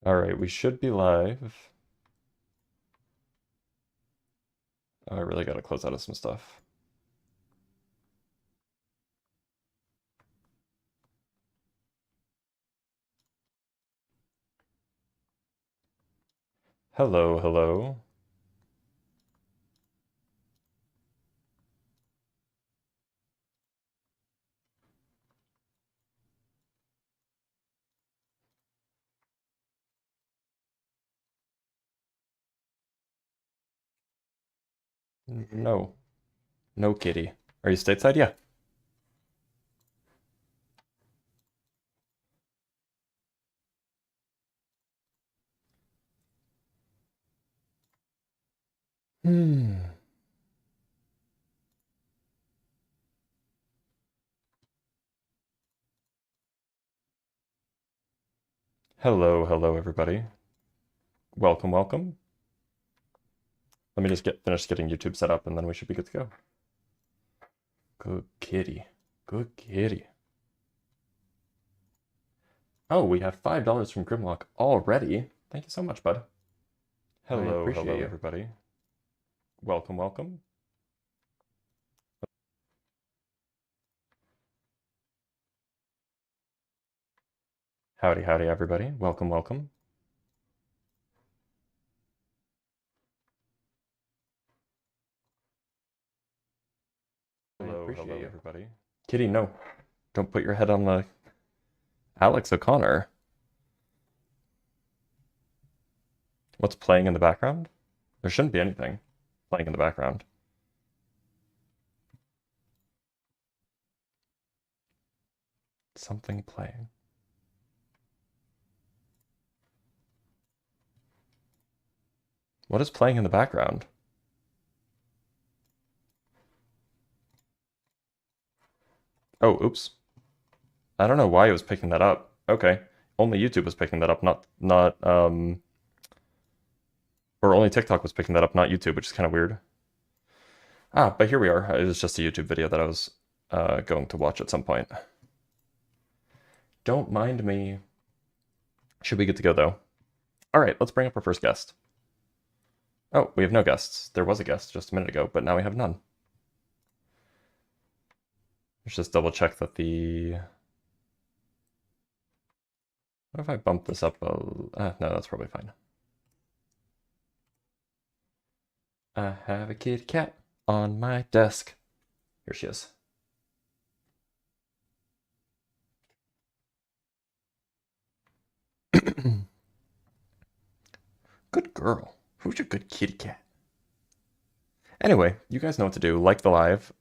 All right, we should be live. Oh, I really gotta close out of some stuff. Hello, hello. No. No kitty. Are you stateside? Yeah. Hmm. Hello, hello, everybody. Welcome, welcome. Let me just finish getting YouTube set up and then we should be good to go. Good kitty. Good kitty. Oh, we have $5 from Grimlock already. Thank you so much, bud. Hello, hello, everybody. Welcome, welcome. Howdy, howdy, everybody. Welcome, welcome. Hello, hello, everybody. Kitty, no. Don't put your head on the Alex O'Connor. What's playing in the background? There shouldn't be anything playing in the background. Something playing. What is playing in the background? Oh, oops. I don't know why it was picking that up. Okay. Only YouTube was picking that up, or only TikTok was picking that up, not YouTube, which is kind of weird. Ah, but here we are. It was just a YouTube video that I was going to watch at some point. Don't mind me. Should be good to go, though. All right, let's bring up our first guest. Oh, we have no guests. There was a guest just a minute ago, but now we have none. Let's just double check that the... What if I bump this up no, that's probably fine. I have a kitty cat on my desk. Here she is. Good girl. Who's your good kitty cat? Anyway, you guys know what to do. Like the live.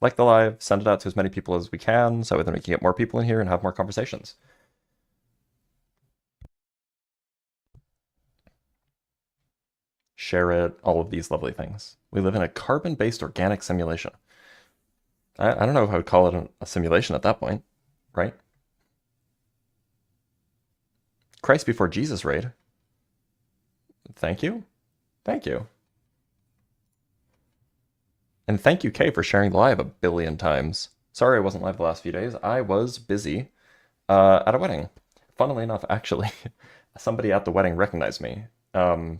Like the live, send it out to as many people as we can, so then we can get more people in here and have more conversations. Share it, all of these lovely things. We live in a carbon-based organic simulation. I don't know if I would call it a simulation at that point, right? Christ before Jesus raid. Thank you. Thank you. And thank you, Kay, for sharing the live a billion times. Sorry I wasn't live the last few days. I was busy at a wedding. Funnily enough, actually, somebody at the wedding recognized me.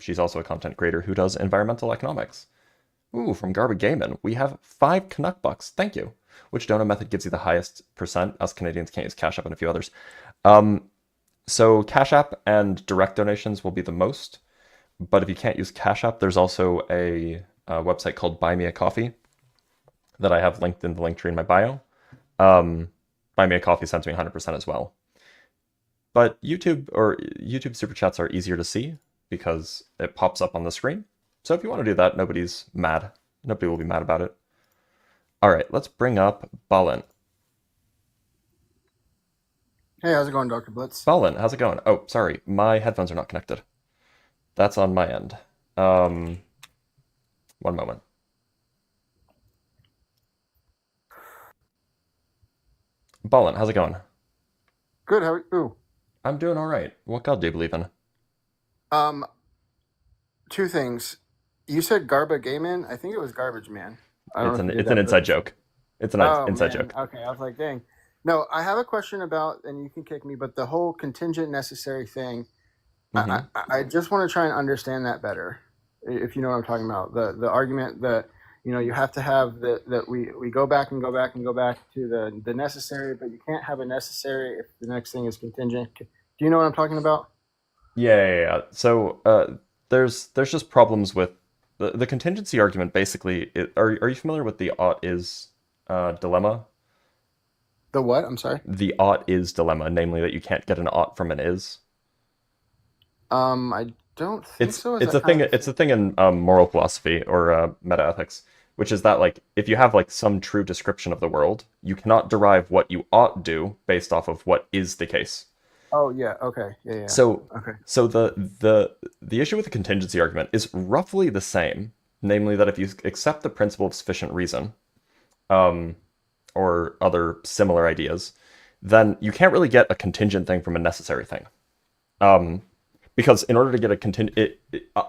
She's also a content creator who does environmental economics. Ooh, from Garba Gaiman, we have 5 Canuck bucks. Thank you. Which donor method gives you the highest percent? Us Canadians can't use Cash App and a few others. So Cash App and direct donations will be the most. But if you can't use Cash App, there's also a website called Buy Me a Coffee that I have linked in the link tree in my bio. Buy Me a Coffee sends me 100% as well. But YouTube Super Chats are easier to see because it pops up on the screen. So if you want to do that, nobody's mad. Nobody will be mad about it. All right, let's bring up Ballin. Hey, how's it going, Dr. Blitz? Ballin, how's it going? Oh, sorry, my headphones are not connected. That's on my end. One moment. Ballin, how's it going? Good, how are you? I'm doing all right. What god do you believe in? Um, Two things. You said Garba Gayman? I think it was Garbage Man. I don't know if you did It's that an inside purposely. joke. It's an Oh, inside man. joke. Okay, I was like, dang. No, I have a question about, and you can kick me, but the whole contingent necessary thing. I, Hmm. I just want to try and understand that better, if you know what I'm talking about. The argument that you have to have that we go back and go back and go back to the necessary, but you can't have a necessary if the next thing is contingent. Do you know what I'm talking about? Yeah. So there's just problems with the contingency argument. Basically, are you familiar with the ought is dilemma? The what? I'm sorry. The ought is dilemma, namely that you can't get an ought from an is. I don't think It's so. Is it's that a kind thing. of It's a thing in moral philosophy or metaethics, which is that like if you have like some true description of the world, you cannot derive what you ought do based off of what is the case. Oh yeah. Okay. Yeah. Yeah. So Okay. so the issue with the contingency argument is roughly the same, namely that if you accept the principle of sufficient reason, um, or other similar ideas, then you can't really get a contingent thing from a necessary thing. Um, because in order to get a contingent,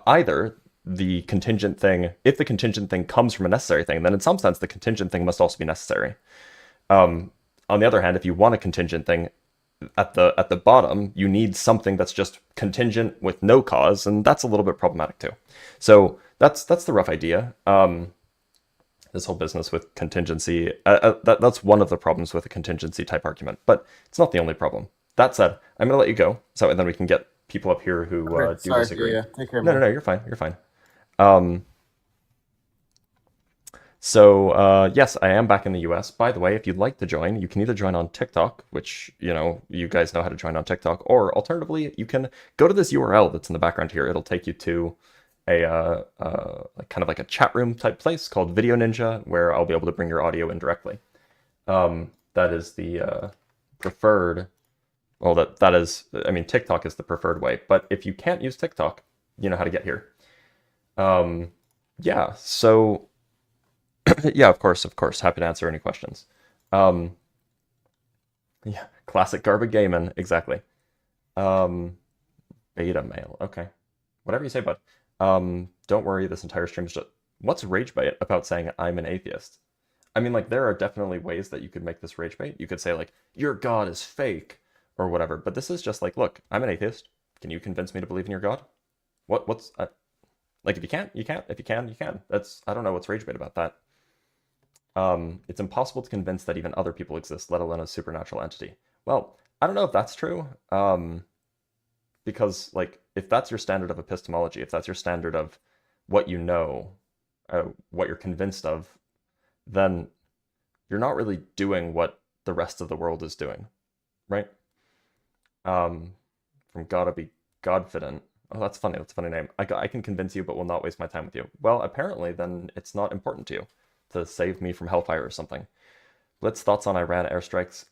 either the contingent thing, if the contingent thing comes from a necessary thing, then in some sense the contingent thing must also be necessary. Um, on the other hand, if you want a contingent thing at the bottom, you need something that's just contingent with no cause, and that's a little bit problematic too. So that's the rough idea. This whole business with contingency, that's one of the problems with a contingency type argument, but it's not the only problem. That said, I'm going to let you go, so then we can get people up here who Okay. do Sorry. Yeah. disagree. Yeah. Take care, No, man. you're fine. You're fine. Um, so yes, I am back in the US. By the way, if you'd like to join, you can either join on TikTok, which you guys know how to join on TikTok, or alternatively, you can go to this URL that's in the background here. It'll take you to a like kind of like a chat room type place called Video Ninja, where I'll be able to bring your audio in directly. That is the preferred. Well, that is. I mean, TikTok is the preferred way. But if you can't use TikTok, you know how to get here. Um, yeah. So yeah, of course. Happy to answer any questions. Um, yeah, classic garbage gaming. Exactly. Um, beta mail. Okay. Whatever you say, bud. Don't worry. This entire stream is just. What's rage bait about saying I'm an atheist? I mean, like, there are definitely ways that you could make this rage bait. You could say, like, your God is fake or whatever. But this is just like, look, I'm an atheist. Can you convince me to believe in your God? What's, like, if you can't, you can't. If you can, you can. I don't know what's rage bait about that. It's impossible to convince that even other people exist, let alone a supernatural entity. Well, I don't know if that's true. Because, like, if that's your standard of epistemology, if that's your standard of what you know, what you're convinced of, then you're not really doing what the rest of the world is doing, right? Um, from gotta be Godfident. Oh, that's funny. That's a funny name. I can convince you, but will not waste my time with you. Well, apparently, then it's not important to you to save me from hellfire or something. Blitz thoughts on Iran airstrikes.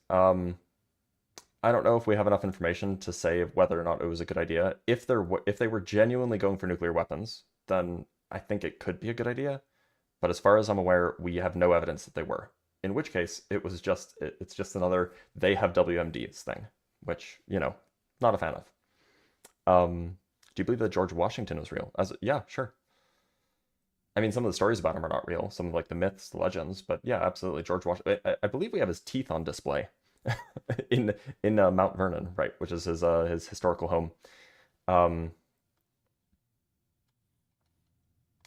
I don't know if we have enough information to say whether or not it was a good idea. If they were genuinely going for nuclear weapons, then I think it could be a good idea. But as far as I'm aware, we have no evidence that they were. In which case, it's just another they have WMDs thing, which not a fan of. Do you believe that George Washington was real? Yeah, sure. I mean, some of the stories about him are not real. Some of like the myths, the legends, but yeah, absolutely. George Washington. I believe we have his teeth on display in Mount Vernon, right, which is his historical home. Um,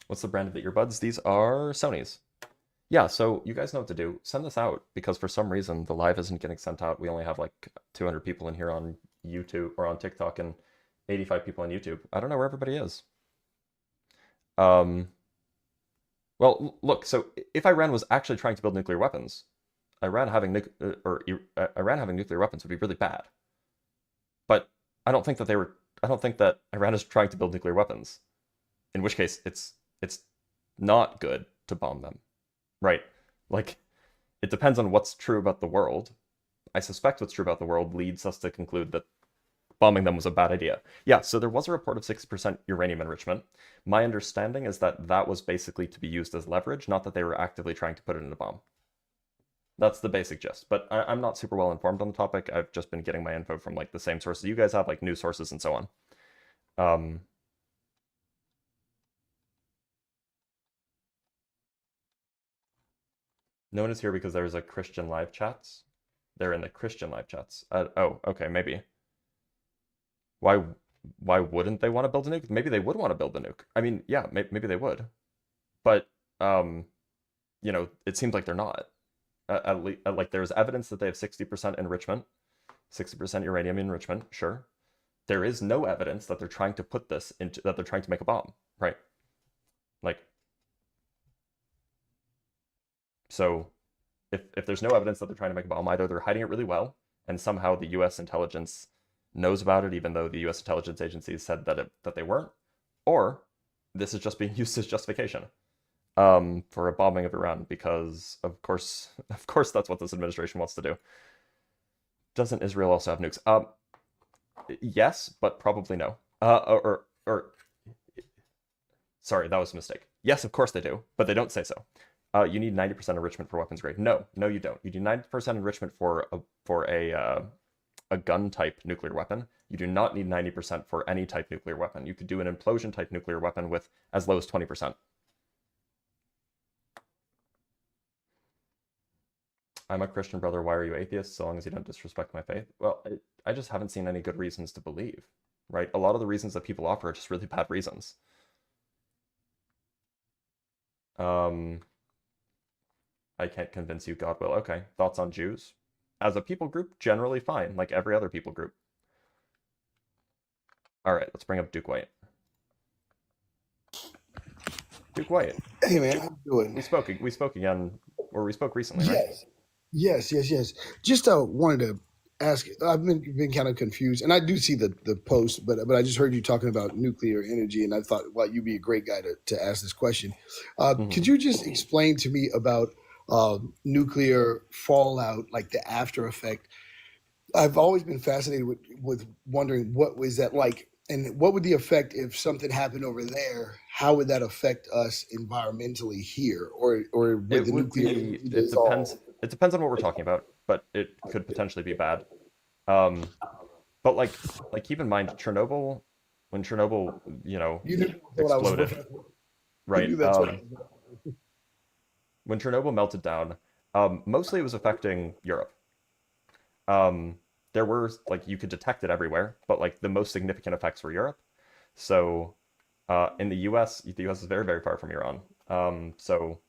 what's the brand of the earbuds? These are Sony's. Yeah, so you guys know what to do. Send this out because for some reason the live isn't getting sent out. We only have like 200 people in here on YouTube or on TikTok and 85 people on YouTube. I don't know where everybody is. Um, well, look, so if Iran was actually trying to build nuclear weapons, Iran having nuclear weapons would be really bad. But I don't think that they were. I don't think that Iran is trying to build nuclear weapons. In which case, it's not good to bomb them, right? Like, it depends on what's true about the world. I suspect what's true about the world leads us to conclude that bombing them was a bad idea. Yeah, so there was a report of 60% uranium enrichment. My understanding is that that was basically to be used as leverage, not that they were actively trying to put it in a bomb. That's the basic gist. But I'm not super well informed on the topic. I've just been getting my info from like the same sources you guys have, like news sources and so on. Um, no one is here because there's a Christian live chats. They're in the Christian live chats. Oh, okay, maybe. Why why wouldn't they want to build a nuke? Maybe they would want to build a nuke. I mean, yeah, maybe they would. But um, it seems like they're not. At least, like there's evidence that they have 60% enrichment, 60% uranium enrichment, sure. There is no evidence that they're trying to put this into that they're trying to make a bomb, right? Like, so if there's no evidence that they're trying to make a bomb, either they're hiding it really well, and somehow the U.S. intelligence knows about it, even though the U.S. intelligence agencies said that they weren't, or this is just being used as justification for a bombing of Iran, because of course, that's what this administration wants to do. Doesn't Israel also have nukes? Yes, but probably no. Sorry, that was a mistake. Yes, of course they do, but they don't say so. You need 90% enrichment for weapons grade. No, you don't. You do 90% enrichment for a gun type nuclear weapon. You do not need 90% for any type nuclear weapon. You could do an implosion type nuclear weapon with as low as 20%. I'm a Christian brother. Why are you atheist? So long as you don't disrespect my faith. Well, I just haven't seen any good reasons to believe, right? A lot of the reasons that people offer are just really bad reasons. I can't convince you, God will. Okay. Thoughts on Jews? As a people group, generally fine, like every other people group. All right, let's bring up Duke White. Duke White. Hey man, how you doing? We spoke again, or we spoke recently, right? Yes. Just wanted to ask. I've been kind of confused, and I do see the post, but I just heard you talking about nuclear energy, and I thought, well, you'd be a great guy to ask this question. Could you just explain to me about nuclear fallout, like the after effect? I've always been fascinated with wondering what was that like, and what would the effect if something happened over there? How would that affect us environmentally here, or would It the would nuclear be. energy It depends. dissolve? It depends on what we're talking about, but it could potentially be bad. Um, but keep in mind Chernobyl, when Chernobyl, You knew what I was exploded, looking for. I right? knew that's what I was. When Chernobyl melted down, mostly it was affecting Europe. Um, there were like you could detect it everywhere, but like the most significant effects were Europe. So in the U.S., the U.S. is very, very far from Iran. So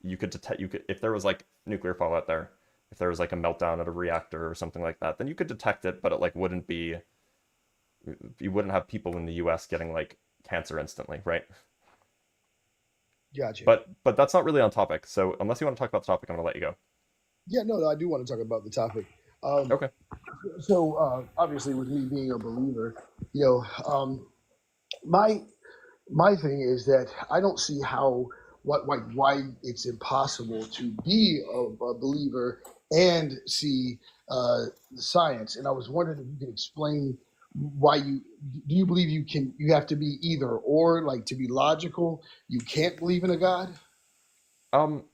you could detect if there was like nuclear fallout there, if there was like a meltdown at a reactor or something like that, then you could detect it, but it like wouldn't be you wouldn't have people in the U.S. getting like cancer instantly, right? Gotcha. But that's not really on topic. So unless you want to talk about the topic, I'm gonna let you go. Yeah, no, I do want to talk about the topic. Um, Okay. so obviously, with me being a believer, you know, my my thing is that I don't see how why it's impossible to be a believer and see the science. And I was wondering if you could explain why you believe you have to be either or, like to be logical, you can't believe in a God. Um,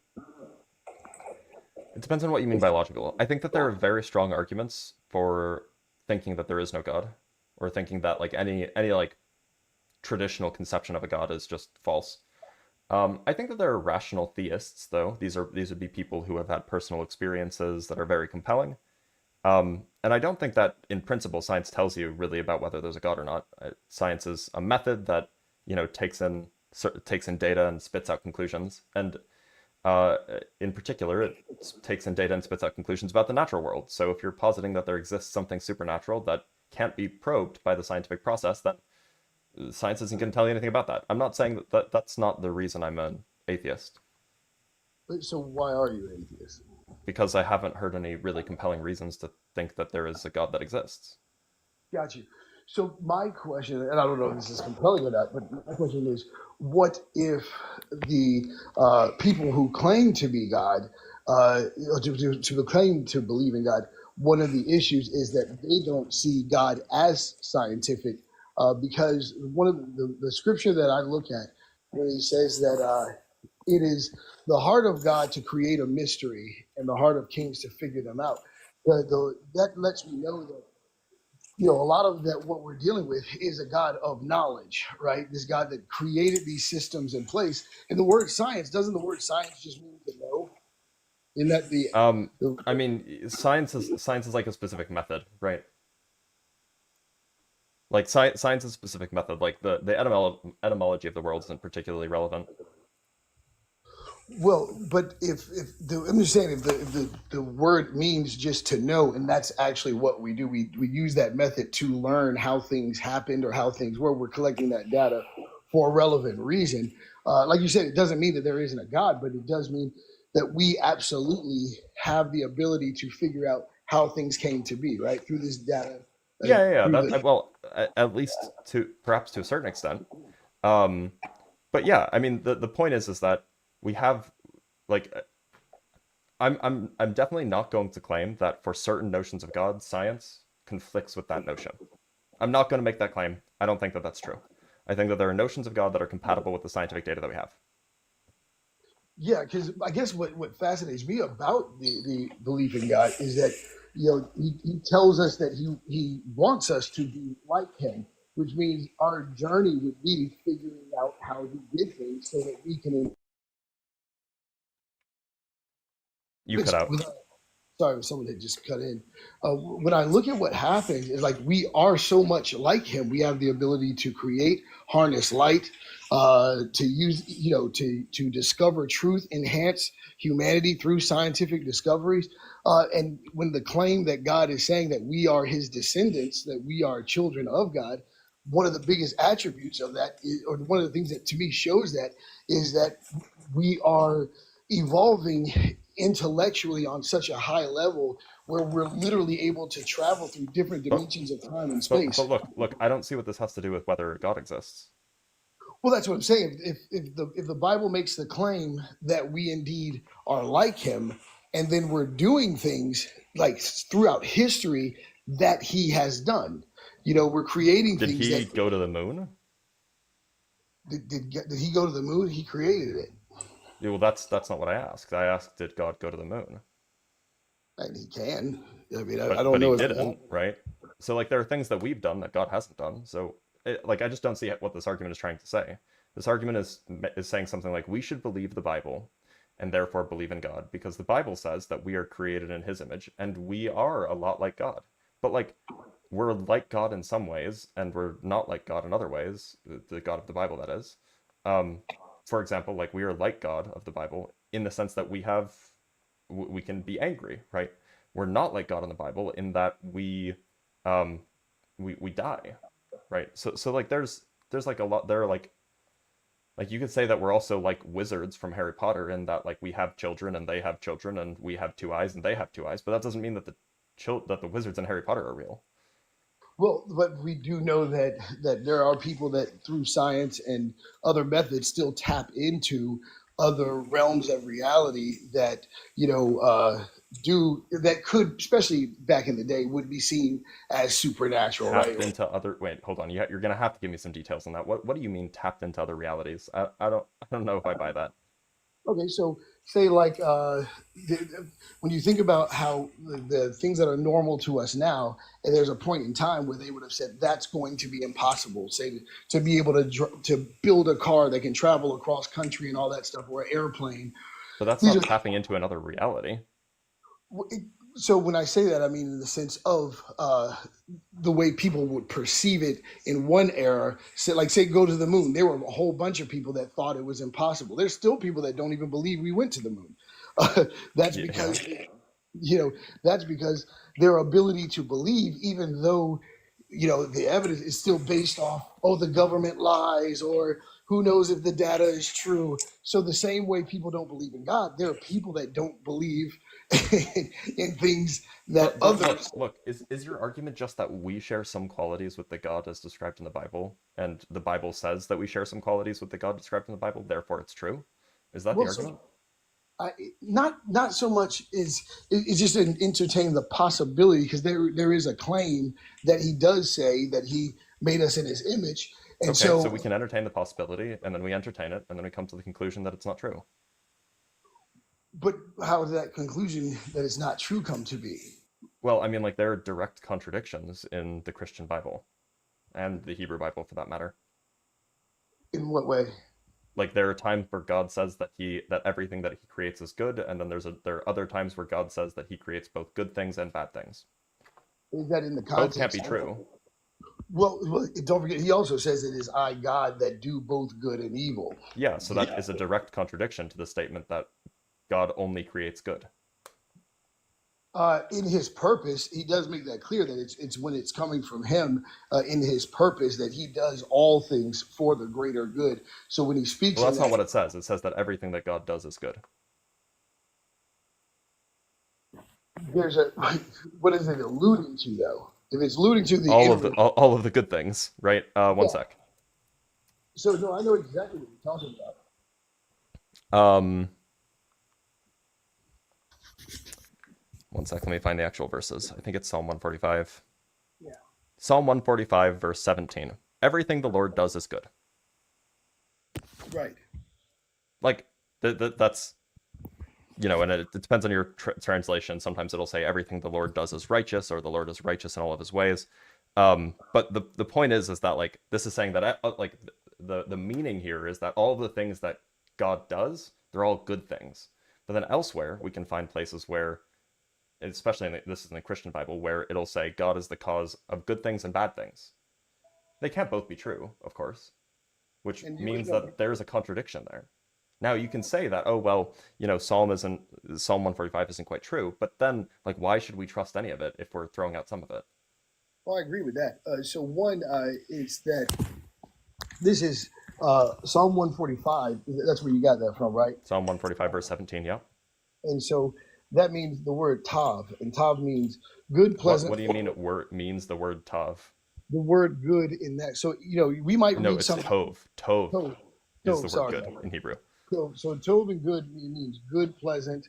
it depends on what you mean by logical. I think that there are very strong arguments for thinking that there is no God, or thinking that like any like traditional conception of a god is just false. I think that there are rational theists, though. These would be people who have had personal experiences that are very compelling. And I don't think that in principle science tells you really about whether there's a god or not. Science is a method that takes in data and spits out conclusions, and uh, in particular, it takes in data and spits out conclusions about the natural world. So if you're positing that there exists something supernatural that can't be probed by the scientific process, then science isn't going to tell you anything about that. I'm not saying that's not the reason I'm an atheist, So why are you atheist? because I haven't heard any really compelling reasons to think that there is a God that exists. Got you. So my question, and I don't know if this is compelling or not, but my question is, what if the people who claim to be God, to claim to believe in God, one of the issues is that they don't see God as scientific, because one of the scripture that I look at, when he says that it is the heart of God to create a mystery and the heart of kings to figure them out. That lets me know that a lot of that what we're dealing with is a God of knowledge, right? This God that created these systems in place. And the word science, doesn't the word science just mean to know? In that the I mean, science is like a specific method, right? Like science is a specific method. Like the etymology of the world isn't particularly relevant. well, but if the I'm just saying if the word means just to know, and that's actually what we do. We use that method to learn how things happened or how things were. We're collecting that data for a relevant reason. Like you said, it doesn't mean that there isn't a God, but it does mean that we absolutely have the ability to figure out how things came to be, right? Through this data, Yeah, yeah, yeah. through the Well, at least to perhaps to a certain extent. Um, but yeah, I mean, the point is that we have like I'm definitely not going to claim that for certain notions of God, science conflicts with that notion. I'm not going to make that claim. I don't think that that's true. I think that there are notions of God that are compatible with the scientific data that we have. Yeah, because I guess what fascinates me about the belief in God is that he tells us that he wants us to be like him, which means our journey would be figuring out how he did things so that we can. You cut out. Sorry, someone had just cut in. When I look at what happens, is like we are so much like him. We have the ability to create, harness light, to use, to discover truth, enhance humanity through scientific discoveries. And when the claim that God is saying that we are his descendants, that we are children of God, one of the biggest attributes of that, or one of the things that to me shows that, is that we are evolving intellectually on such a high level where we're literally able to travel through different But dimensions of time and but space. look, I don't see what this has to do with whether God exists. Well, that's what I'm saying. If the Bible makes the claim that we indeed are like him, and then we're doing things like throughout history that he has done, we're creating Did things he that go to the moon? did he go to the moon? He created it, Yeah, well, that's not what I asked. I asked, did God go to the moon? and he can. I mean, I But don't he know if didn't, right? So like there are things that we've done that God hasn't done. So like I just don't see what this argument is trying to say. This argument is saying something like we should believe the Bible and therefore believe in God because the Bible says that we are created in his image and we are a lot like God. But like we're like God in some ways and we're not like God in other ways, the God of the Bible that is. Um for example, like we are like God of the Bible in the sense that we can be angry, right? We're not like God in the Bible in that um we die, right? So like there's like a lot there are like you could say that we're also like wizards from Harry Potter in that like we have children and they have children and we have two eyes and they have two eyes, but that doesn't mean that the wizards in Harry Potter are real. Well, but we do know that there are people that through science and other methods still tap into other realms of reality that do that could, especially back in the day, would be seen as supernatural, right? Tapped into other wait, hold on. You're gonna have to give me some details on that. What do you mean tapped into other realities? I don't know if I buy that. Okay, so say like when you think about how the things that are normal to us now, and there's a point in time where they would have said that's going to be impossible. Say to be able to build a car that can travel across country and all that stuff, or an airplane. But that's These not are tapping into another reality. so when I say that, I mean in the sense of the way people would perceive it in one era. So, like, say, go to the moon. There were a whole bunch of people that thought it was impossible. There's still people that don't even believe we went to the moon. That's Yeah. because that's because their ability to believe, even though the evidence is still based off, oh, the government lies, or who knows if the data is true. So the same way people don't believe in God, there are people that don't believe in things that But others. look, is your argument just that we share some qualities with the God as described in the Bible, and the Bible says that we share some qualities with the God described in the Bible, therefore it's true? Is that the Well, so argument? not so much is it's just an entertain the possibility, because there is a claim that he does say that he made us in his image, and Okay, so so. we can entertain the possibility, and then we entertain it, and then we come to the conclusion that it's not true. But how did that conclusion that it's not true come to be? Well, I mean, like there are direct contradictions in the Christian Bible and the Hebrew Bible for that matter. In what way? Like there are times where God says that everything that he creates is good, and then there are other times where God says that he creates both good things and bad things. Is that in the Both can't be context? true. Well, don't forget, he also says it is I, God, that do both good and evil. Yeah, so that is a direct contradiction to the statement that God only creates good. In his purpose, he does make that clear that it's when it's coming from him in his purpose that he does all things for the greater good. So when he speaks, Well, that's in not that, what it says. It says that everything that God does is good. there's a what is it alluding to though? If it's alluding to the All of the good things, right? One sec. So no, I know exactly what you're talking about. One sec. Let me find the actual verses. I think it's Psalm 145. Yeah. Psalm 145, verse 17. Everything the Lord does is good. Right. Like that's, and it depends on your translation. Sometimes it'll say everything the Lord does is righteous, or the Lord is righteous in all of his ways. But the point is that like this is saying that like the meaning here is that all of the things that God does, they're all good things. But then elsewhere we can find places where, especially this is in the Christian Bible, where it'll say God is the cause of good things and bad things. They can't both be true, of course, which means that there's a contradiction there. Now you can say that, oh well, Psalm 145 isn't quite true, but then like why should we trust any of it if we're throwing out some of it? Well, I agree with that. So one is that this is Psalm 145. That's where you got that from, right? Psalm 145 verse 17, yeah. And so that means the word tav, and tav means good, pleasant. What do you mean it means the word tav? The word good in that. So we might read it's something. tov. Tov is the word sorry. good in Hebrew. So tov and good means good, pleasant,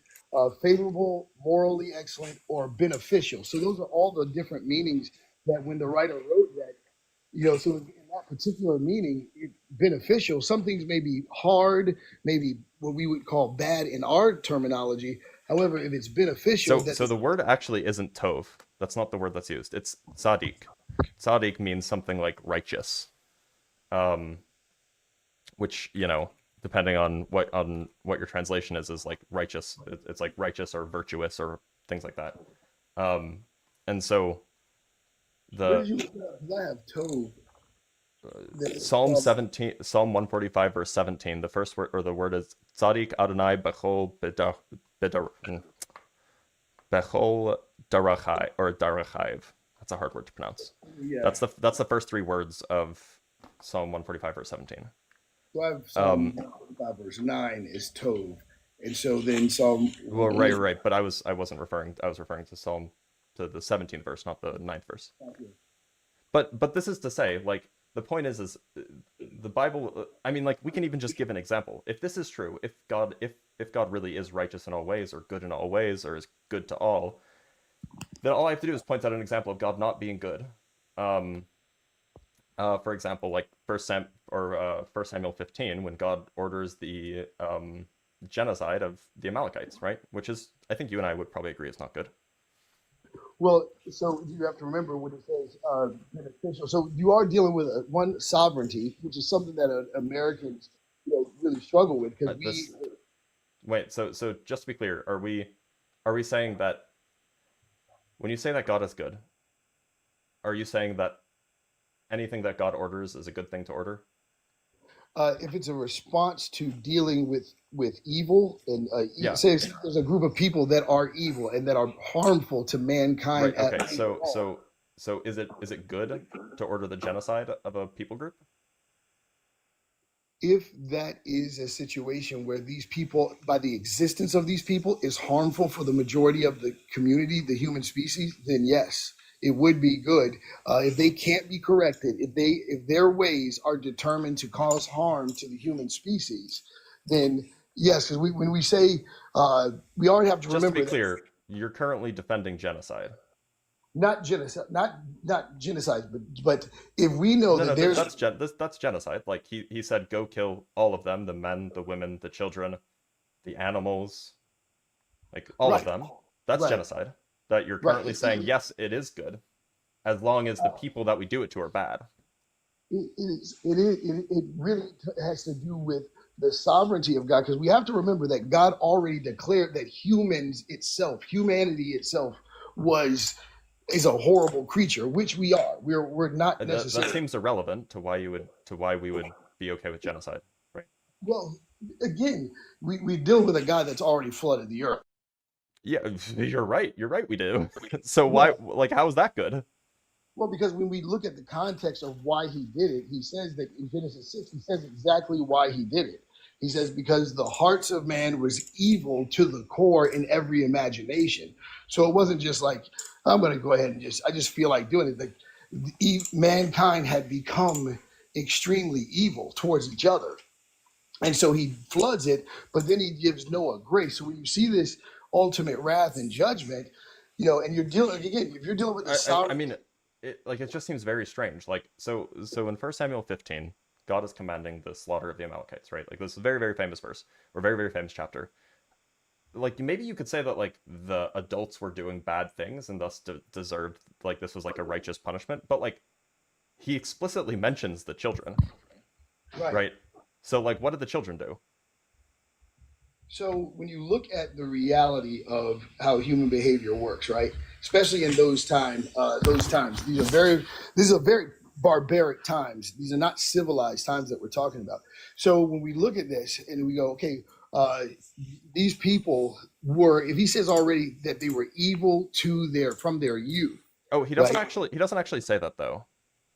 favorable, morally excellent, or beneficial. So those are all the different meanings that when the writer wrote that, so in that particular meaning, beneficial, some things may be hard, maybe what we would call bad in our terminology. However, if it's beneficial, so the word actually isn't tov. That's not the word that's used. It's tzaddik. Tzaddik means something like righteous, which depending on what your translation is like righteous. It's like righteous or virtuous or things like that. And so I have tov. Psalm 145 verse 17. The first word or the word is tzaddik Adonai bechol darachai or darachaiv. That's a hard word to pronounce. Yeah. That's the first three words of Psalm 145 verse 17. So I have Psalm 145 verse 9 is tov, and so then Psalm. Well, right. But I wasn't referring. I was referring to the 17th verse, not the 9th verse. Okay. But this is to say, like, the point is the Bible. I mean, like, we can even just give an example. If this is true, if God really is righteous in all ways, or good in all ways, or is good to all, then all I have to do is point out an example of God not being good. For example, like 1 Samuel 15, when God orders the genocide of the Amalekites, right? Which is, I think you and I would probably agree, is not good. Well, so you have to remember when it says beneficial. So you are dealing with one sovereignty, which is something that Americans really struggle with because Wait, so just to be clear, are we saying that when you say that God is good, are you saying that anything that God orders is a good thing to order? If it's a response to dealing with evil, and say there's a group of people that are evil and that are harmful to mankind. Right. Okay. So is it good to order the genocide of a people group? If that is a situation where these people, by the existence of these people, is harmful for the majority of the community, the human species, then yes, it would be good. If they can't be corrected, if their ways are determined to cause harm to the human species, then yes, because when we say we already have to remember. Just to be clear, you're currently defending genocide. Not genocide, not genocide, but if we know that's genocide. Like he said, go kill all of them, the men, the women, the children, the animals, like all of them. That's genocide. That you're currently saying, yes, it is good, as long as the people that we do it to are bad. It really has to do with the sovereignty of God, because we have to remember that God already declared that humanity itself is a horrible creature, which we are. We're not That necessarily. seems irrelevant to why we would be okay with genocide, right? Well, again, we deal with a God that's already flooded the earth. Yeah, you're right. You're right. We do. So why, Yeah. like, how is that good? Well, because when we look at the context of why he did it, he says that in Genesis 6, he says exactly why he did it. He says, because the hearts of man was evil to the core in every imagination. So it wasn't just like, I'm going to go ahead and I just feel like doing it. Like, mankind had become extremely evil towards each other. And so he floods it, but then he gives Noah grace. So when you see this ultimate wrath and judgment, and you're dealing, again, if you're dealing with the I sovereign. mean, it just seems very strange. Like, so in 1 Samuel 15, God is commanding the slaughter of the Amalekites, right? Like, this is a very, very famous verse, or very, very famous chapter. Like, maybe you could say that, like, the adults were doing bad things and thus deserved, like, this was like a righteous punishment, but, like, he explicitly mentions the children, right? So, like, what did the children do? So when you look at the reality of how human behavior works, right? Especially in those times, these are very barbaric times. These are not civilized times that we're talking about. So when we look at this and we go, okay, uh, these people were, if he says already that they were evil from their youth, Oh, right? he doesn't actually say that though.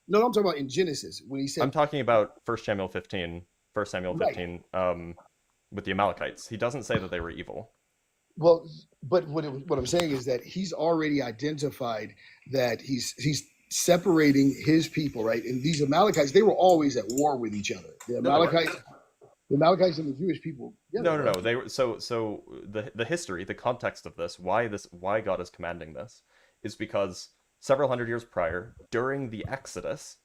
No, I'm talking about in Genesis when he I'm said, talking about 1 Samuel right. 15, with the Amalekites. He doesn't say that they were evil. Well, but what I'm saying is that he's already identified that he's separating his people, right? And these Amalekites, they were always at war with each other. No, they weren't. The Amalekites and the Jewish people. No, no, no. They were so the history, the context of why God is commanding this is because several hundred years prior, during the Exodus,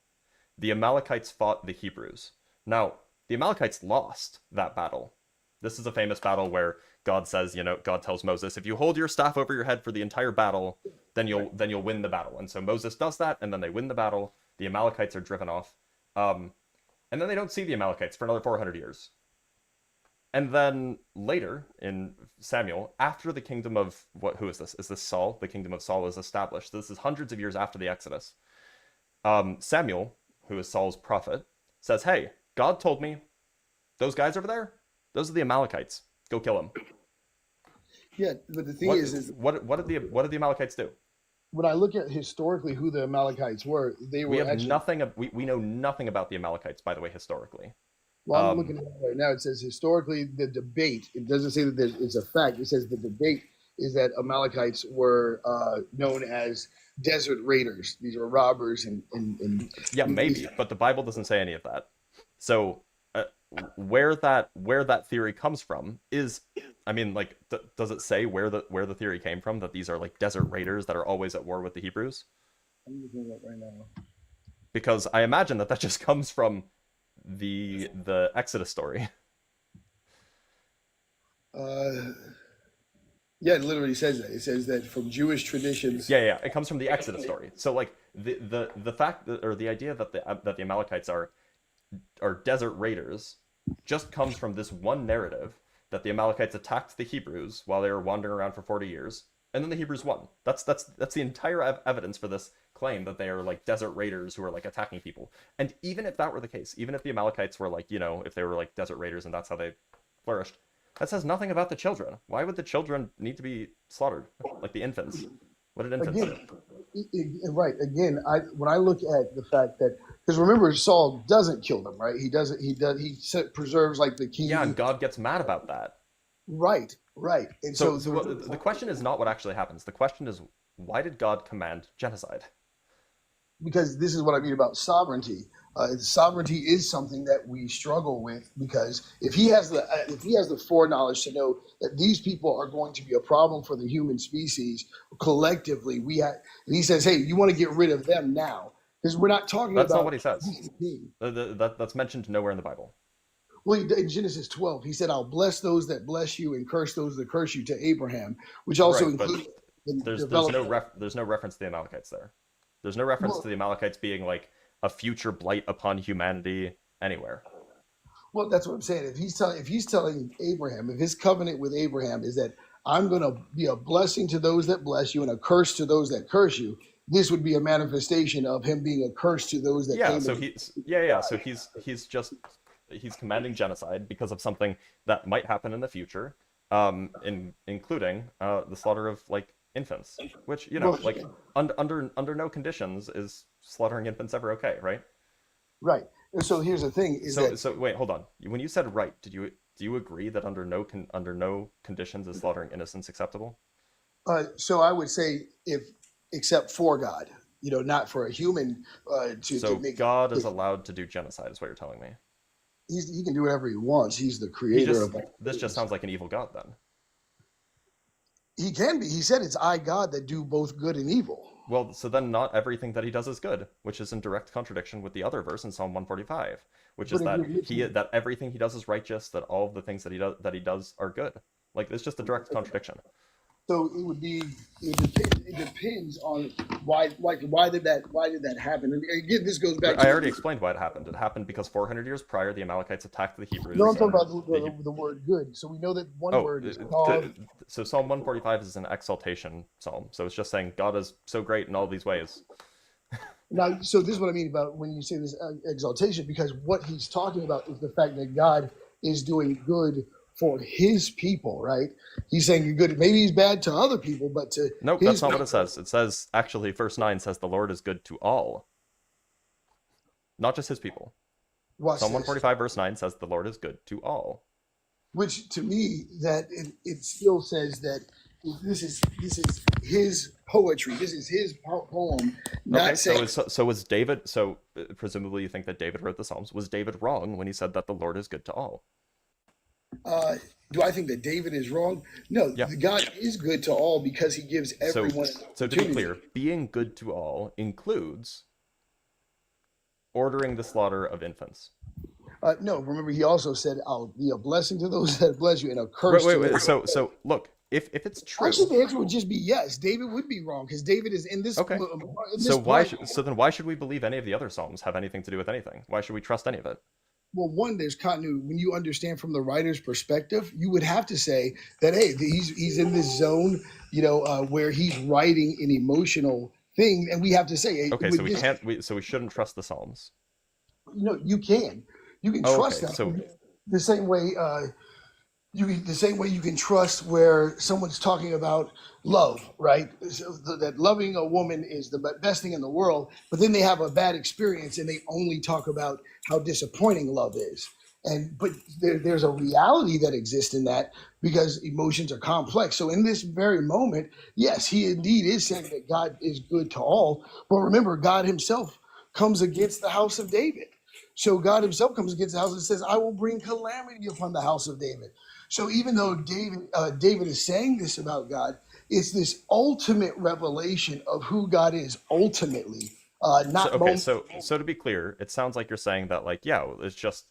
the Amalekites fought the Hebrews. Now, the Amalekites lost that battle. This is a famous battle where God says, God tells Moses, if you hold your staff over your head for the entire battle, then you'll win the battle. And so Moses does that, and then they win the battle. The Amalekites are driven off. And then they don't see the Amalekites for another 400 years. And then later in Samuel, after the kingdom of who is this? Is this Saul? The kingdom of Saul is established. This is hundreds of years after the Exodus. Samuel, who is Saul's prophet, says, hey, God told me those guys over there, those are the Amalekites. Go kill them. Yeah, but the thing is what did the Amalekites do? When I look at historically who the Amalekites were, we know nothing about the Amalekites, by the way, historically. Well, I'm looking at it right now. It says historically the debate. It doesn't say that it's a fact. It says the debate is that Amalekites were known as desert raiders. These were robbers and yeah, maybe, but the Bible doesn't say any of that. So where that theory comes from is, I mean, like, does it say where the theory came from, that these are like desert raiders that are always at war with the Hebrews? I'm looking it up right now. Because I imagine that just comes from the Exodus story. Yeah, it literally says that. It says that from Jewish traditions. Yeah, it comes from the Exodus story. So like the fact that, or the idea that the Amalekites are desert raiders just comes from this one narrative that the Amalekites attacked the Hebrews while they were wandering around for 40 years, and then the Hebrews won. That's the entire evidence for this claim that they are like desert raiders who are like attacking people. And even if that were the case, even if the Amalekites were like, if they were like desert raiders and that's how they flourished, that says nothing about the children. Why would the children need to be slaughtered? Like the infants. What did infants do? Right. Again, when I look at the fact that, because remember, Saul doesn't kill them, right? He preserves like the king. Yeah, and God gets mad about that. Right. And so the question is not what actually happens. The question is, why did God command genocide? Because this is what I mean about sovereignty. Sovereignty is something that we struggle with, because if he has the foreknowledge to know that these people are going to be a problem for the human species collectively, and he says, hey, you want to get rid of them now, because we're not talking That's about. not what he says. That's mentioned nowhere in the Bible. Well, in Genesis 12, he said, I'll bless those that bless you and curse those that curse you, to Abraham, which also includes. There's no reference to the Amalekites there. There's no reference to the Amalekites being like a future blight upon humanity anywhere. Well, that's what I'm saying. If he's telling Abraham, if his covenant with Abraham is that I'm going to be a blessing to those that bless you and a curse to those that curse you, this would be a manifestation of him being a curse to those that Yeah, came so against he's yeah, yeah, so he's commanding genocide because of something that might happen in the future, including the slaughter of like infants, which well, like under no conditions is slaughtering infants ever okay, right? right. And so here's the thing: is So that so wait, hold on. When you said right, do you agree that under no conditions is slaughtering innocents acceptable? so I would say if except for God, not for a human to So make. God is allowed to do genocide, is what you're telling me. He can do whatever he wants. He's the He creator just of all This just things. sounds like an evil God then. He can be. He said it's I God that do both good and evil. Well, so then not everything that he does is good, which is in direct contradiction with the other verse in Psalm 145, which But is if you're that everything he does is righteous, that all of the things that he does are good. Like it's just a direct contradiction. so it would be it depends on why did that happen? And again, this goes back I to already explained why it happened. It happened because 400 years prior, the Amalekites attacked the no, I'm Hebrews, talking and about the the word good. So we know that one oh, word is called. so Psalm 145 is an exaltation psalm. So it's just saying God is so great in all these ways. Now, so this is what I mean about when you say this exaltation, because what he's talking about is the fact that God is doing good for his people, right? He's saying you're good. Maybe he's bad to other people, but to Nope, that's his not what people, it says. It says actually, verse 9 says the Lord is good to all, not just his people. watch Psalm this. 145 verse 9 says the Lord is good to all. Which to me, that it still says that this is his poetry. This is his poem, Okay, not saying. so was David, so presumably you think that David wrote the Psalms. Was David wrong when he said that the Lord is good to all? Uh, do I think that David is wrong? No, Yeah. God is good to all because he gives So everyone an so to be opportunity. clear, being good to all includes ordering the slaughter of infants. No, remember he also said, "I'll be a blessing to those that bless you and a Wait, curse wait, to wait. those." So look, if it's Actually, true, the answer would just be yes. David would be wrong because David is okay. in this point. So then why should we believe any of the other Psalms have anything to do with anything? Why should we trust any of it? Well, one, there's continuity. When you understand from the writer's perspective, you would have to say that hey, he's in this zone, where he's writing an emotional thing, and we have to say hey, Okay, so with we this, can't so we shouldn't trust the Psalms. you can Oh, trust okay. them So the same way. The same way you can trust where someone's talking about love, right? So that loving a woman is the best thing in the world, but then they have a bad experience and they only talk about how disappointing love is. But there's a reality that exists in that because emotions are complex. So in this very moment, yes, he indeed is saying that God is good to all. But remember, God himself comes against the house of David. So God himself comes against the house and says, I will bring calamity upon the house of David. So even though David is saying this about God, it's this ultimate revelation of who God is ultimately, so not okay, moment. so to be clear, it sounds like you're saying that like yeah, it's just,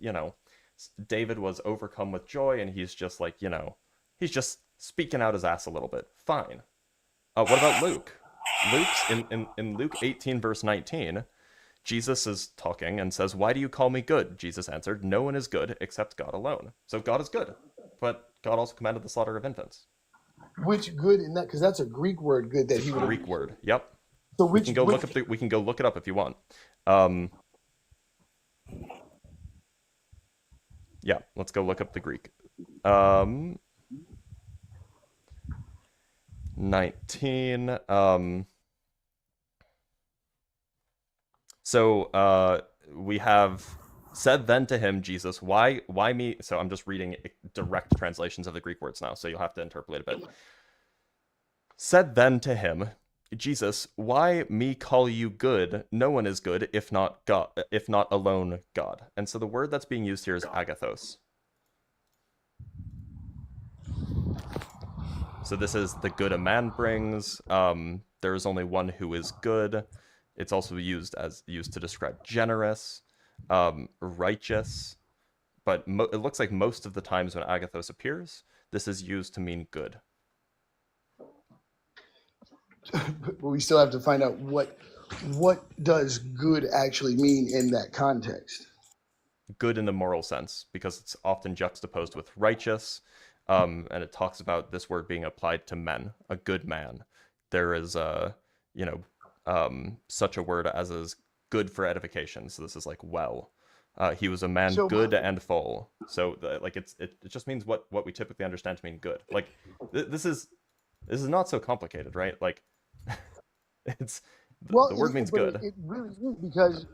David was overcome with joy and he's just like, he's just speaking out his ass a little bit. Fine. What about Luke? Luke's in Luke 18 verse 19, Jesus is talking and says, "Why do you call me good?" Jesus answered, "No one is good except God alone." So God is good, but God also commanded the slaughter of infants. Which good in that? Because that's a Greek word, good that It's a he would have. Greek word. Yep. So We can go look it up if you want. Um, yeah, let's go look up the Greek. Um, 19. We have said then to him, Jesus, why me? So I'm just reading direct translations of the Greek words now, so you'll have to interpolate a bit. Said then to him, Jesus, why me call you good? No one is good if not God, if not alone God. And so the word that's being used here is agathos. So this is the good a man brings. There is only one who is good. It's also used to describe generous, righteous. But it looks like most of the times when agathos appears, this is used to mean good. but we still have to find out what does good actually mean in that context. good in the moral sense because it's often juxtaposed with righteous, and it talks about this word being applied to men, a good man. There is you know, such a word as is good for edification. So this is like well. He was a man So good and full. So like it just means what we typically understand to mean good. Like this is not so complicated, right? Like it's the word means good. It really is because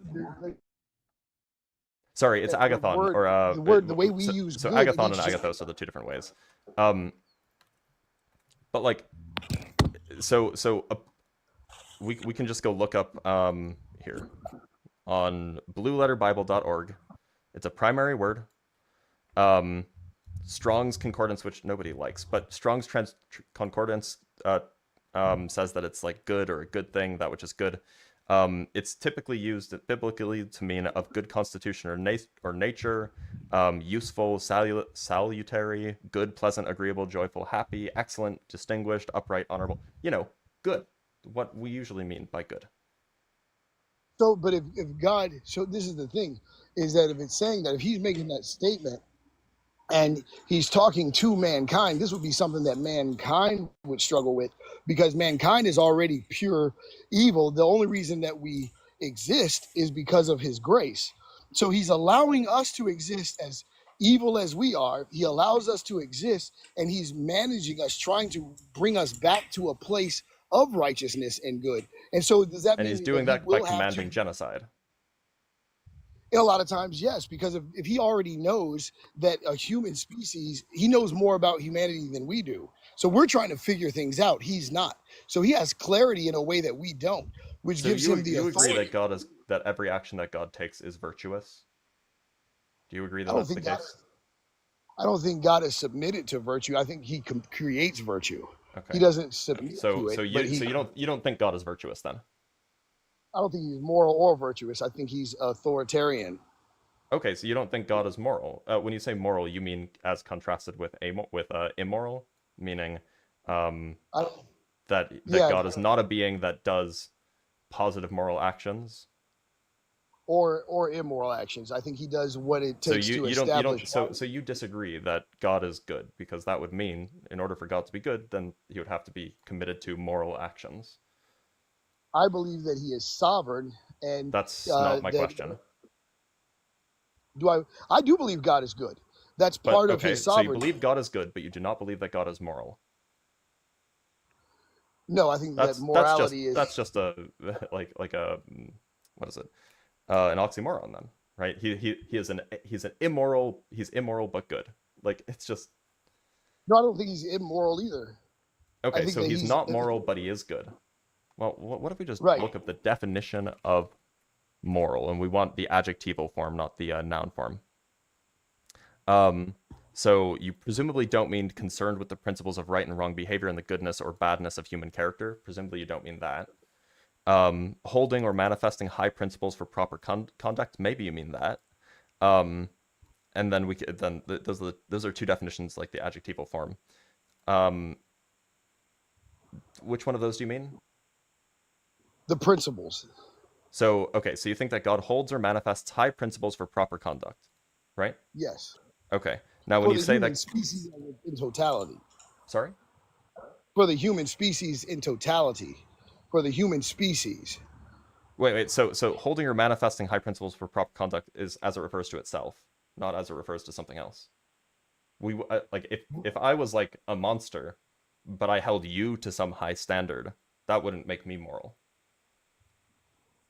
Sorry, it's agathon, or the word, the way we use so good, agathon and just, agathos are the two different ways. But like, we can just go look up here on blueletterbible.org. It's a primary word. Strong's Concordance, which nobody likes, but Strong's Concordance says that it's like good or a good thing, that which is good. It's typically used biblically to mean of good constitution or nature, useful, salutary, good, pleasant, agreeable, joyful, happy, excellent, distinguished, upright, honorable. You know, good. What we usually mean by good. so, but if God, so this is the thing, is that if it's saying that if he's making that statement and he's talking to mankind, this would be something that mankind would struggle with because mankind is already pure evil. The only reason that we exist is because of his grace. So he's allowing us to exist as evil as we are. He allows us to exist and he's managing us, trying to bring us back to a place of righteousness and good. And so does that And mean he's doing that by commanding genocide? A lot of times, yes, because if he already knows that a human species, he knows more about humanity than we do. So we're trying to figure things out. He's not. So he has clarity in a way that we don't, which So gives him the you authority. agree that every action that God takes is virtuous? Do you agree that I don't that's the think God, case? I don't think God is submitted to virtue. I think he creates virtue. Okay. He doesn't submit to it. So you don't think God is virtuous then? I don't think he's moral or virtuous. I think he's authoritarian. Okay, so you don't think God is moral. When you say moral, you mean as contrasted with immoral, meaning that God is not a being that does positive moral actions, or immoral actions. I think he does what it takes to establish. So you disagree that God is good, because that would mean in order for God to be good, then he would have to be committed to moral actions. I believe that he is sovereign, and that's not my question. I do believe God is good. That's part of his sovereignty. So you believe God is good, but you do not believe that God is moral. No, I think that morality that's just a like a what is it? An oxymoron then, right? He's immoral but good. Like it's just. No, I don't think he's immoral either. Okay, so he's not moral, but he is good. Well, what if we just look up the definition of moral, and we want the adjectival form, not the noun form. So you presumably don't mean concerned with the principles of right and wrong behavior and the goodness or badness of human character. Presumably you don't mean that. Holding or manifesting high principles for proper conduct. Maybe you mean that. And then those are two definitions, like the adjectival form. Which one of those do you mean? The principles. So, okay, so you think that God holds or manifests high principles for proper conduct, right? Yes. Okay. Now, when you say that... species in totality. Sorry? For the human species in totality. For the human species. Wait. So holding or manifesting high principles for proper conduct is as it refers to itself, not as it refers to something else. Like, if I was like a monster, but I held you to some high standard, that wouldn't make me moral.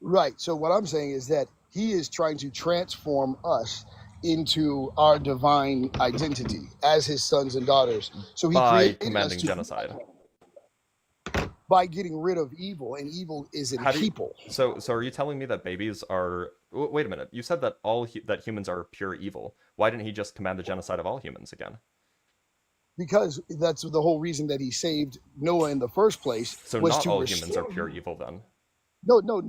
Right. So what I'm saying is that he is trying to transform us into our divine identity as his sons and daughters. So he by commanding genocide. By getting rid of evil, and evil is in people. So are you telling me that babies are... Wait a minute. You said that that humans are pure evil. Why didn't he just command the genocide of all humans again? Because that's the whole reason that he saved Noah in the first place. So not all humans are pure evil then? No,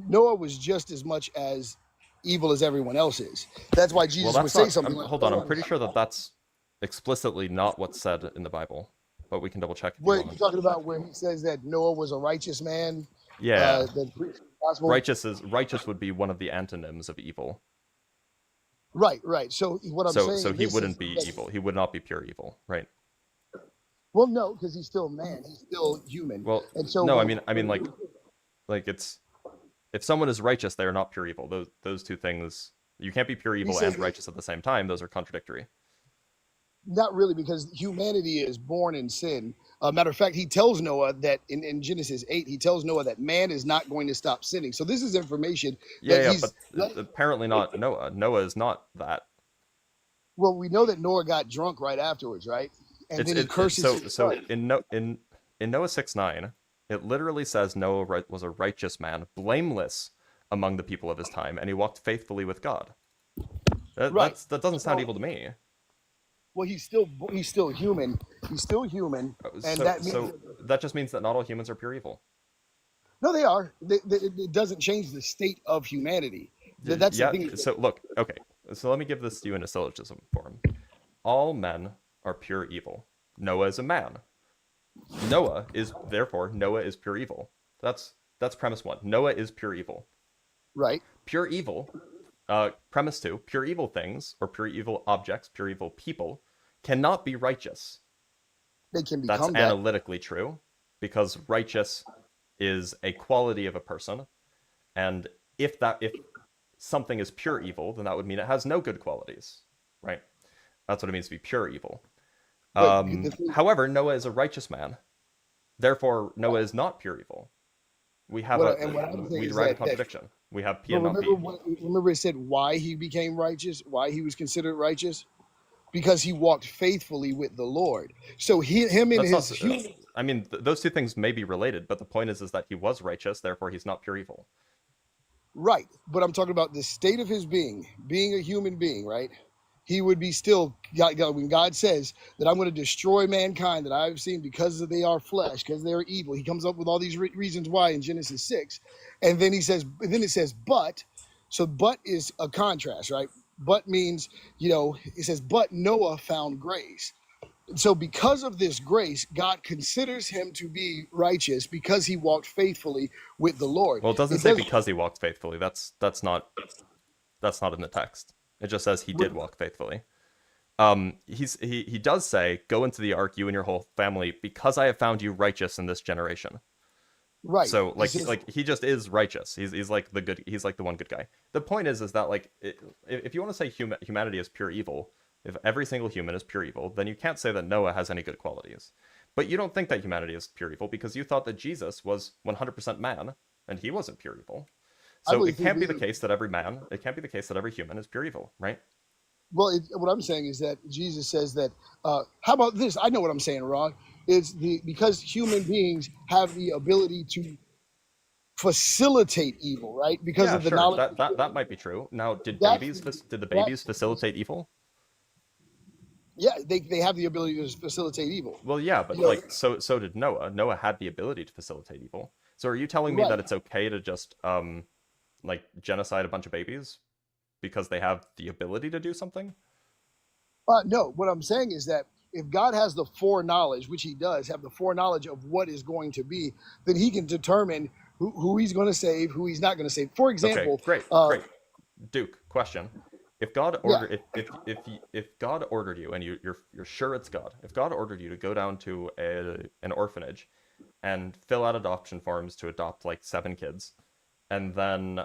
Noah was just as much as evil as everyone else is. That's why Jesus would say something like... Hold on, I'm pretty sure that that's explicitly not what's said in the Bible, but we can double check. What you're talking about, where he says that Noah was a righteous man? Yeah. Righteous would be one of the antonyms of evil. Right, right. So what I'm So saying so in he this is wouldn't be that, evil. He would not be pure evil, right? well, no, because he's still man. He's still human. Well, And so no, I mean like it's if someone is righteous, they are not pure evil. Those two things, you can't be pure he evil says and righteous at the same time. Those are contradictory. not really, because humanity is born in sin. Matter of fact, he tells Noah that in Genesis 8, he tells Noah that man is not going to stop sinning. So this is information Yeah, that yeah, he's but apparently not Noah. Noah is not that. well, we know that Noah got drunk right afterwards, right? And then he curses So his so son. in Noah 6:9, it literally says Noah was a righteous man, blameless among the people of his time, and he walked faithfully with God. Right. That doesn't sound So, evil to me. well, he's still human. He's still human, and So that means so that just means that not all humans are pure evil. no, they are. It doesn't change the state of humanity. That's the Yeah. thing. So look, okay. So let me give this to you in a syllogism form. All men are pure evil. Noah is a man. Noah is pure evil. That's premise one. Noah is pure evil. Right? Pure evil. Premise two. Pure evil things or pure evil objects, pure evil people, cannot be righteous. They can That's become that. analytically true because righteous is a quality of a person, and if something is pure evil, then that would mean it has no good qualities, right? That's what it means to be pure evil. But the thing, However, Noah is a righteous man. Therefore, Noah is not pure evil. We have what I'm saying we is derive a that contradiction. We have P but and not P. remember it said why he became righteous, why he was considered righteous, because he walked faithfully with the Lord. So him and That's not. his human. I mean, those two things may be related, but the point is that he was righteous. Therefore, he's not pure evil. Right, but I'm talking about the state of his being a human being, right? He would be still when God says that I'm going to destroy mankind that I've seen because they are flesh, because they are evil. He comes up with all these reasons why in Genesis 6, and then it says, but. So, but is a contrast, right? But means, it says, but Noah found grace. So because of this grace, God considers him to be righteous because he walked faithfully with the Lord. Well, it doesn't It say doesn't. because he walked faithfully. That's not in the text. It just says he did walk faithfully. He does say, "Go into the ark, you and your whole family, because I have found you righteous in this generation." Right. So He says, like he just is righteous. He's like the good. He's like the one good guy. The point is that like if you want to say humanity is pure evil, if every single human is pure evil, then you can't say that Noah has any good qualities. But you don't think that humanity is pure evil because you thought that Jesus was 100% man and he wasn't pure evil. I So believe it can't be the case that it can't be the case that every human is pure evil, right? well, what I'm saying is that Jesus says that. How about this? I know what I'm saying, Rod. Is because human beings have the ability to facilitate evil, right? Because Yeah, of the sure. knowledge. That might be true. Now, That's did the babies that's facilitate evil? yeah. They have the ability to facilitate evil. Well, yeah, but You know, like so did Noah. Noah had the ability to facilitate evil. So are you telling me that right? it's okay to just like genocide a bunch of babies because they have the ability to do something? No. What I'm saying is that if God has the foreknowledge, which He does have the foreknowledge of what is going to be, then He can determine who He's going to save, who He's not going to save. For Okay, example, great, great. Duke, question. If God yeah, ordered if God ordered you and you're sure it's God, if God ordered you to go down to an orphanage and fill out adoption forms to adopt like 7 kids, and then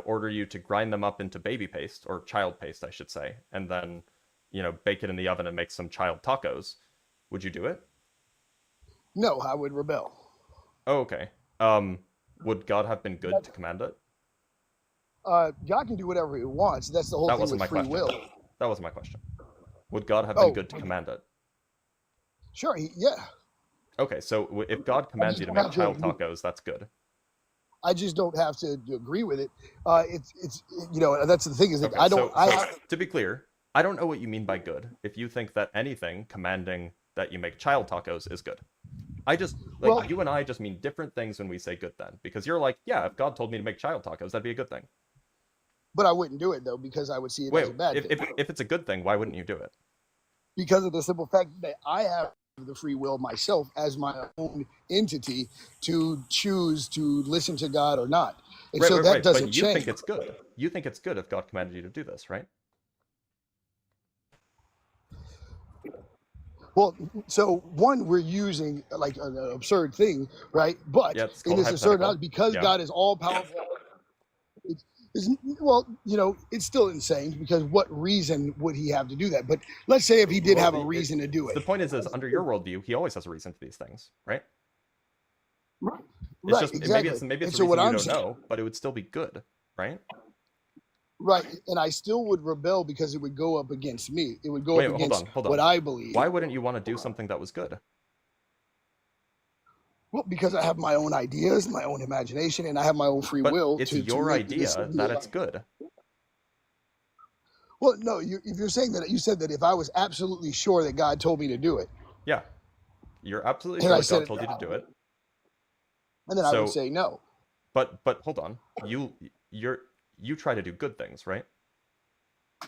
order you to grind them up into baby paste or child paste, I should say, and then bake it in the oven and make some child tacos, would you do it? no, I would rebel. Oh, okay. Would God have been good to command it? God can do whatever He wants. That's the whole That thing wasn't with my free question. will. That wasn't my question. Would God have been Oh, good to command it? sure, yeah. Okay, so if God I commands just you to don't make have to. child tacos, that's good. I just don't have to agree with it. It's that's the thing is that Okay, I don't. so to be clear, I don't know what you mean by good. If you think that anything commanding that you make child tacos is good, I just Well, you and I just mean different things when we say good. Then because you're like, yeah, if God told me to make child tacos, that'd be a good thing. but I wouldn't do it though because I would see it as Wait, a bad if thing if it's a good thing, why wouldn't you do it? because of the simple fact that I have the free will myself as my own entity to choose to listen to God or not. And so that Right. doesn't But you change. think it's good. You think it's good if God commanded you to do this, right? Well, so one, we're using like an absurd thing, right? But Yeah, it's in called this absurd, hypothetical. because Yeah. God is all powerful, well, it's still insane, because what reason would he have to do that? But let's say if he did have a reason to do it. The point is under your worldview, he always has a reason for these things, right? Right. It's Right, just exactly. maybe it's And a so what reason you I'm don't saying, know, but it would still be good, right? right, and I still would rebel because it would go up against me. It would go Wait, up against hold what on. I believe. Why wouldn't you want to do something that was good? Well, because I have my own ideas, my own imagination, and I have my own free But will it's to your make the idea decision. that it's good. Well, no, if you're saying that, you said that if I was absolutely sure that God told me to do it, Yeah. You're absolutely and sure I that said God told you to do it. and then I would say no. But hold on. You try to do good things, right?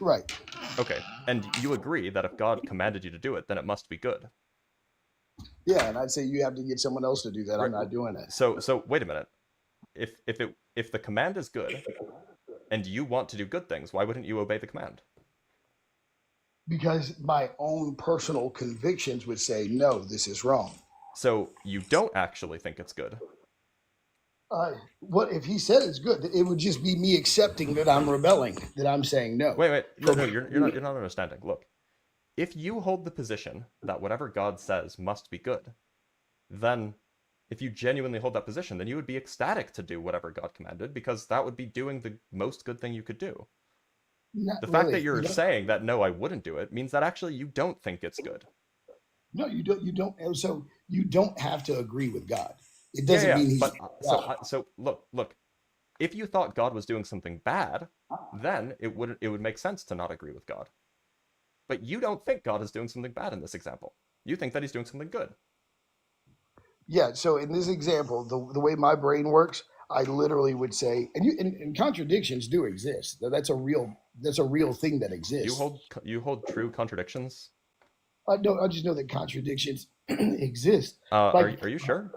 Right. Okay. And you agree that if God commanded you to do it, then it must be good. Yeah, and I'd say you have to get someone else to do that. Right. I'm not doing that. So wait a minute. If the command is good and you want to do good things, why wouldn't you obey the command? Because my own personal convictions would say, no, this is wrong. So you don't actually think it's good. What if he said it's good? It would just be me accepting that I'm rebelling, that I'm saying no. Wait. No, you're not understanding. Look, if you hold the position that whatever God says must be good, then if you genuinely hold that position, then you would be ecstatic to do whatever God commanded, because that would be doing the most good thing you could do. Not the fact really. that you're saying that no, I wouldn't do it, means that actually you don't think it's good. No, you don't. You don't. So you don't have to agree with God. It doesn't mean he's. But so look. If you thought God was doing something bad, then it would make sense to not agree with God. But you don't think God is doing something bad in this example. You think that he's doing something good. Yeah. So in this example, the way my brain works, I literally would say, and contradictions do exist. That's a real thing that exists. You hold true contradictions? No, I just know that contradictions exist. Are you sure?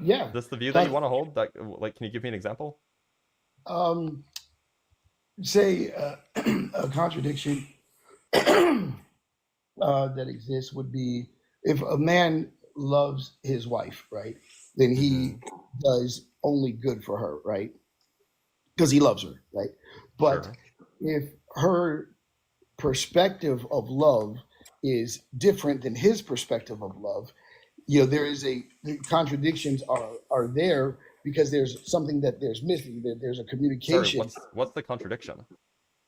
Yeah. Is this the view that you want to hold? Can you give me an example? Say a contradiction that exists would be, if a man loves his wife, right, then he does only good for her, right? Because he loves her, right? But Sure. if her perspective of love is different than his perspective of love, the contradictions are there, because there's something that there's missing. There's a communication. Sorry, what's the contradiction?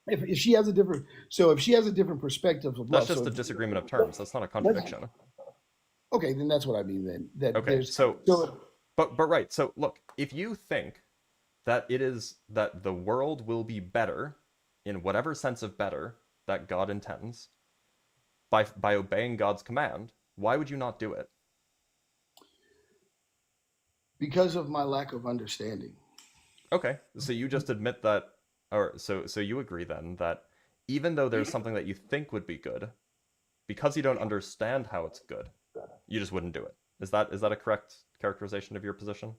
If she has a different perspective of love, That's just a disagreement of terms. That's not a contradiction. Okay, then that's what I mean then. But right. So look, if you think that that the world will be better, in whatever sense of better that God intends, by obeying God's command, why would you not do it? Because of my lack of understanding. Okay, so you just admit that, or so you agree then that even though there's something that you think would be good, because you don't understand how it's good, you just wouldn't do it. Is that a correct characterization of your position?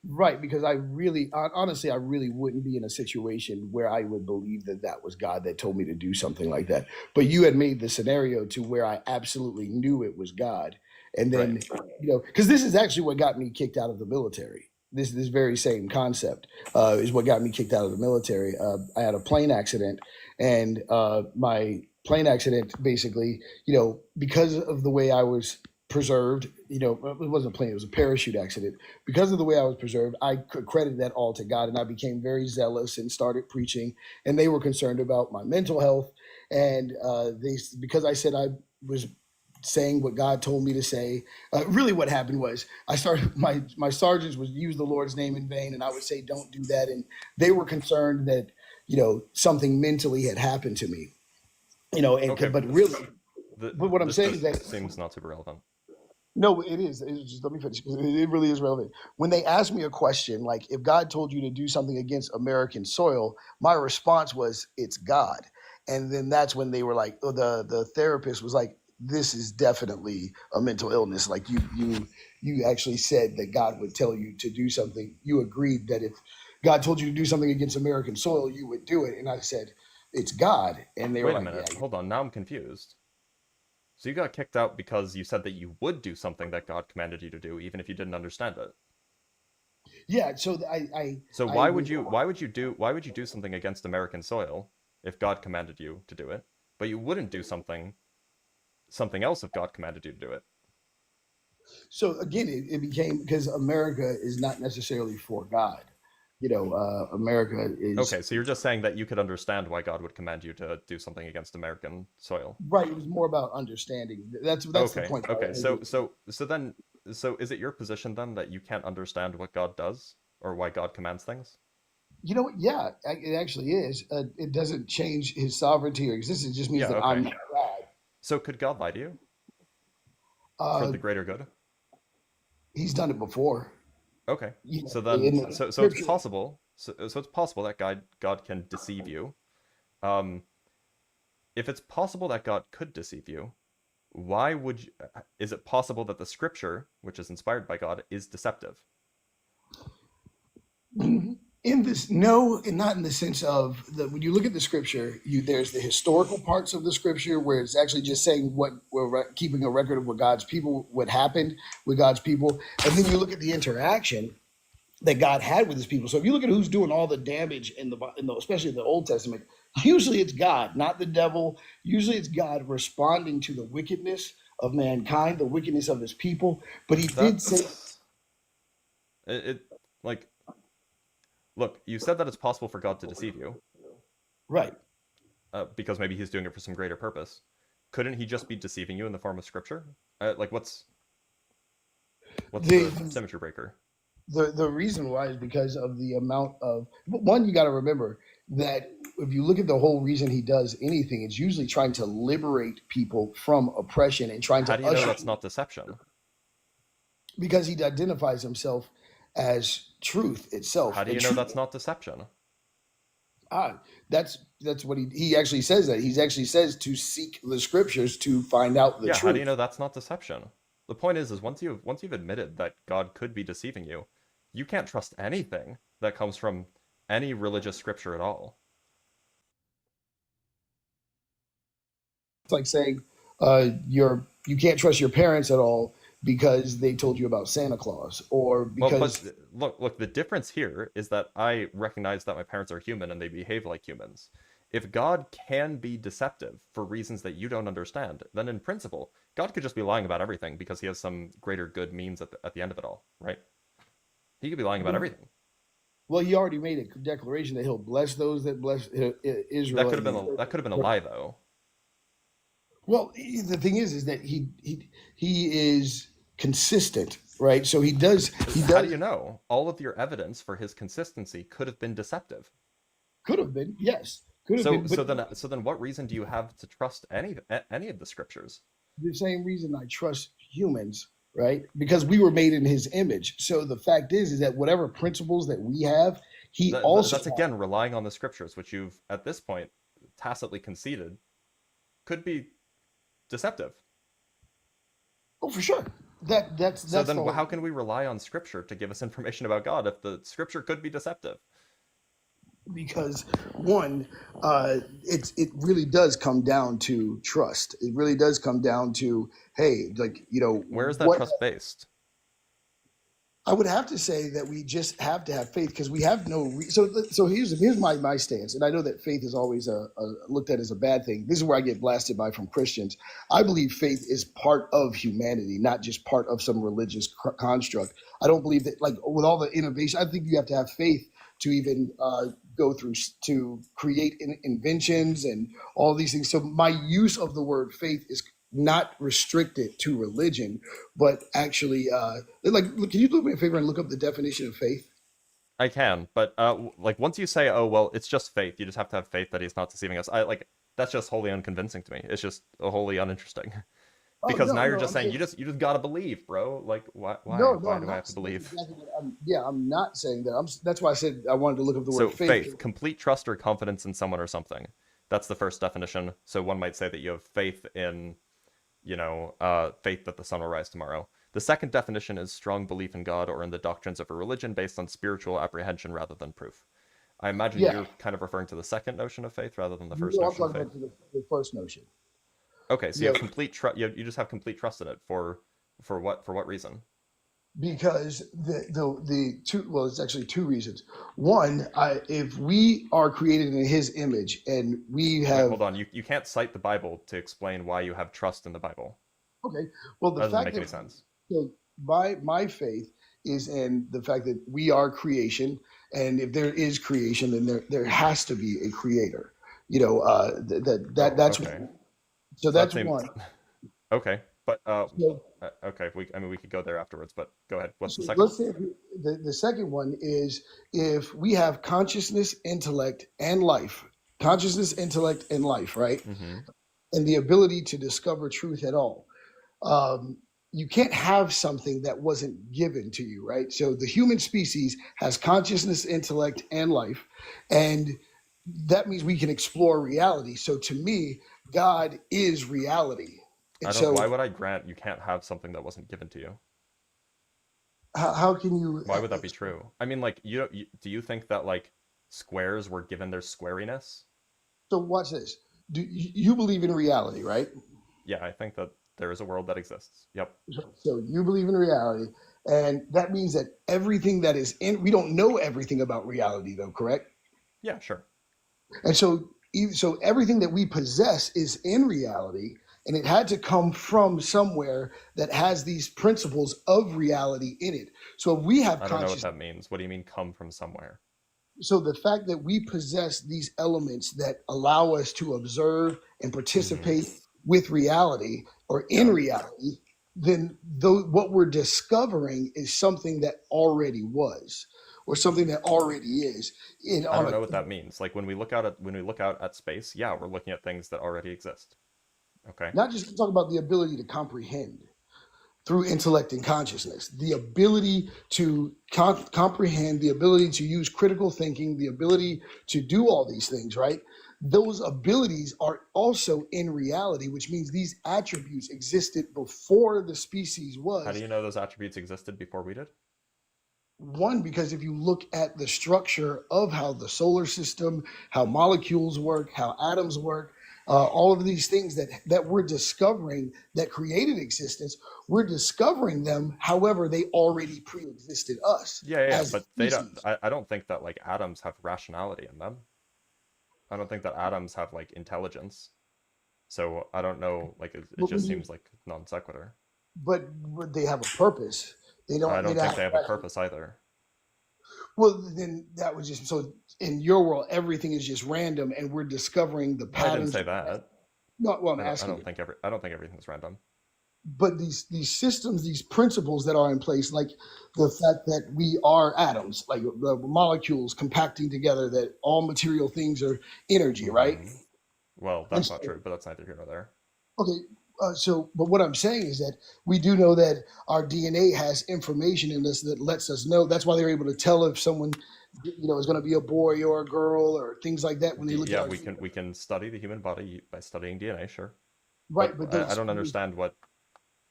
Right, because I really wouldn't be in a situation where I would believe that was God that told me to do something like that. But you had made the scenario to where I absolutely knew it was God. And then, because this is actually what got me kicked out of the military. This very same concept is what got me kicked out of the military. I had a plane accident, and my plane accident basically, because of the way I was preserved, it wasn't a plane, it was a parachute accident. Because of the way I was preserved, I credited that all to God, and I became very zealous and started preaching. And they were concerned about my mental health, and because I said I was saying what God told me to say. Really what happened was I started, my sergeants would use the Lord's name in vain, and I would say, don't do that. And they were concerned that, something mentally had happened to me, Okay, but really, but what I'm saying is that seems not super relevant. No, it is. It's just, let me finish, because it really is relevant. When they asked me a question, like if God told you to do something against American soil, my response was, it's God. And then that's when they were like, the therapist was like, this is definitely a mental illness. Like you actually said that God would tell you to do something. You agreed that if God told you to do something against American soil, you would do it. And I said, it's God. And they were Wait a like, minute. yeah. Hold on. Now I'm confused. So you got kicked out because you said that you would do something that God commanded you to do, even if you didn't understand it. Yeah. So So I was, why would you do something against American soil if God commanded you to do it, but you wouldn't do something else if God commanded you to do it? so again, it became because America is not necessarily for God. America is Okay, so you're just saying that you could understand why God would command you to do something against American soil. right. It was more about understanding. That's the Okay, point. okay. So is it your position then that you can't understand what God does or why God commands things? You know what? Yeah, it actually is. It doesn't change his sovereignty or existence. It just means Yeah, that I'm okay. not God. So could God lie to you for Uh, the greater good? he's done it before. Okay. So then, In the so it's scripture, possible. So it's possible that God can deceive you. Um, if it's possible that God could deceive you, why would you, is it possible that the scripture, which is inspired by God, is deceptive? in this, no, and not in the sense of that when you look at the scripture, there's the historical parts of the scripture where it's actually just saying what we're keeping a record of what happened with God's people, and then you look at the interaction that God had with his people. So if you look at who's doing all the damage especially in the Old Testament, usually it's God, not the devil. Usually it's God responding to the wickedness of mankind, the wickedness of his people. But he did say, That's it. Like, look, you said that it's possible for God to deceive you, right. because maybe he's doing it for some greater purpose. Couldn't he just be deceiving you in the form of scripture? Like, what's the The symmetry breaker? the reason why is because of the amount of one, you got to remember that if you look at the whole reason he does anything, it's usually trying to liberate people from oppression and trying How to do you know usher, that's not deception? because he identifies himself as truth itself. How do And you know truth, that's not deception? that's what he actually says, that he actually says to seek the scriptures to find out the Yeah, how do you truth. know that's not deception? The point is once you've admitted that God could be deceiving you, you can't trust anything that comes from any religious scripture at all. It's like saying you can't trust your parents at all because they told you about Santa Claus, or Well, but because look, the difference here is that I recognize that my parents are human and they behave like humans. If God can be deceptive for reasons that you don't understand, then in principle, God could just be lying about everything because he has some greater good means at the end of it all, right? He could be lying about everything. well, he already made a declaration that he'll bless those that bless Israel. That could have been a lie though. Well, the thing is that he is consistent, right? So he does How do you know? All of your evidence for his consistency could have been deceptive. could have been, yes, could have So been, so but then so then what reason do you have to trust any of the scriptures? the same reason I trust humans, right? Because we were made in his image. So the fact is that whatever principles that we have, he also That's again relying on the scriptures, which you've at this point tacitly conceded could be deceptive. oh, for sure. So That's the then whole, how can we rely on scripture to give us information about God if the scripture could be deceptive? because one, it really does come down to trust. It really does come down to, hey, like, Where is that what trust based? I would have to say that we just have to have faith because we have no. So here's my stance, and I know that faith is always looked at as a bad thing. This is where I get blasted by from Christians. I believe faith is part of humanity, not just part of some religious construct. I don't believe that, like, with all the innovation. I think you have to have faith to even go through to create inventions and all these things. So my use of the word faith is not restricted to religion, but actually, like, can you do me a favor and look up the definition of faith? I can, but like once you say, "Oh well, it's just faith," you just have to have faith that he's not deceiving us. I like that's just wholly unconvincing to me. It's just wholly uninteresting Oh because no, now you're no, just I'm saying saying you just gotta believe, bro. Like no, why I'm do I not. have to That's believe? exactly what yeah, I'm not saying that. That's why I said I wanted to look up the So word faith. faith, complete trust or confidence in someone or something. That's the first definition. So one might say that you have faith in faith that the sun will rise tomorrow. The second definition is strong belief in God or in the doctrines of a religion based on spiritual apprehension rather than proof. I imagine Yeah. you're kind of referring to the second notion of faith rather than the first No, I'm notion of talking faith. about the first notion. Okay, so you Yeah, have complete trust. You just have complete trust in it for what reason? because the two, well, it's actually two reasons. One, if we are created in His image and we Wait, have, hold on. You can't cite the Bible to explain why you have trust in the Bible. okay, well, the That doesn't fact make any that, sense. so my faith is in the fact that we are creation, and if there is creation, then there has to be a creator. Oh, That's okay. so So that that's seems one. okay. But So, okay. We could go there afterwards. But go ahead. What's the so second? let's say the second one is if we have consciousness, intellect, and life, consciousness, intellect, and life, right? Mm-hmm. And the ability to discover truth at all. You can't have something that wasn't given to you, right? So the human species has consciousness, intellect, and life. And that means we can explore reality. So to me, God is reality. I And don't. so Why would I grant you can't have something that wasn't given to you? how can you, Why would that be true? I mean, like, do you think that like squares were given their squariness? so watch this. Do you believe in reality, right? Yeah, I think that there is a world that exists. Yep. So you believe in reality. And that means that everything that is in, we don't know everything about reality though, correct? Yeah, sure. And so everything that we possess is in reality, and it had to come from somewhere that has these principles of reality in it. So if we have I don't know what consciousness, that means. What do you mean come from somewhere? so the fact that we possess these elements that allow us to observe and Mm-hmm. participate with reality or in Yeah. reality, then what we're discovering is something that already was or something that already is in I on don't a know what that means. Like when we look out at space, yeah, we're looking at things that already exist. Okay. not just talk about the ability to comprehend through intellect and consciousness, the ability to comprehend, the ability to use critical thinking, the ability to do all these things, right? Those abilities are also in reality, which means these attributes existed before the species How do was. you know those attributes existed before we did? One, because if you look at the structure of how the solar system, how molecules work, how atoms work, all of these things that we're discovering that created existence, we're discovering them. However, they already pre-existed us Yeah, yeah, yeah, as a but they don't. species. I don't think that like atoms have rationality in them. I don't think that atoms have like intelligence. So I don't know. Like it But when just you, seems like non sequitur. but they have a purpose. They I don't. They don't think don't they have a have. purpose either. Well, then that was just so. In your world, everything is just random, and we're discovering the I didn't patterns. say that. No, well, I'm I asking don't you. think I don't think everything's random. But these systems, these principles that are in place, like the fact that we are atoms, like the molecules compacting together, that all material things are energy, right? Hmm. Well, And that's not so, true, but that's neither here nor there. okay, but what I'm saying is that we do know that our DNA has information in us that lets us know. That's why they're able to tell if someone, is going to be a boy or a girl or things like that when they look at Yeah, our DNA. we can study the human body by studying DNA, sure. Right, But but I those, don't understand what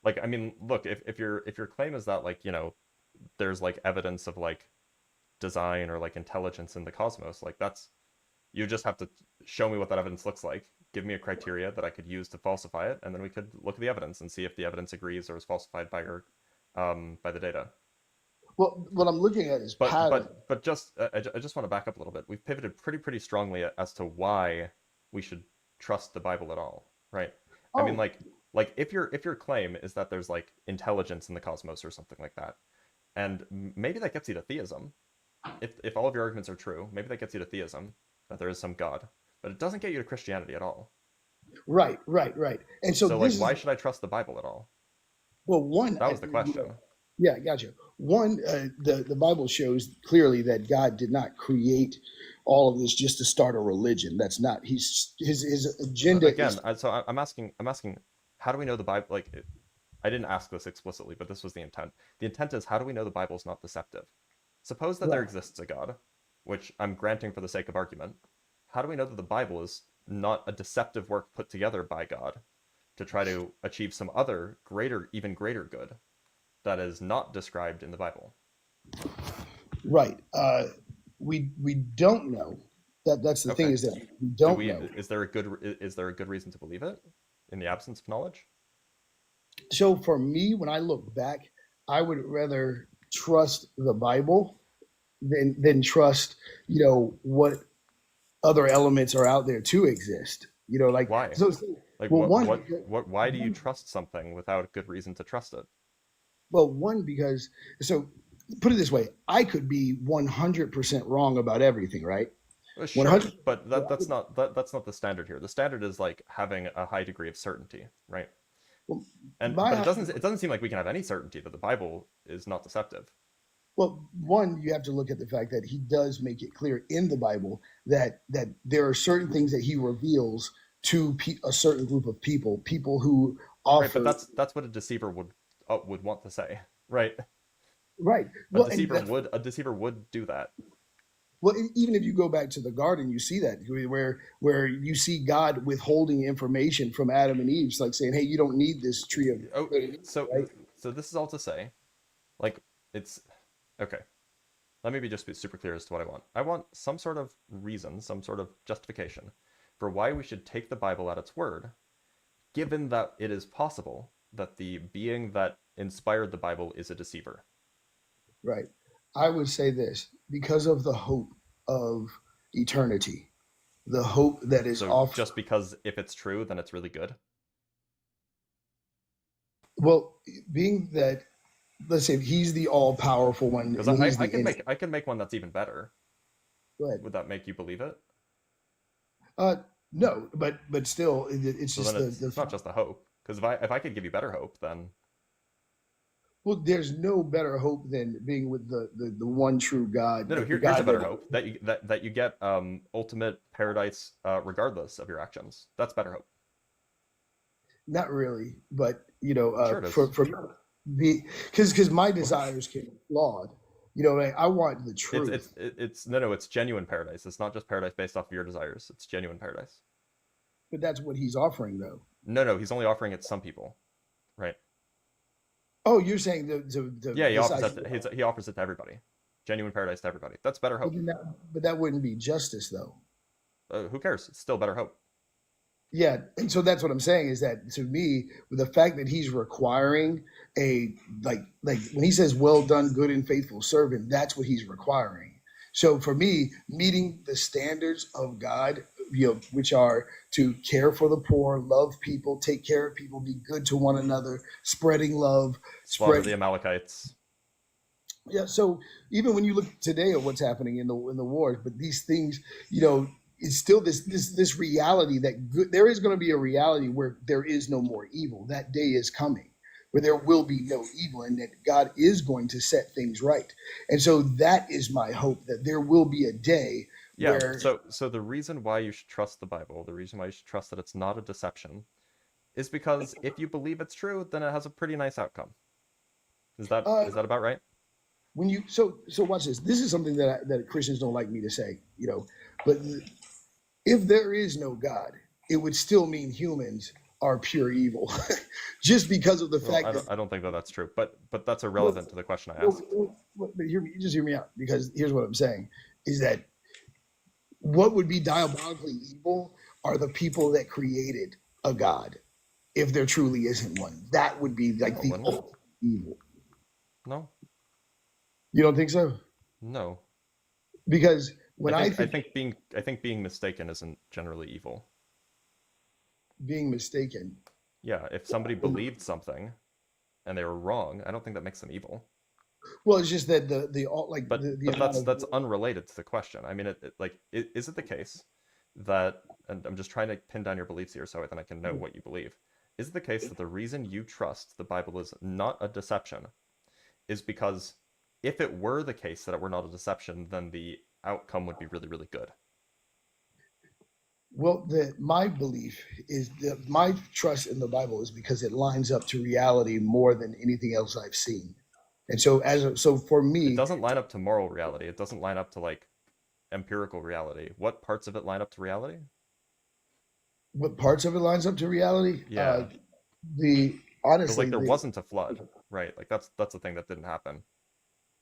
like I mean, look, if your claim is that like, there's like evidence of like design or like intelligence in the cosmos, like that's you just have to show me what that evidence looks like, give me a criteria that I could use to falsify it, and then we could look at the evidence and see if the evidence agrees or is falsified by your by the data. what I'm looking at is pattern. But just I just want to back up a little bit. We've pivoted pretty strongly as to why we should trust the Bible at all, right? I mean, Oh, like if your claim is that there's like intelligence in the cosmos or something like that, and maybe that gets you to theism. If all of your arguments are true, maybe that gets you to theism, that there is some God, but it doesn't get you to Christianity at all. right. And so So like, this is why should I trust the Bible at all? well, one. That was the question. Yeah, gotcha. One, the Bible shows clearly that God did not create all of this just to start a religion. That's not his agenda Again, is I'm asking, how do we know the Bible? Like, I didn't ask this explicitly, but this was the intent. The intent is, how do we know the Bible is not deceptive? Suppose that there right. exists a God, which I'm granting for the sake of argument. How do we know that the Bible is not a deceptive work put together by God? to try to achieve some other greater, even greater good that is not described in the Bible. Right. We don't know. That's the thing, Okay. is that we don't know. Is there a good reason to believe it in the absence of knowledge? So for me, when I look back, I would rather trust the Bible than trust, what other elements are out there to exist. Like, Why? so, Like well, one, why do you trust something without good reason to trust it? because, so put it this way, I could be 100% wrong about everything, right? Sure, 100. but that's not the standard here. The standard is like having a high degree of certainty, right? Well, But my it doesn't seem like we can have any certainty that the Bible is not deceptive. Well, one, you have to look at the fact that he does make it clear in the Bible that there are certain things that he reveals to a certain group of people who Right, but offer. that's what a deceiver would want to say, right? Right. A Well, and deceiver would do that. even if you go back to the garden, you see that where you see God withholding information from Adam and Eve, it's like saying, "Hey, you don't need this tree of." Oh, Right? so this is all to say, like, it's okay. Let me be just super clear as to what I want. I want some sort of reason, some sort of justification for why we should take the Bible at its word, given that it is possible that the being that inspired the Bible is a deceiver. Right. I would say this because of the hope of eternity, the hope that is So offered. just because if it's true, then it's really good. Well, being that, let's say he's the all-powerful one, Because and he's I the can make one that's even better. Go ahead. Would that make you believe it? No, but still, it's So just then it's not just a hope. Because if I could give you better hope, then well, there's no better hope than being with the one true God. no, Like the here's God a better hope that you get ultimate paradise regardless of your actions. That's better hope. Not really, but Sure it is. for because my desires can be flawed. Like, I want the truth. It's genuine paradise. It's not just paradise based off of your desires. It's genuine paradise. But that's what he's offering, though. No, he's only offering it to some people, right? Oh, you're saying the Yeah, he offers besides- it. He offers it to everybody. Genuine paradise to everybody. That's better hope. but that wouldn't be justice, though. Who cares? It's still better hope. Yeah, and so that's what I'm saying, is that to me, with the fact that he's requiring a like when he says "well done, good and faithful servant," that's what he's requiring. So for me, meeting the standards of God, which are to care for the poor, love people, take care of people, be good to one another, spreading love, Slaughter the Amalekites. Yeah, so even when you look today at what's happening in the wars, but these things, it's still this reality that there is going to be a reality where there is no more evil. That day is coming, where there will be no evil, and that God is going to set things right. And so that is my hope, that there will be a day where. So the reason why you should trust the Bible, the reason why you should trust that it's not a deception, is because if you believe it's true, then it has a pretty nice outcome. Is that about right? When you so watch this. This is something that Christians don't like me to say, but if there is no God, it would still mean humans are pure evil, just because of the fact that I don't think that's true. But that's irrelevant to the question I asked. But just hear me out, because here's what I'm saying: is that what would be diabolically evil are the people that created a God, if there truly isn't one. That would be like the ultimate evil. No. You don't think so? No. Because when I think being mistaken isn't generally evil. Being mistaken. Yeah, if somebody believed something and they were wrong, I don't think that makes them evil. Well, it's just that that's unrelated to the question. I mean, is it the case that, and I'm just trying to pin down your beliefs here so then I can know what you believe. Is it the case that the reason you trust the Bible is not a deception is because if it were the case that it were not a deception, then the outcome would be really, really good? Well, my belief is that my trust in the Bible is because it lines up to reality more than anything else I've seen. And so for me, it doesn't line up to moral reality. It doesn't line up to like empirical reality. What parts of it line up to reality? What parts of it lines up to reality? Yeah. the Because honestly like there the wasn't a flood, right? Like that's the thing that didn't happen.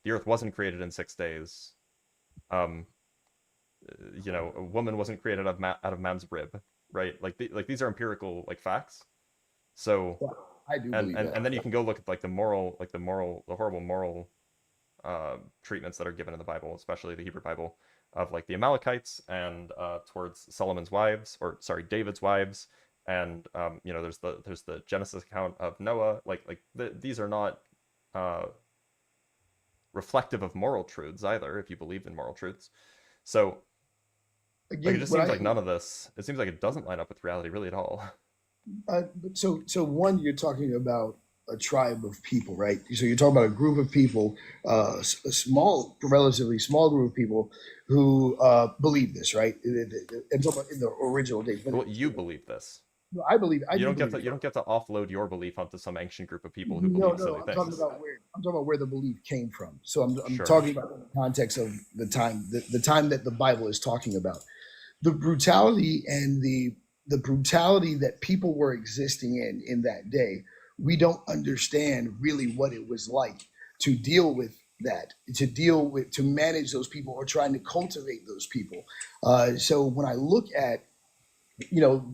The earth wasn't created in 6 days. Um, a woman wasn't created out of man's rib, right? Like these are empirical like facts. So I do and believe and that. and then you can go look at like the horrible moral treatments that are given in the Bible, especially the Hebrew Bible, of like the Amalekites and towards Solomon's wives, or sorry, David's wives, and there's the Genesis account of Noah. These are not uh, reflective of moral truths either, if you believe in moral truths. So like it Again, just what seems I like none of this. It seems like it doesn't line up with reality really at all. so one, you're talking about a tribe of people, right? So you're talking about a group of people, a small, relatively small group of people who believe this, right? I'm talking about in the original days. But Well, you believe this. I You do don't get believe to it. you don't get to offload your belief onto some ancient group of people who No, believe no, silly things. I'm talking about where the belief came from. So I'm Sure. talking about in the context of the time that the Bible is talking about. The brutality and the brutality that people were existing in that day, we don't understand really what it was like to deal with that, to manage those people or trying to cultivate those people. So when I look at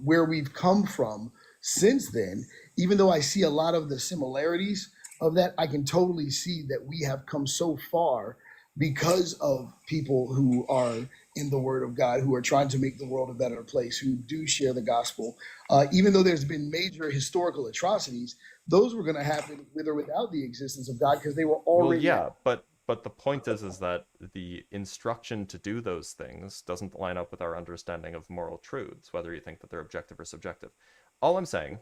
where we've come from since then, even though I see a lot of the similarities of that, I can totally see that we have come so far because of people who are in the Word of God, who are trying to make the world a better place, who do share the gospel. Even though there's been major historical atrocities, those were going to happen with or without the existence of God because they were Well, already. yeah, but the point is that the instruction to do those things doesn't line up with our understanding of moral truths, whether you think that they're objective or subjective. All I'm saying,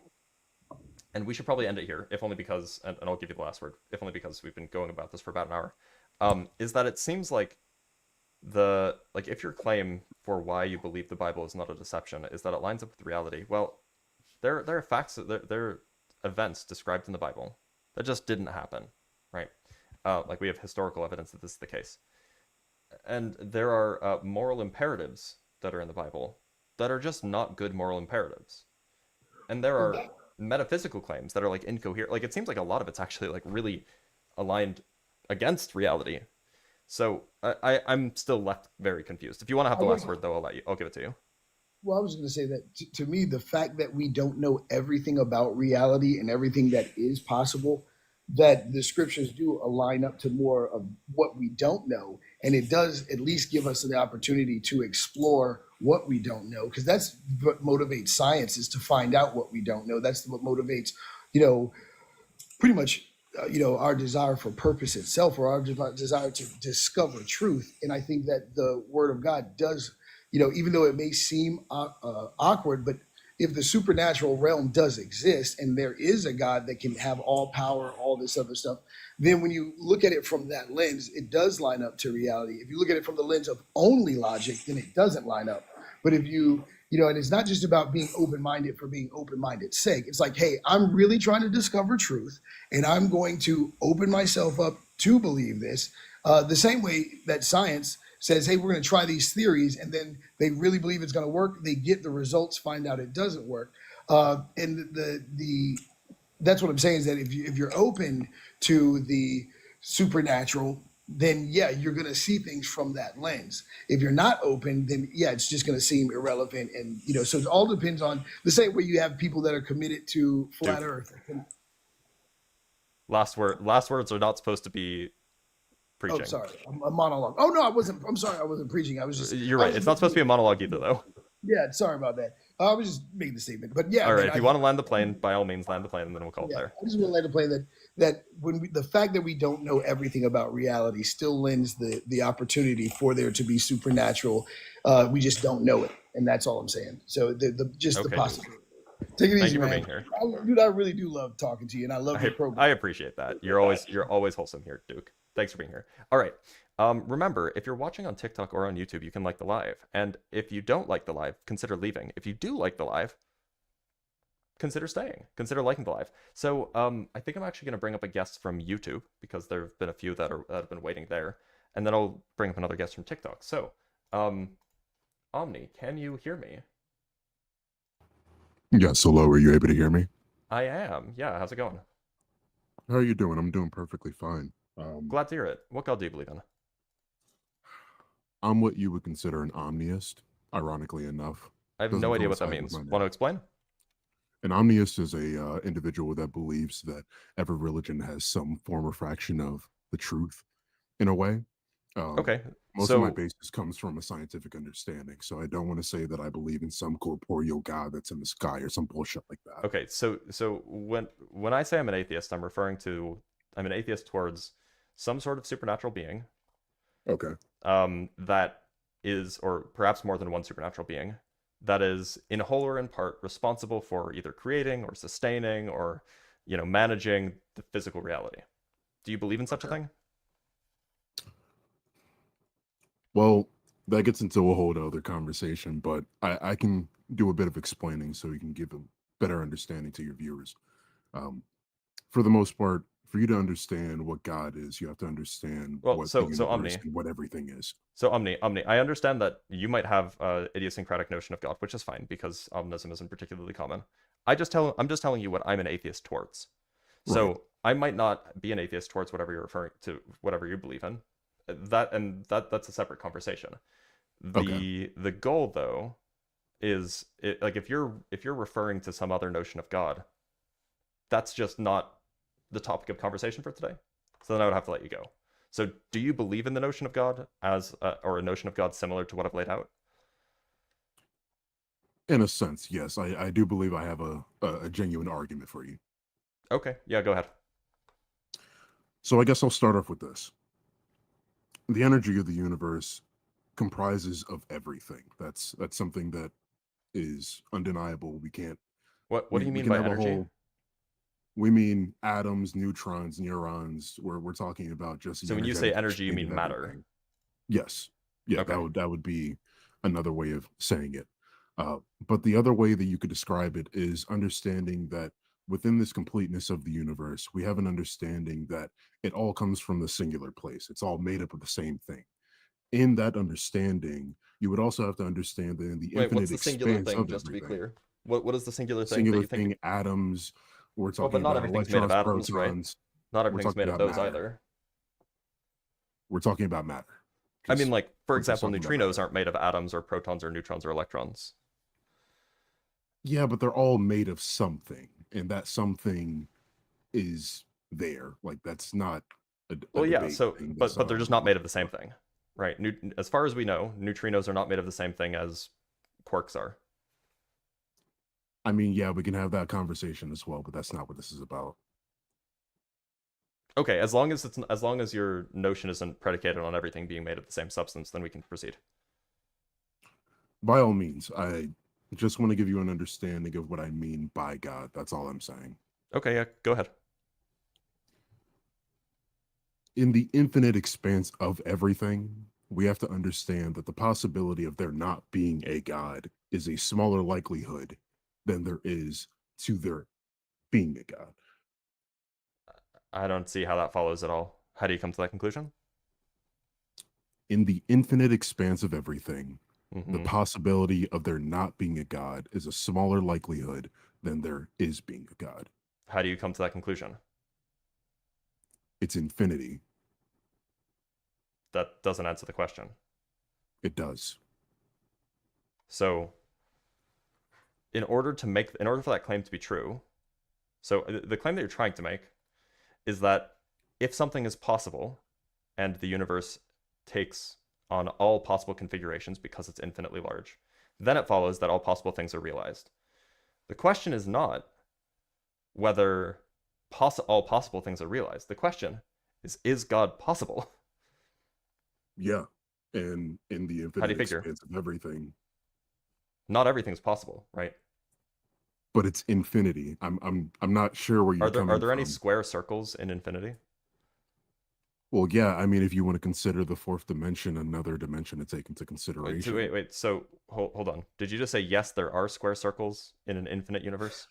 and we should probably end it here, if only because, and I'll give you the last word, if only because we've been going about this for about an hour, is that it seems like if your claim for why you believe the Bible is not a deception is that it lines up with reality. Well, there are facts, there are events described in the Bible that just didn't happen, right? Like we have historical evidence that this is the case, and there are moral imperatives that are in the Bible that are just not good moral imperatives, and there are metaphysical claims that are like incoherent. Like it seems like a lot of it's actually like really aligned against reality. So I'm still left very confused. If you want to have I the guess last word, though, I'll give it to you. Well, I was going to say that to me, the fact that we don't know everything about reality and everything that is possible, that the scriptures do align up to more of what we don't know. And it does at least give us the opportunity to explore what we don't know, because that's what motivates science, is to find out what we don't know. That's what motivates, you know, pretty much our desire for purpose itself, or our desire to discover truth. And I think that the Word of God does, even though it may seem awkward, but if the supernatural realm does exist and there is a God that can have all power, all this other stuff, then when you look at it from that lens, it does line up to reality. If you look at it from the lens of only logic, then it doesn't line up. But if and it's not just about being open minded for being open minded sake. It's like, hey, I'm really trying to discover truth, and I'm going to open myself up to believe this. The same way that science says, hey, we're going to try these theories, and then they really believe it's going to work. They get the results, find out it doesn't work. And that's what I'm saying, is that if you're open to the supernatural, then yeah, you're going to see things from that lens. If you're not open, then yeah, it's just going to seem irrelevant. And so it all depends on the same way you have people that are committed to flat Duke, Earth. last word. Last words are not supposed to be Oh, preaching. sorry, a monologue. Oh no, I wasn't. I'm sorry, I wasn't preaching. You're right. It's not supposed to be a monologue either, though. Yeah, sorry about that. I was just making the statement, but yeah, All right. man, If you want to land the plane, by all means, land the plane, and then we'll call it yeah, there. I just want to let it play that when the fact that we don't know everything about reality still lends the opportunity for there to be supernatural. We just don't know it, and that's all I'm saying. So the just the Okay, Duke. possibility. Take it Thank easy, you for man. being here. Dude, I really do love talking to you, and I love your program. I appreciate that. You're always wholesome here, Duke. Thanks for being here. All right. Remember, if you're watching on TikTok or on YouTube, you can like the live. And if you don't like the live, consider leaving. If you do like the live, consider staying. Consider liking the live. So I think I'm actually going to bring up a guest from YouTube, because there have been a few that have been waiting there. And then I'll bring up another guest from TikTok. So, Omni, can you hear me? Yes, hello. Were you able to hear me? I am. Yeah, how's it going? How are you doing? I'm doing perfectly fine. Glad to hear it. What god do you believe in? I'm what you would consider an omniist, ironically enough. I have no Doesn't idea what that coincide with means. my Want to name. explain? An omniist is a individual that believes that every religion has some form or fraction of the truth, in a way. Um, Okay, Most of my so basis comes from a scientific understanding, so I don't want to say that I believe in some corporeal god that's in the sky or some bullshit like that. okay, so when I say I'm an atheist, I'm an atheist towards some sort of supernatural being, Okay. that is, or perhaps more than one supernatural being, that is in whole or in part responsible for either creating or sustaining or, managing the physical reality. Do you believe in such a Okay. thing? Well, that gets into a whole other conversation, but I can do a bit of explaining so you can give a better understanding to your viewers. Um, for the most part, for you to understand what God is, you have to understand Well, what the so universe Omni, and what everything is. so Omni, I understand that you might have a idiosyncratic notion of God, which is fine because Omnism isn't particularly common. I'm just telling you what I'm an atheist towards. Right. So I might not be an atheist towards whatever you're referring to, whatever you believe in. That's a separate conversation. Okay. The goal though is like if you're referring to some other notion of God, that's just not the topic of conversation for today. So then I would have to let you go. So do you believe in the notion of God as or a notion of God similar to what I've laid out? In a sense, yes, I do believe I have a genuine argument for you. Okay, yeah, go ahead. So I guess I'll start off with this. The energy of the universe comprises of everything. That's something that is undeniable. We can't What do you we mean can by have a energy? whole we mean atoms, neutrons, neurons. We're talking about just the So when you say energetic energy, you exchange mean of matter. everything. Yes. Yeah, Okay. that would be another way of saying it. But the other way that you could describe it is understanding that within this completeness of the universe, we have an understanding that it all comes from the singular place. It's all made up of the same thing. In that understanding, you would also have to understand that in the Wait, what's infinite the singular expanse thing, of just to be everything, clear? What is the singular thing that singular you think? thing, atoms, we're Well, but talking not about everything's made of electrons, atoms, right? protons, Not we're everything's talking made of about those matter. either. We're talking about matter. I mean, Just like, for we're just example, talking about neutrinos matter. aren't made of atoms or protons or neutrons or electrons. Yeah, but they're all made of something, and that something is there. Like that's not a Well, yeah, debate so, thing. but they're just not made of the same thing, right? As far as we know, neutrinos are not made of the same thing as quarks are. I mean, yeah, we can have that conversation as well, but that's not what this is about. Okay, as long as your notion isn't predicated on everything being made of the same substance, then we can proceed. By all means, I just want to give you an understanding of what I mean by God. That's all I'm saying. Okay, yeah, go ahead. In the infinite expanse of everything, we have to understand that the possibility of there not being a God is a smaller likelihood than there is to there being a God. I don't see how that follows at all. How do you come to that conclusion? In the infinite expanse of everything, the Hmm. possibility of there not being a God is a smaller likelihood than there is being a God. How do you come to that conclusion? It's infinity. That doesn't answer the question. It does. So, in order for that claim to be true, so the claim that you're trying to make is that if something is possible and the universe takes on all possible configurations because it's infinitely large, then it follows that all possible things are realized. The question is not whether all possible things are realized. The question is God possible? Yeah. And in the How do you infinite figure? expanse of everything, Not everything's possible, right? but it's infinity. I'm not sure where you're Are coming there any from. square circles in infinity? Well, yeah, I mean, if you want to consider the fourth dimension another dimension to take into Wait, consideration. wait. So hold on. Did you just say yes? There are square circles in an infinite universe?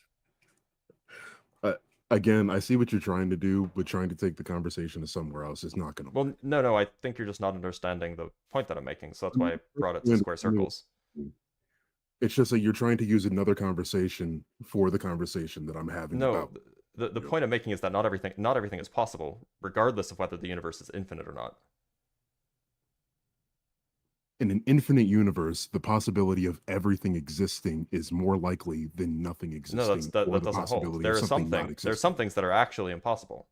Uh, Again, I see what you're trying to do, but trying to take the conversation to somewhere else is not going to work. Well, no. I think you're just not understanding the point that I'm making. So that's why I brought it to square circles. It's just that you're trying to use another conversation for the conversation that I'm having No, about. the point I'm making is that not everything is possible, regardless of whether the universe is infinite or not. In an infinite universe, the possibility of everything existing is more likely than nothing No, existing, that or the doesn't hold. possibility There of are something not there are existing. some things that are actually impossible,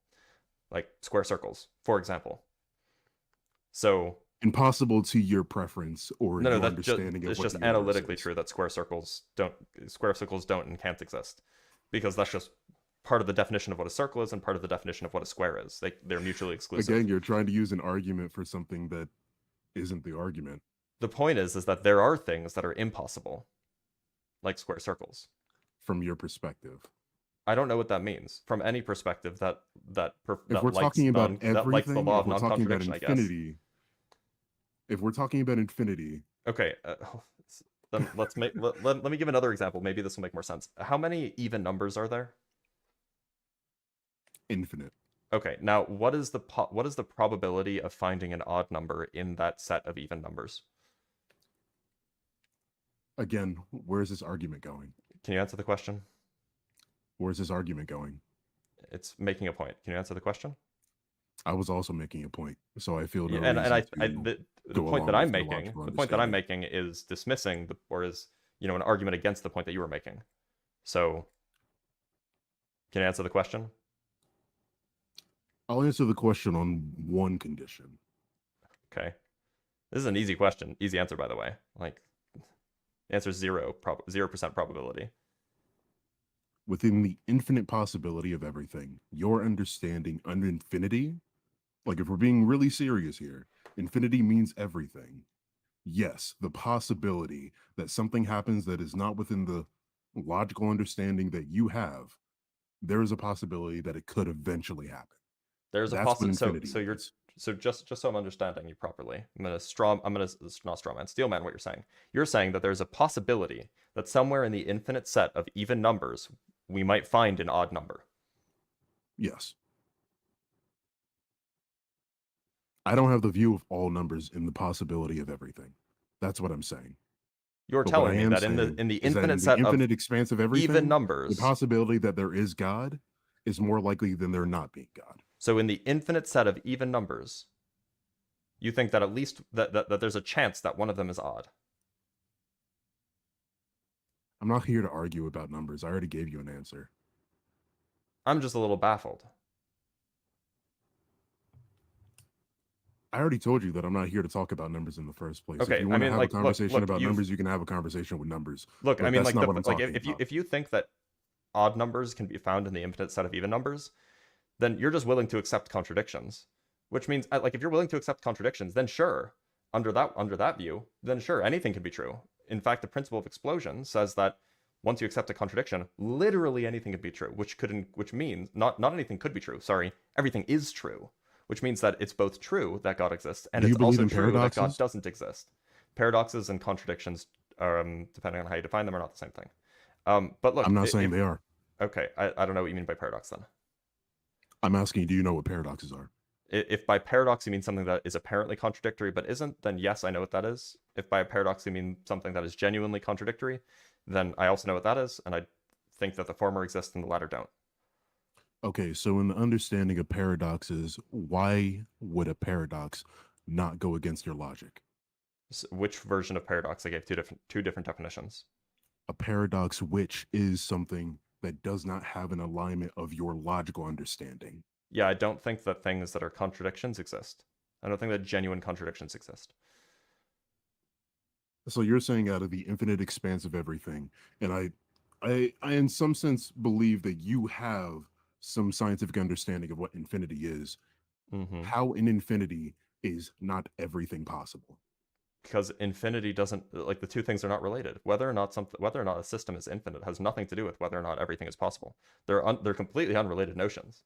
like square circles, for example. So Impossible to your preference or no, your understanding of it's what just the universe analytically is. true that square circles don't and can't exist, because that's just part of the definition of what a circle is and part of the definition of what a square is. They're mutually exclusive. Again, you're trying to use an argument for something that isn't the argument. The point is that there are things that are impossible, like square circles. From your perspective, I don't know what that means from any perspective that if we're talking about that likes the everything, law if of we're talking about non-contradiction, I guess. infinity, if we're talking about infinity, Okay, then let's make let me give another example. Maybe this will make more sense. How many even numbers are there? infinite. Okay, now what is the probability of finding an odd number in that set of even numbers? Again, where's this argument going? Can you answer the question? Where's this argument going? It's making a point. Can you answer the question? I was also making a point, so I feel no and reason the go point that along I'm with your making, logical the point that I'm understanding. making is dismissing an argument against the point that you were making. So, can you answer the question? I'll answer the question on one condition. Okay, this is an easy question, easy answer, by the way. Like, the answer is 0% probability. Within the infinite possibility of everything, your understanding under infinity, like if we're being really serious here, infinity means everything. Yes, the possibility that something happens that is not within the logical understanding that you have, there is a possibility that it could eventually happen. There's a That's what possibility. infinity So just so I'm understanding you properly, I'm gonna not strawman, steelman what you're saying. You're saying that there's a possibility that somewhere in the infinite set of even numbers we might find an odd number. Yes. I don't have the view of all numbers in the possibility of everything. That's what I'm saying. You're But what telling I me am that in saying the is that infinite in the set of infinite expanse of everything, even the numbers, possibility that there is God is more likely than there not being God. so in the infinite set of even numbers, you think that at least that there's a chance that one of them is odd. I'm not here to argue about numbers. I already gave you an answer. I'm just a little baffled. I already told you that I'm not here to talk about numbers in the first place. Okay, If you want to have like, a conversation look, about numbers, you can have a conversation with numbers. Look, But I mean, that's like, not what I'm talking about. if you think that odd numbers can be found in the infinite set of even numbers, then you're just willing to accept contradictions. Which means, like, if you're willing to accept contradictions, then sure, under that view, then sure, anything can be true. In fact, the principle of explosion says that once you accept a contradiction, literally anything can be true, which means not anything could be true. Sorry, everything is true, which means that it's both true that God exists and Do you it's believe also in true that God paradoxes? doesn't exist. Paradoxes and contradictions, depending on how you define them, are not the same thing. But look, I'm not saying they are. Okay, I don't know what you mean by paradox then. I'm asking, do you know what paradoxes are? If by paradox you mean something that is apparently contradictory but isn't, then yes, I know what that is. If by paradox you mean something that is genuinely contradictory, then I also know what that is, and I think that the former exists and the latter don't. Okay, so in the understanding of paradoxes, why would a paradox not go against your logic? So which version of paradox? I gave two different definitions. A paradox which is something that does not have an alignment of your logical understanding. Yeah, I don't think that things that are contradictions exist. I don't think that genuine contradictions exist. So you're saying out of the infinite expanse of everything, and I in some sense believe that you have some scientific understanding of what infinity is. Mm-hmm. How in infinity is not everything possible? Because infinity doesn't, like, the two things are not related. Whether or not a system is infinite has nothing to do with whether or not everything is possible. They're completely unrelated notions.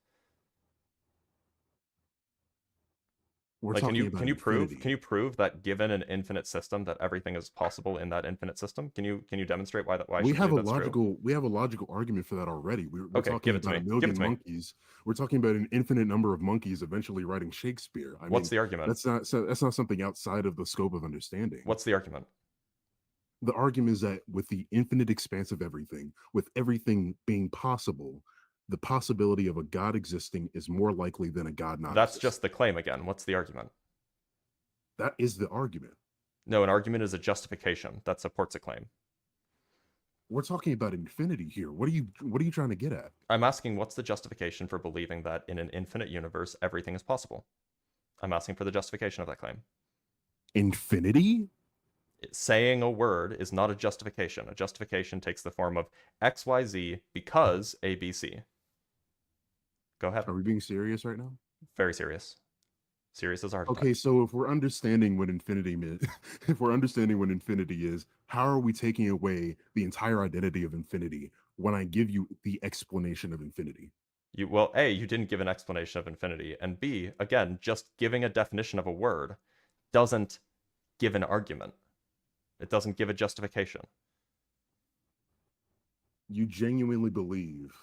We're Like, talking about infinity. Can you prove that given an infinite system that everything is possible in that infinite system? Can you demonstrate why We have a that's true? logical argument for that already. We're Okay, talking give it to about me. a Give it million to me. monkeys. We're talking about an infinite number of monkeys eventually writing Shakespeare. I What's mean, the argument? that's not something outside of the scope of understanding. What's the argument? The argument is that with the infinite expanse of everything, with everything being possible, the possibility of a God existing is more likely than a God not That's existing. just the claim again. What's the argument? That is the argument. No, an argument is a justification that supports a claim. We're talking about infinity here. What are you trying to get at? I'm asking what's the justification for believing that in an infinite universe everything is possible? I'm asking for the justification of that claim. Infinity? Saying a word is not a justification. A justification takes the form of XYZ because ABC. Go ahead. Are we being serious right now? Very serious. Serious as a heart attack. Okay, so if we're understanding what infinity is, if we're understanding what infinity is, how are we taking away the entire identity of infinity when I give you the explanation of infinity? Well, A, you didn't give an explanation of infinity, and B, again, just giving a definition of a word doesn't give an argument. It doesn't give a justification. You genuinely believe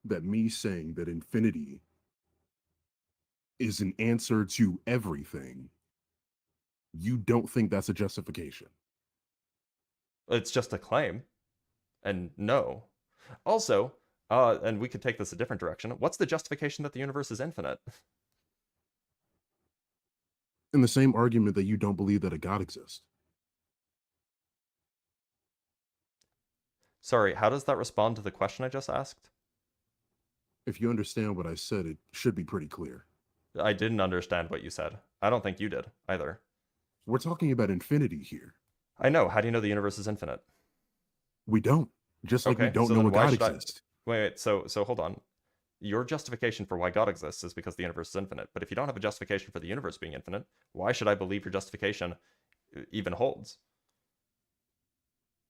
that me saying that infinity is an answer to everything, you don't think that's a justification? It's just a claim. And no. Also, and we could take this a different direction. What's the justification that the universe is infinite? In the same argument that you don't believe that a God exists. Sorry, how does that respond to the question I just asked? If you understand what I said, it should be pretty clear. I didn't understand what you said. I don't think you did either. We're talking about infinity here. I know. How do you know the universe is infinite? We don't. Just like we Okay, don't so know then what why God should I- exists. Wait, so hold on. Your justification for why God exists is because the universe is infinite. But if you don't have a justification for the universe being infinite, why should I believe your justification even holds?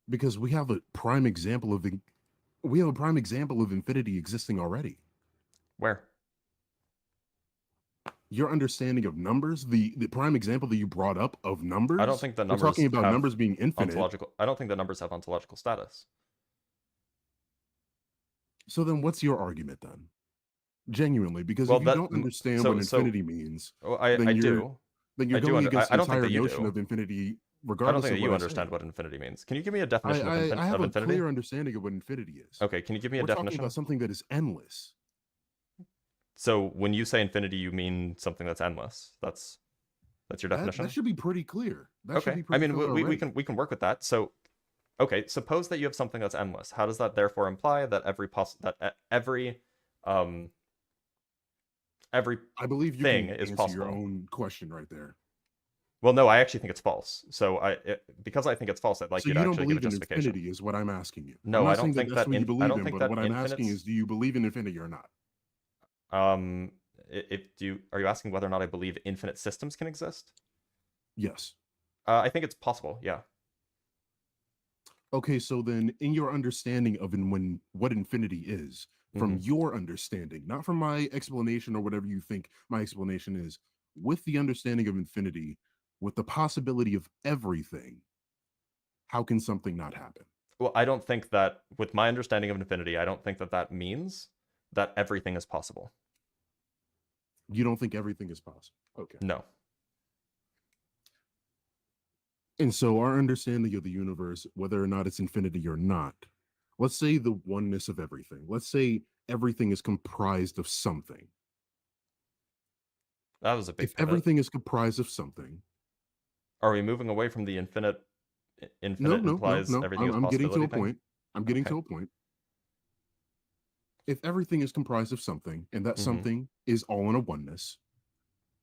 Because we have a prime example of infinity existing already. Where? Your understanding of numbers, the prime example that you brought up of numbers. I don't think the numbers We're talking about have numbers being infinite. ontological. I don't think the numbers have ontological status. So then what's your argument then? Genuinely, because Well, if you that- don't understand so- what so- infinity means, Oh, I Then you're do. then you're I do going under- against I the don't think entire that you notion do. of infinity, I don't regardless think of that you what I understand say. what infinity means. Can you give me a definition I of have a infinity? clear understanding of what infinity is. Okay, can you give me a We're talking definition? about something that is endless. So when you say infinity, you mean something that's endless. That's your definition. That should be pretty clear. That should Okay, be pretty clear we already. can work with that. So, okay, suppose that you have something that's endless. How does that therefore imply that every I believe you thing can is answer your possible? own question right there. Well, no, I actually think it's false. So because I think it's false, I'd like So you you to don't actually give a believe in justification. infinity is what I'm asking you. No, I'm not I don't saying think that's that what you I believe don't in, think but that what I'm asking infinites- is, do you believe in infinity or not? Are you asking whether or not I believe infinite systems can exist? Yes. I think it's possible. Yeah. Okay, so then in your understanding of what infinity is, from Mhm. your understanding, not from my explanation or whatever you think my explanation is, with the understanding of infinity, with the possibility of everything, how can something not happen? Well, I don't think that with my understanding of infinity, I don't think that that means that everything is possible. You don't think everything is possible? Okay. No. And so our understanding of the universe, whether or not it's infinity or not, let's say the oneness of everything. Let's say everything is comprised of something. That was a big If pivot. everything is comprised of something, Are we moving away from the infinite? no, Infinite implies everything is I'm getting to possibility a thing? point. I'm getting Okay. to a point. If everything is comprised of something, and that Mhm. something is all in a oneness,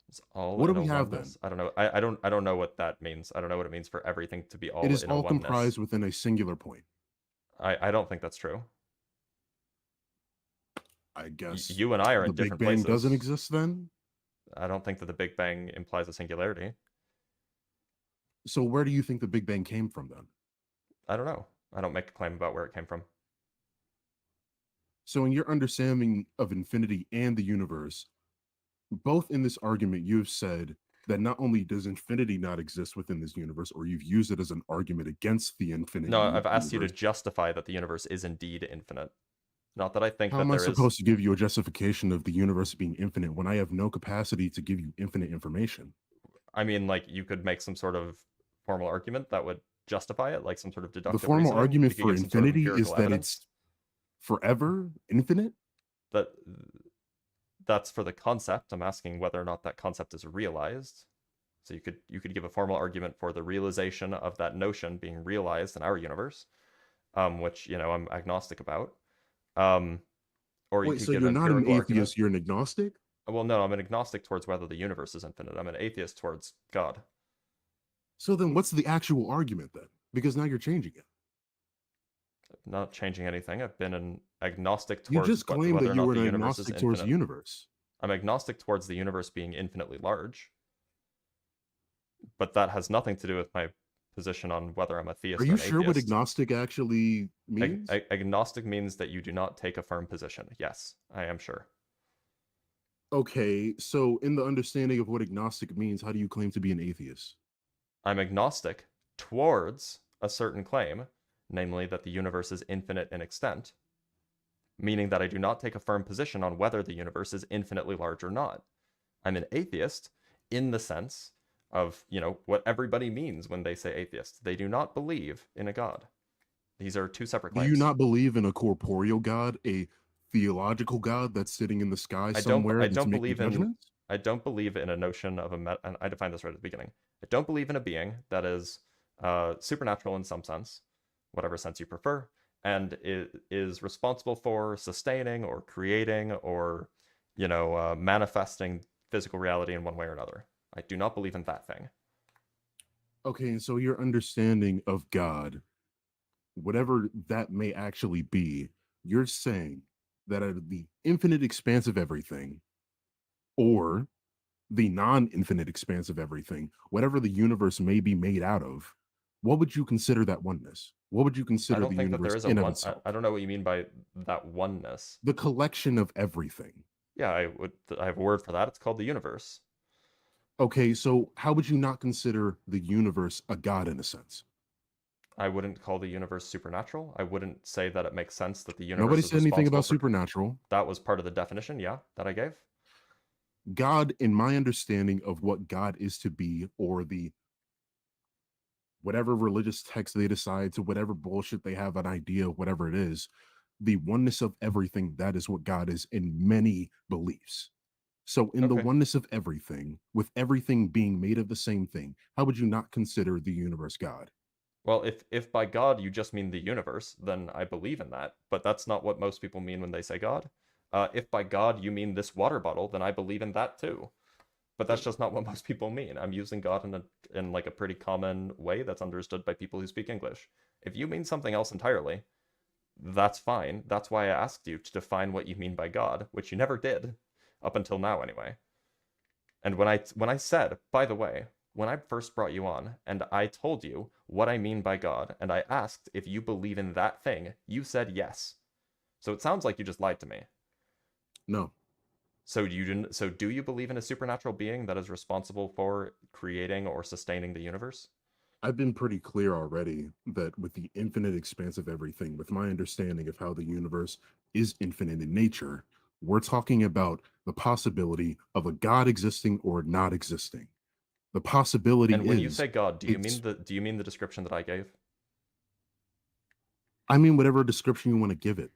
It's all What do in a we have oneness? I don't know. I don't know what that means. I don't know what it means for everything to be all it is in a all oneness. comprised within a singular point. I don't think that's true. I guess You and I are the in Big different Bang places. doesn't exist then. I don't think that the Big Bang implies a singularity. So where do you think the Big Bang came from then? I don't know. I don't make a claim about where it came from. So in your understanding of infinity and the universe, both in this argument, you've said that not only does infinity not exist within this universe, or you've used it as an argument against the infinity. No, I've asked you to universe. justify that the universe is indeed infinite. Not that I think How that am I there is. supposed to give you a justification of the universe being infinite when I have no capacity to give you infinite information? I mean, like, you could make some sort of formal argument that would justify it, like some sort of The deductive formal reasoning? argument You could for give some sort of infinity is empirical that evidence? it's forever infinite. That's for the concept. I'm asking whether or not that concept is realized. So you could give a formal argument for the realization of that notion being realized in our universe, which I'm agnostic about. Or you Wait, could so give you're an not an empirical argument. atheist, you're an agnostic? Well, no, I'm an agnostic towards whether the universe is infinite. I'm an atheist towards God. So then what's the actual argument then? Because now you're changing it. Not changing anything. I've been an agnostic You towards just claimed whether that or you not were the an universe is agnostic towards the infinite. universe. I'm agnostic towards the universe being infinitely large. But that has nothing to do with my position on whether I'm a theist Are or you an sure what atheist. agnostic actually means? Agnostic means that you do not take a firm position. Yes, I am sure. Okay, so in the understanding of what agnostic means, how do you claim to be an atheist? I'm agnostic towards a certain claim, namely that the universe is infinite in extent, meaning that I do not take a firm position on whether the universe is infinitely large or not. I'm an atheist in the sense of, what everybody means when they say atheist. They do not believe in a God. These are two separate Do claims. you not believe in a corporeal God, a theological God that's sitting in the sky somewhere that's making judgments? I don't believe in a notion of and I defined this right at the beginning. I don't believe in a being that is supernatural in some sense, whatever sense you prefer, and is responsible for sustaining or creating or, manifesting physical reality in one way or another. I do not believe in that thing. Okay, and so your understanding of God, whatever that may actually be, you're saying that out of the infinite expanse of everything, or the non-infinite expanse of everything, whatever the universe may be made out of, what would you consider that oneness? What would you I consider don't the think that there universe is a in of one. itself? I don't know what you mean by that oneness. The collection of everything. Yeah, I have a word for that. It's called the universe. Okay, so how would you not consider the universe a god in a sense? I wouldn't call the universe supernatural. I wouldn't say that it makes sense that the universe Nobody is said anything responsible about for. supernatural. That was part of the definition, yeah, that I gave. God, in my understanding of what God is to be, or the whatever religious text they decide to, whatever bullshit they have an idea of, whatever it is, the oneness of everything, that is what God is in many beliefs. So in the Okay. oneness of everything, with everything being made of the same thing, how would you not consider the universe God? Well, if by God you just mean the universe, then I believe in that. But that's not what most people mean when they say God. If by God you mean this water bottle, then I believe in that too. But that's just not what most people mean. I'm using God in like a pretty common way that's understood by people who speak English. If you mean something else entirely, that's fine. That's why I asked you to define what you mean by God, which you never did, up until now anyway. And when I said, by the way, when I first brought you on and I told you what I mean by God, and I asked if you believe in that thing, you said yes. So it sounds like you just lied to me. No. So do you believe in a supernatural being that is responsible for creating or sustaining the universe? I've been pretty clear already that with the infinite expanse of everything, with my understanding of how the universe is infinite in nature, we're talking about the possibility of a God existing or not existing. The possibility And when you is, say God, do you mean the description that I gave? I mean, whatever description you want to give it.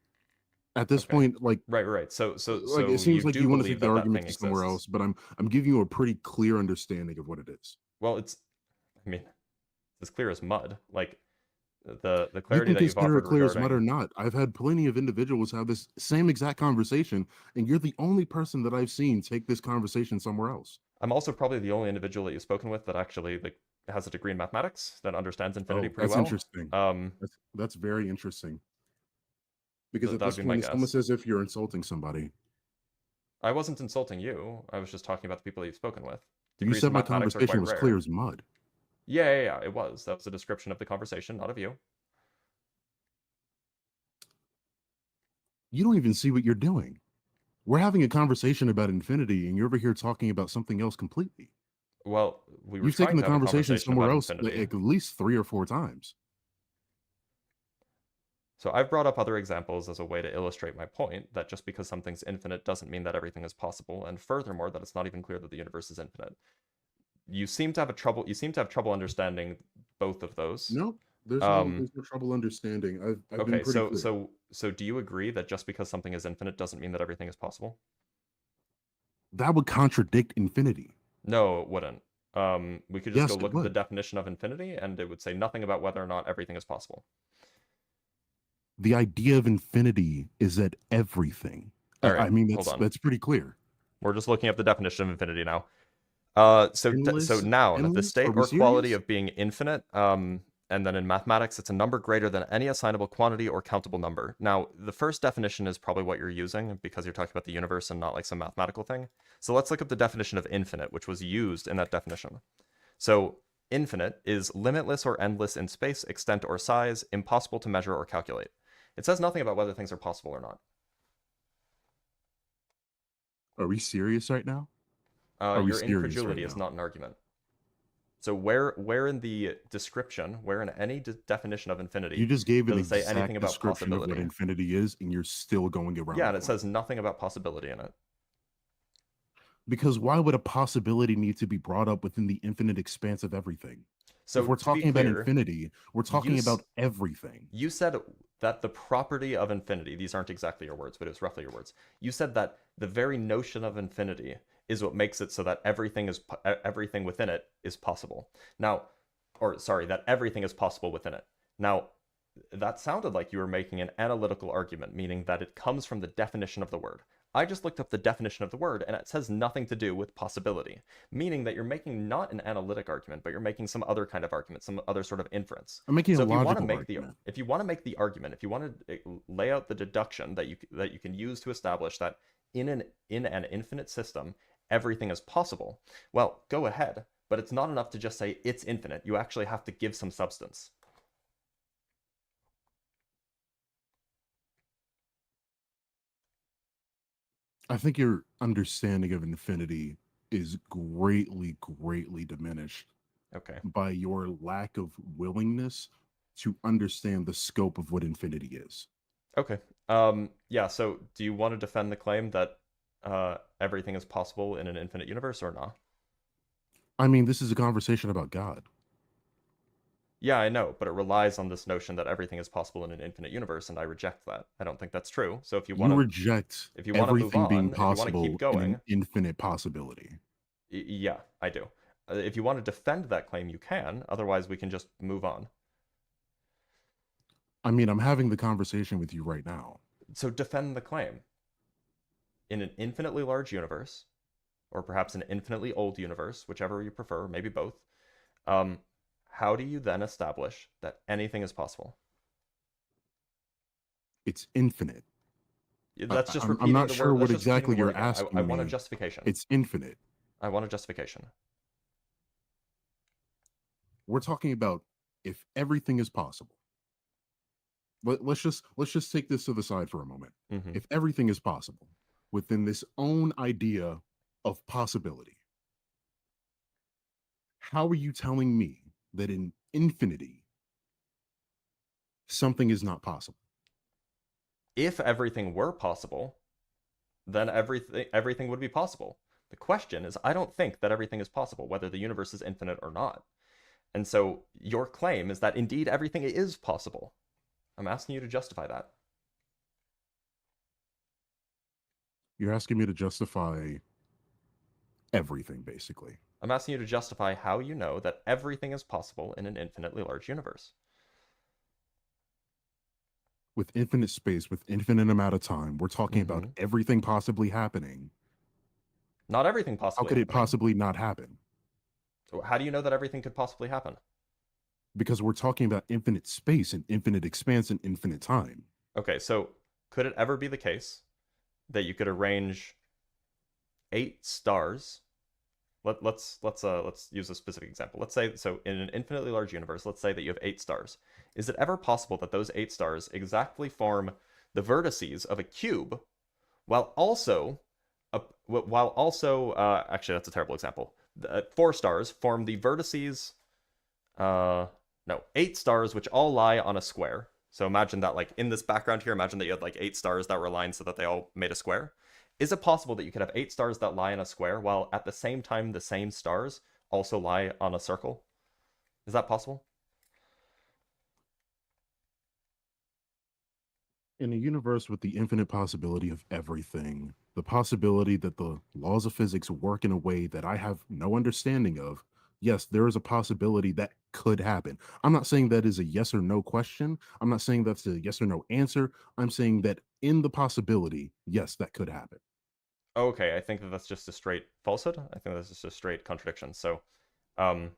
At this Okay. point, like Right. So it seems you like do you want to believe take the that that argument thing to somewhere exists. else, but I'm giving you a pretty clear understanding of what it is. Well, it's as clear as mud. Like the You clarity can that you've consider it offered clear as mud or regarding. not. I've had plenty of individuals have this same exact conversation, and you're the only person that I've seen take this conversation somewhere else. I'm also probably the only individual that you've spoken with that actually has a degree in mathematics that understands infinity Oh, pretty that's well. interesting. That's very interesting. Because at That would this be my point, it's almost guess. as if you're insulting somebody. I wasn't insulting you. I was just talking about the people that you've spoken with. You Degrees said in my mathematics are conversation quite was clear rare. as mud. Yeah, it was. That was a description of the conversation, not of you. You don't even see what you're doing. We're having a conversation about infinity, and you're over here talking about something else completely. Well, we were You've trying taken to the have a conversation conversation somewhere about else infinity. like, at least 3 or 4 times. So I've brought up other examples as a way to illustrate my point that just because something's infinite doesn't mean that everything is possible, and furthermore, that it's not even clear that the universe is infinite. You seem to have trouble understanding both of those. No, there's no trouble understanding. I've been Okay, pretty clear. so do you agree that just because something is infinite doesn't mean that everything is possible? That would contradict infinity. No, it wouldn't. We could just Yes, go it look at the would. definition of infinity, and it would say nothing about whether or not everything is possible. The idea of infinity is that everything. All right, I mean, hold on. that's pretty clear. We're just looking up the definition of infinity now. So Endless, noun, the endless? state Are we or quality serious? of being infinite, and then in mathematics, it's a number greater than any assignable quantity or countable number. Now, the first definition is probably what you're using because you're talking about the universe and not like some mathematical thing. So let's look up the definition of infinite, which was used in that definition. So infinite is limitless or endless in space, extent, or size, impossible to measure or calculate. It says nothing about whether things are possible or not. Are we serious right now? Are we Your serious incredulity right is now? not an argument. So where in the description, where in any definition of infinity, You just gave an does it say exact anything about description of what possibility? infinity is, and you're still going around Yeah, the and it point. says nothing about possibility in it. Because why would a possibility need to be brought up within the infinite expanse of everything? So If we're to be talking about clear, infinity, we're talking about everything. you said that the property of infinity, these aren't exactly your words, but it was roughly your words. You said that the very notion of infinity is what makes it so that everything within it is possible. Now, or sorry, that everything is possible within it. Now, that sounded like you were making an analytical argument, meaning that it comes from the definition of the word. I just looked up the definition of the word, and it says nothing to do with possibility, meaning that you're making not an analytic argument, but you're making some other kind of argument, some other sort of inference. I'm making So a if you want to logical make argument. if you want to make the argument, if you want to lay out the deduction that you can use to establish that in an infinite system everything is possible, well, go ahead. But it's not enough to just say it's infinite. You actually have to give some substance. I think your understanding of infinity is greatly, greatly diminished Okay. by your lack of willingness to understand the scope of what infinity is. Okay. Yeah, so do you want to defend the claim that everything is possible in an infinite universe or not? I mean, this is a conversation about God. Yeah, I know, but it relies on this notion that everything is possible in an infinite universe, and I reject that. I don't think that's true. So if you want You to reject if you want to move everything being on, if you want to possible keep in going, an infinite possibility. yeah, I do. If you want to defend that claim, you can. Otherwise, we can just move on. I mean, I'm having the conversation with you right now. So defend the claim. In an infinitely large universe, or perhaps an infinitely old universe, whichever you prefer, maybe both, how do you then establish that anything is possible? It's infinite. That's just I'm repeating not the sure word. what That's just repeating exactly the word you're again. asking I want a me. justification. It's infinite. I want a justification. We're talking about if everything is possible. Let's just take this to the side for a moment. Mm-hmm. If everything is possible within this own idea of possibility, how are you telling me that in infinity something is not possible? If everything were possible, then everything would be possible. The question is, I don't think that everything is possible, whether the universe is infinite or not. And so your claim is that indeed everything is possible. I'm asking you to justify that. You're asking me to justify everything, basically. I'm asking you to justify how you know that everything is possible in an infinitely large universe. With infinite space, with infinite amount of time, we're talking about everything possibly happening. Not everything possibly How could it happening. possibly not happen? So how do you know that everything could possibly happen? Because we're talking about infinite space and infinite expanse and infinite time. Okay, so could it ever be the case that you could arrange 8 stars? Let's use a specific example. Let's say, so in an infinitely large universe, let's say that you have 8 stars. Is it ever possible that those 8 stars exactly form the vertices of a cube, while also actually that's a terrible example. 4 stars form the vertices. No, 8 stars which all lie on a square. So imagine that, like, in this background here, imagine that you had like 8 stars that were aligned so that they all made a square. Is it possible that you could have 8 stars that lie in a square while at the same time the same stars also lie on a circle? Is that possible? In a universe with the infinite possibility of everything, the possibility that the laws of physics work in a way that I have no understanding of, yes, there is a possibility that could happen. I'm not saying that is a yes or no question. I'm not saying that's a yes or no answer. I'm saying that in the possibility, yes, that could happen. Okay, I think that that's just a straight falsehood. I think that's just a straight contradiction. So, um,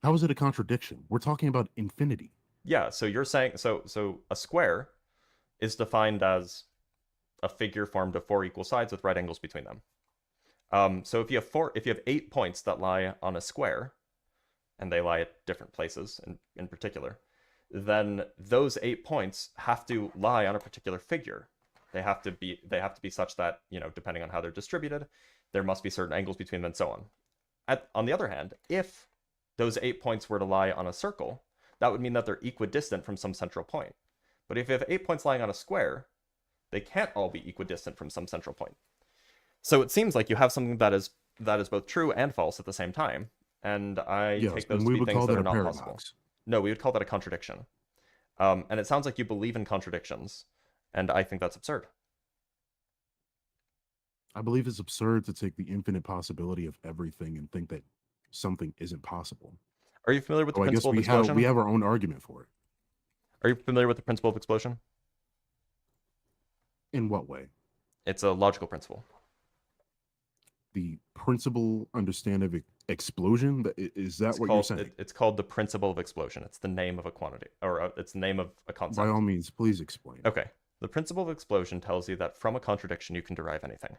How is it a contradiction? We're talking about infinity. yeah. So you're saying so a square is defined as a figure formed of 4 equal sides with right angles between them. So if you have 8 points that lie on a square, and they lie at different places in particular, then those 8 points have to lie on a particular figure. They have to be such that, depending on how they're distributed, there must be certain angles between them and so on. On the other hand, if those 8 points were to lie on a circle, that would mean that they're equidistant from some central point. But if you have 8 points lying on a square, they can't all be equidistant from some central point. So it seems like you have something that is both true and false at the same time, and I Yes, take those and to we be would things call that that are a not paradox. possible. No, we would call that a contradiction. And it sounds like you believe in contradictions, and I think that's absurd. I believe it's absurd to take the infinite possibility of everything and think that something isn't possible. Are you familiar with the So I guess principle of we explosion? have our own argument for it. Are you familiar with the principle of explosion? In what way? It's a logical principle. The principal understanding of explosion? Is that what you're saying? It's called the principle of explosion. It's the name of a quantity, or it's the name of a concept. By all means, please explain. Okay. The principle of explosion tells you that from a contradiction you can derive anything.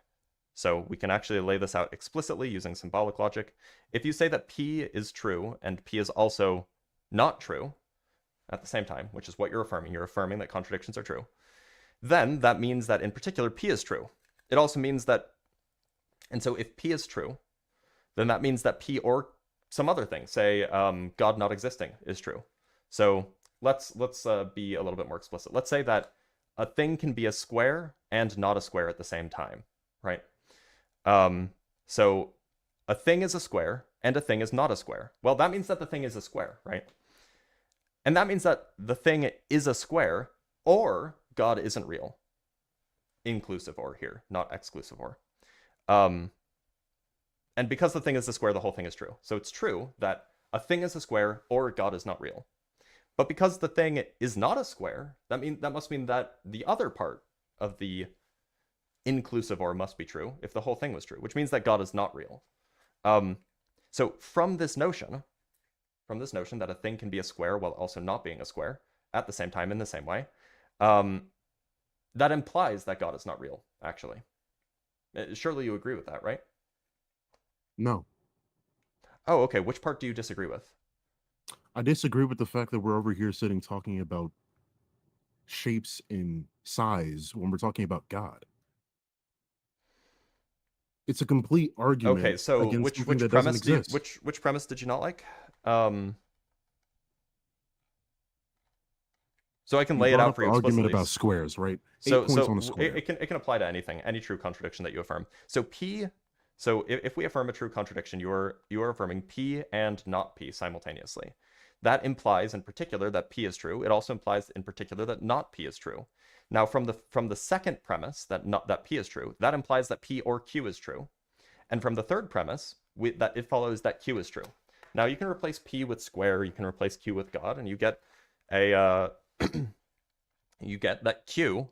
So we can actually lay this out explicitly using symbolic logic. If you say that P is true and P is also not true at the same time, which is what you're affirming that contradictions are true, then that means that in particular P is true. It also means that, and so if P is true, then that means that P or some other thing, say God not existing, is true. So let's be a little bit more explicit. Let's say that a thing can be a square and not a square at the same time, right? So a thing is a square and a thing is not a square. Well, that means that the thing is a square, right? And that means that the thing is a square or God isn't real. Inclusive or here, not exclusive or. And because the thing is a square, the whole thing is true. So it's true that a thing is a square or God is not real. But because the thing is not a square, that must mean that the other part of the inclusive or must be true if the whole thing was true, which means that God is not real. So from this notion that a thing can be a square while also not being a square at the same time in the same way, that implies that God is not real, actually. Surely you agree with that, right? No. Oh, okay. Which part do you disagree with? I disagree with the fact that we're over here sitting talking about shapes in size when we're talking about God. It's a complete argument. Okay, so against which that premise doesn't exist. which premise did you not like? So I can lay it out for you explicitly. Argument about squares, right? So 8 points on a square. it can apply to anything, any true contradiction that you affirm. So P. So if we affirm a true contradiction, you are affirming P and not P simultaneously. That implies in particular that P is true. It also implies in particular that not P is true. Now from the second premise that P is true, that implies that P or Q is true. And from the third premise, that it follows that Q is true. Now you can replace P with square, you can replace Q with God, and you get a you get that Q,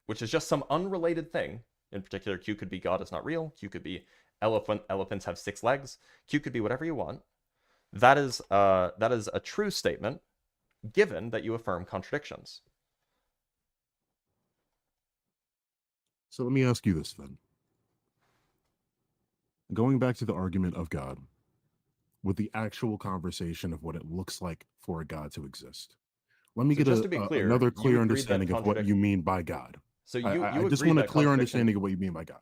which is just some unrelated thing. In particular, Q could be God is not real. Q could be elephants have 6 legs. Q could be whatever you want. That is a true statement, given that you affirm contradictions. So let me ask you this then. Going back to the argument of God, with the actual conversation of what it looks like for a God to exist. Let me get another clear understanding of what you mean by God. So I just want a clear understanding of what you mean by God.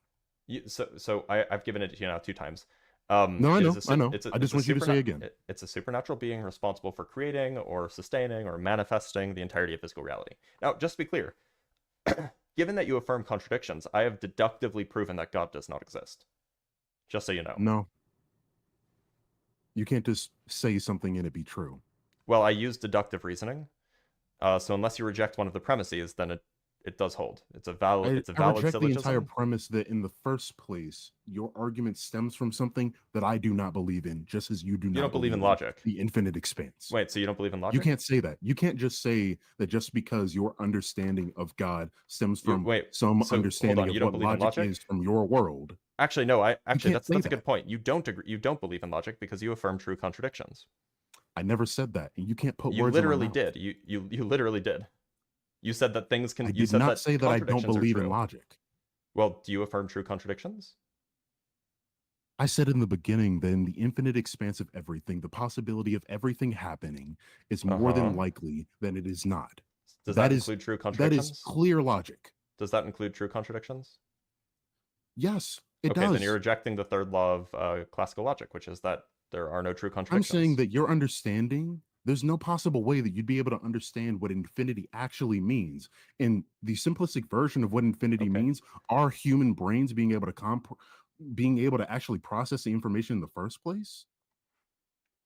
So I've given it to you now 2 times. No, I know. I just want you to say again. It's a supernatural being responsible for creating or sustaining or manifesting the entirety of physical reality. Now, just to be clear, given that you affirm contradictions, I have deductively proven that God does not exist. Just so you know. No. You can't just say something and it be true. Well, I use deductive reasoning. So unless you reject one of the premises, then it does hold. It's a valid I reject the entire syllogism. premise that in the first place, your argument stems from something that I do not believe in, just as you do You not don't believe in in logic. the infinite expanse. Wait, so you don't believe in You logic? can't say that. You can't just say that just because your understanding of God stems from Wait, some so hold understanding on, of you don't what believe in logic logic? is from your world. Actually, no. You can't That's say a that. good point. You don't agree. You don't believe in logic because you affirm true contradictions. I never said that, and you can't put You words in my literally mouth. did. You literally did. You said that things can. I You did said not that say that I don't contradictions are believe in true. logic. Well, do you affirm true contradictions? I said in the beginning that in the infinite expanse of everything, the possibility of everything happening is more than likely than it is not. Does That that is include true that is contradictions? clear logic. Does that include true contradictions? Yes, it Okay, then you're does. rejecting the third law of classical logic, which is that there are no true I'm contradictions. saying that your understanding, there's no possible way that you'd be able to understand what infinity actually means. In the simplistic version of what infinity Okay. means, are human brains being able to being able to actually process the information in the first place?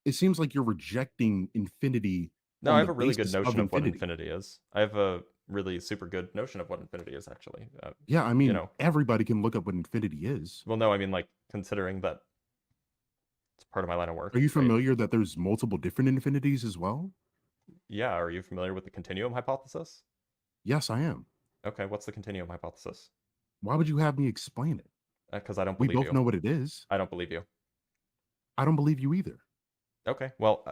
It seems like you're rejecting infinity No, on I the have a really good basis of notion of what infinity. infinity is. I have a really super good notion of what infinity is, actually. Yeah, I mean, you know, everybody can look up what infinity is. well, no, I mean, like, considering that it's part of my line of work, Are you right? familiar that there's multiple different infinities as well? Yeah, are you familiar with the continuum hypothesis? Yes, I am. Okay, what's the continuum hypothesis? Why would you have me explain it? Because I don't We believe both you. know what it is. I don't believe you. I don't believe you either. Okay, well,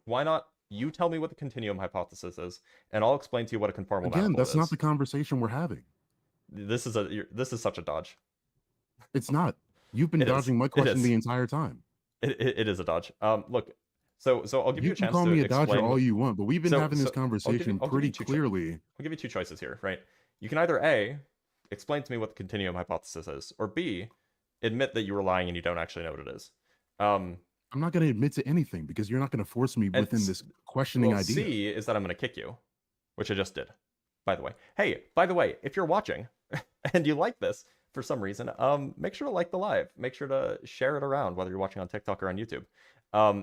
why not you tell me what the continuum hypothesis is, and I'll explain to you what a conformal Again, manifold that's is. not the conversation we're having. This is such a dodge. It's not. You've been It is. dodging my It question is. the entire time. It is a dodge. Look, so I'll give you You a can chance call to me a explain. dodger all you want, but we've been having this conversation pretty clearly. I'll give you two choices here, right? You can either A, explain to me what the continuum hypothesis is, or B, admit that you were lying and you don't actually know what it is. I'm not going to admit to anything because you're not going to force me within this questioning idea. C is that I'm going to kick you, which I just did, by the way. Hey, by the way, if you're watching and you like this for some reason, make sure to like the live. Make sure to share it around, whether you're watching on TikTok or on YouTube.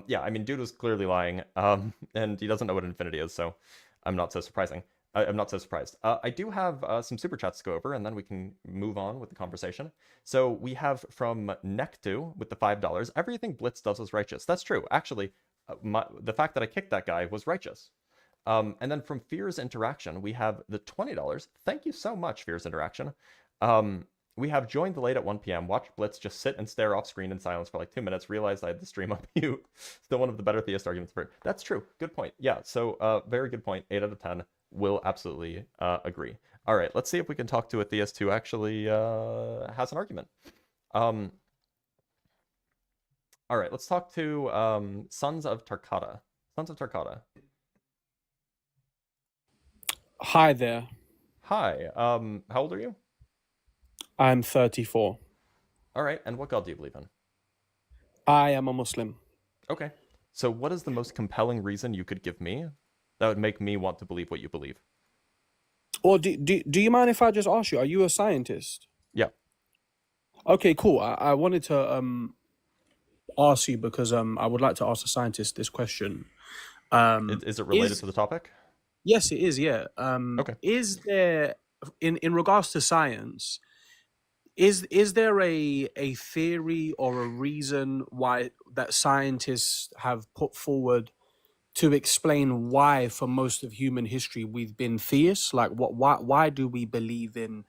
Yeah, I mean, dude was clearly lying, and he doesn't know what infinity is, so I'm not so surprising. I'm not so surprised. I do have some super chats to go over, and then we can move on with the conversation. So we have from Nectu with the $5. Everything Blitz does is righteous. That's true. Actually, the fact that I kicked that guy was righteous. And then from Fears Interaction, we have the $20. Thank you so much, Fears Interaction. We have joined the late at 1 p.m., watched Blitz just sit and stare off screen in silence for like 2 minutes, realized I had the stream on mute. Still one of the better theist arguments for it. That's true. Good point. Yeah, so very good point. 8 out of 10. Will absolutely agree. All right, let's see if we can talk to a theist who actually has an argument. All right, let's talk to Sons of Tarkata. Sons of Tarkata. Hi there. Hi. How old are you? I'm 34. All right, and what god do you believe in? I am a Muslim. Okay. So what is the most compelling reason you could give me that would make me want to believe what you believe? Or do you mind if I just ask you, are you a scientist? Yeah. Okay, cool. I wanted to ask you because I would like to ask a scientist this question. Is it related to the topic? Yes, it is, yeah. Okay. Is there, in regards to science, is there a theory or a reason why that scientists have put forward to explain why for most of human history we've been theists? Like why do we believe in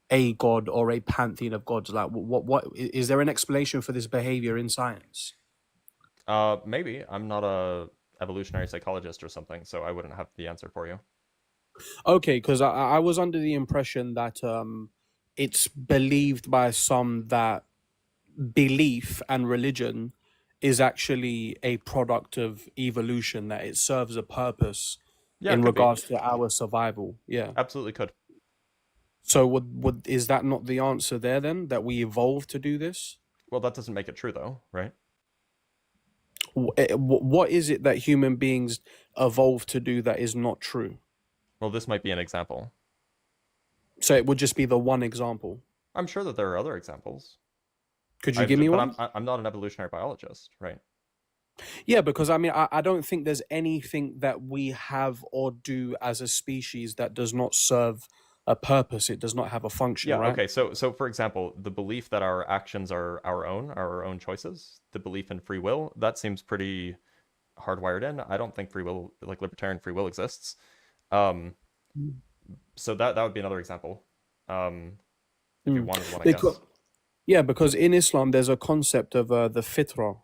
a god or a pantheon of gods? Like what is there an explanation for this behavior in science? Maybe. I'm not a evolutionary psychologist or something, so I wouldn't have the answer for you. Okay, because I was under the impression that it's believed by some that belief and religion is actually a product of evolution, that it serves a purpose in regards to our survival. Yeah, absolutely could. So would is that not the answer there then, that we evolved to do this? Well, that doesn't make it true though, right? What is it that human beings evolved to do that is not true? Well, this might be an example. So it would just be the one example. I'm sure that there are other examples. Could you give me one? But I'm not an evolutionary biologist, right? Yeah, because I mean, I don't think there's anything that we have or do as a species that does not serve a purpose. It does not have a function, Yeah, right? okay. So for example, the belief that our actions are our own choices, the belief in free will, that seems pretty hardwired in. I don't think free will, like libertarian free will, exists. Um, so that would be another example. If you Mm. wanted one, I Because, guess. yeah, because in Islam there's a concept of the fitra,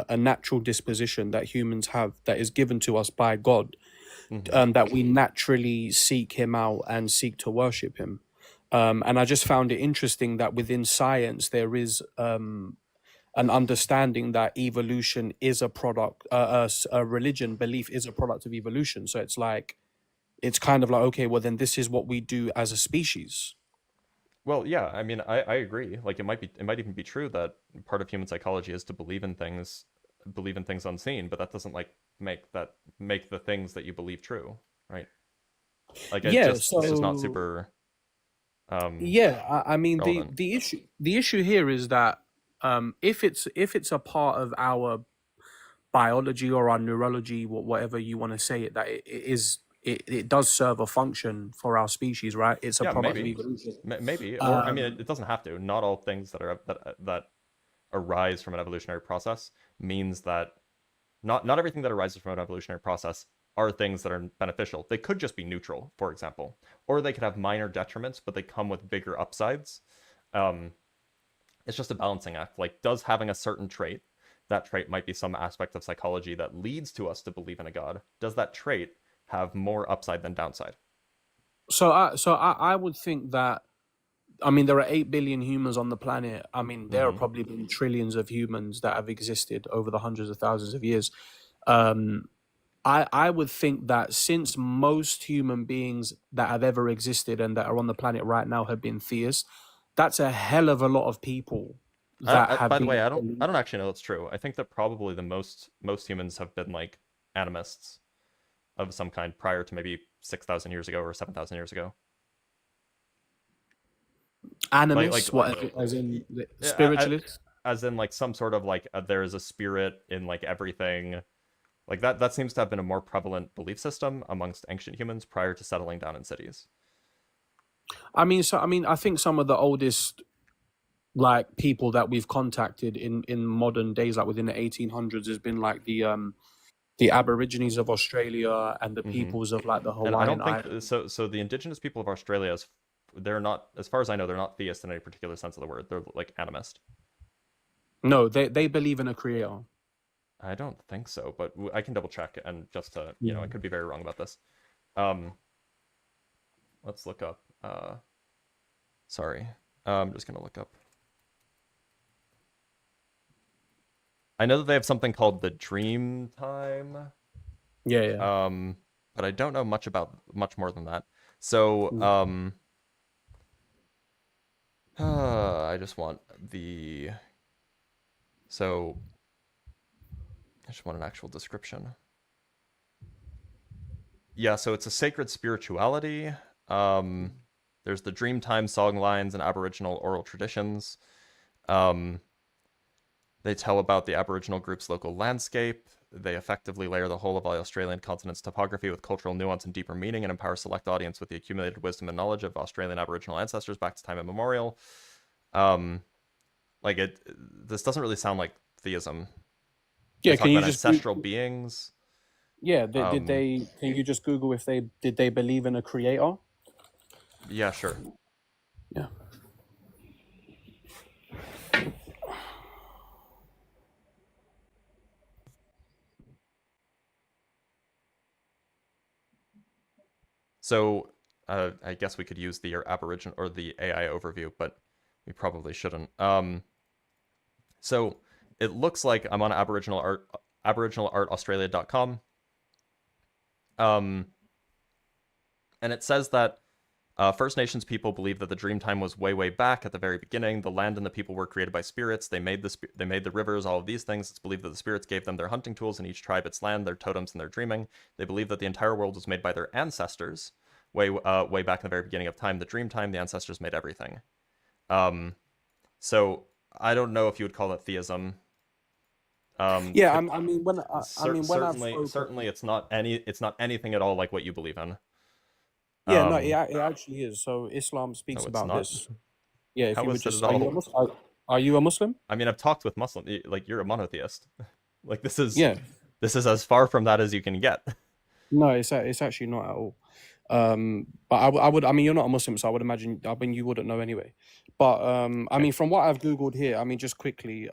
a natural disposition that humans have that is given to us by God, Hmm. that we naturally seek Him out and seek to worship Him. And I just found it interesting that within science there is an understanding that evolution is a product, a religion belief is a product of evolution. So it's like, it's kind of like, okay, well then this is what we do as a species. Well, yeah, I mean, I agree. Like it might even be true that part of human psychology is to believe in things unseen, but that doesn't like make the things that you believe true, right? Like Yeah. it's just not So super um yeah, I mean relevant. the issue here is that if it's a part of our biology or our neurology, whatever you want to say it, that it does serve a function for our species, right? It's a Yeah, product of maybe. evolution. Maybe. Or I mean, Um, it doesn't have to. Not all things that arise from an evolutionary process means that not everything that arises from an evolutionary process are things that are beneficial. They could just be neutral, for example, or they could have minor detriments, but they come with bigger upsides. Um, it's just a balancing act. Like, does having a certain trait, that trait might be some aspect of psychology that leads to us to believe in a god. Does that trait have more upside than downside? so I would think that, I mean, there are 8 billion humans on the planet. I mean, there have Mm-hmm. probably been trillions of humans that have existed over the hundreds of thousands of years. Um, I would think that since most human beings that have ever existed and that are on the planet right now have been theists, that's a hell of a lot of people that have By the way, been. I don't actually know that's true. I think that probably the most humans have been like animists of some kind prior to maybe 6,000 years ago or 7,000 years ago. Like Animists, what, as in yeah, spiritualists? as in like some sort of like there is a spirit in like everything. Like that seems to have been a more prevalent belief system amongst ancient humans prior to settling down in cities. I think some of the oldest like people that we've contacted in modern days, like within the 1800s, has been like the Aborigines of Australia and the Hmm. peoples of like the And I Hawaiian don't think Islands. so. So the indigenous people of Australia, they're not, as far as I know, they're not theist in any particular sense of the word. They're like animist. No, they believe in a creator. I don't think so, but I can double check. And just to, I Yeah. could be very wrong about this. Um, let's look up. Sorry, I'm just gonna look up. I know that they have something called the Dream Time, Yeah, yeah. um, but I don't know much more than that. So, Mm. I just want so I just want an actual description. Yeah, so it's a sacred spirituality. Um, there's the Dreamtime song lines and Aboriginal oral traditions. Um, they tell about the Aboriginal group's local landscape. They effectively layer the whole of the Australian continent's topography with cultural nuance and deeper meaning and empower select audience with the accumulated wisdom and knowledge of Australian Aboriginal ancestors back to time immemorial. Um, like this doesn't really sound like theism. They Yeah, talk can you about just ancestral beings. yeah, did Um, they can you just Google if they did they believe in a creator? yeah, sure. Yeah. So I guess we could use the Aboriginal or the AI overview, but we probably shouldn't. So it looks like I'm on aboriginal.australia.com. Um, and it says that First Nations people believe that the Dreamtime was way, way back at the very beginning. The land and the people were created by spirits. They made the rivers, all of these things. It's believed that the spirits gave them their hunting tools and each tribe its land, their totems, and their dreaming. They believe that the entire world was made by their ancestors, way back in the very beginning of time. The Dreamtime, the ancestors made everything. So I don't know if you would call it theism. Yeah, Could, I mean when I've spoken, certainly, it's not anything at all like what you believe in. yeah, no, Um, it actually is. So Islam no, speaks it's about not. this. Yeah, if you How would is it at just, are you a all? Muslim? Are you a Muslim? I mean, I've talked with Muslim, like you're a monotheist. Like Yeah. this is as far from that as you can get. No, it's actually not at all. But I would, I mean, you're not a Muslim, so I would imagine, I mean, you wouldn't know anyway. But I Okay. mean, from what I've Googled here, I mean, just quickly,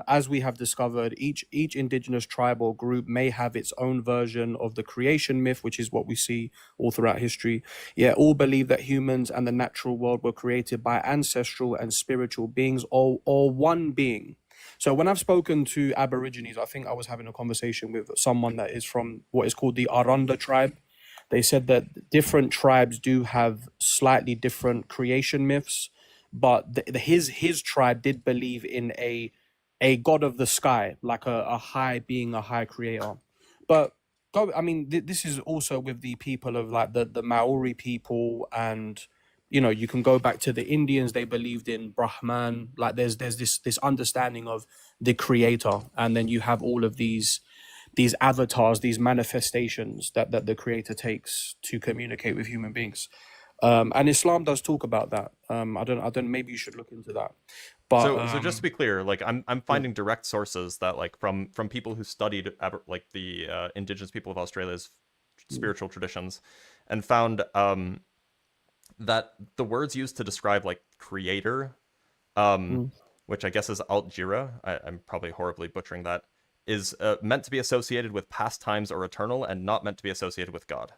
as we have discovered, each indigenous tribe or group may have its own version of the creation myth, which is what we see all throughout history. Yeah, all believe that humans and the natural world were created by ancestral and spiritual beings, or one being. So when I've spoken to Aborigines, I think I was having a conversation with someone that is from what is called the Aranda tribe. They said that different tribes do have slightly different creation myths, but his tribe did believe in a god of the sky, like a high being, a high creator. But I mean, this is also with the people of like the Maori people, and you know, you can go back to the Indians. They believed in Brahman. Like there's this understanding of the creator, and then you have all of these avatars, these manifestations that the creator takes to communicate with human beings. And Islam does talk about that. I don't. Maybe you should look into that. But So just to be clear, like I'm yeah. finding direct sources that like from people who studied like the indigenous people of Australia's spiritual traditions, and found that the words used to describe like creator, Mm. which I guess is Alt Jira, I'm probably horribly butchering that, is meant to be associated with past times or eternal, and not meant to be associated with God.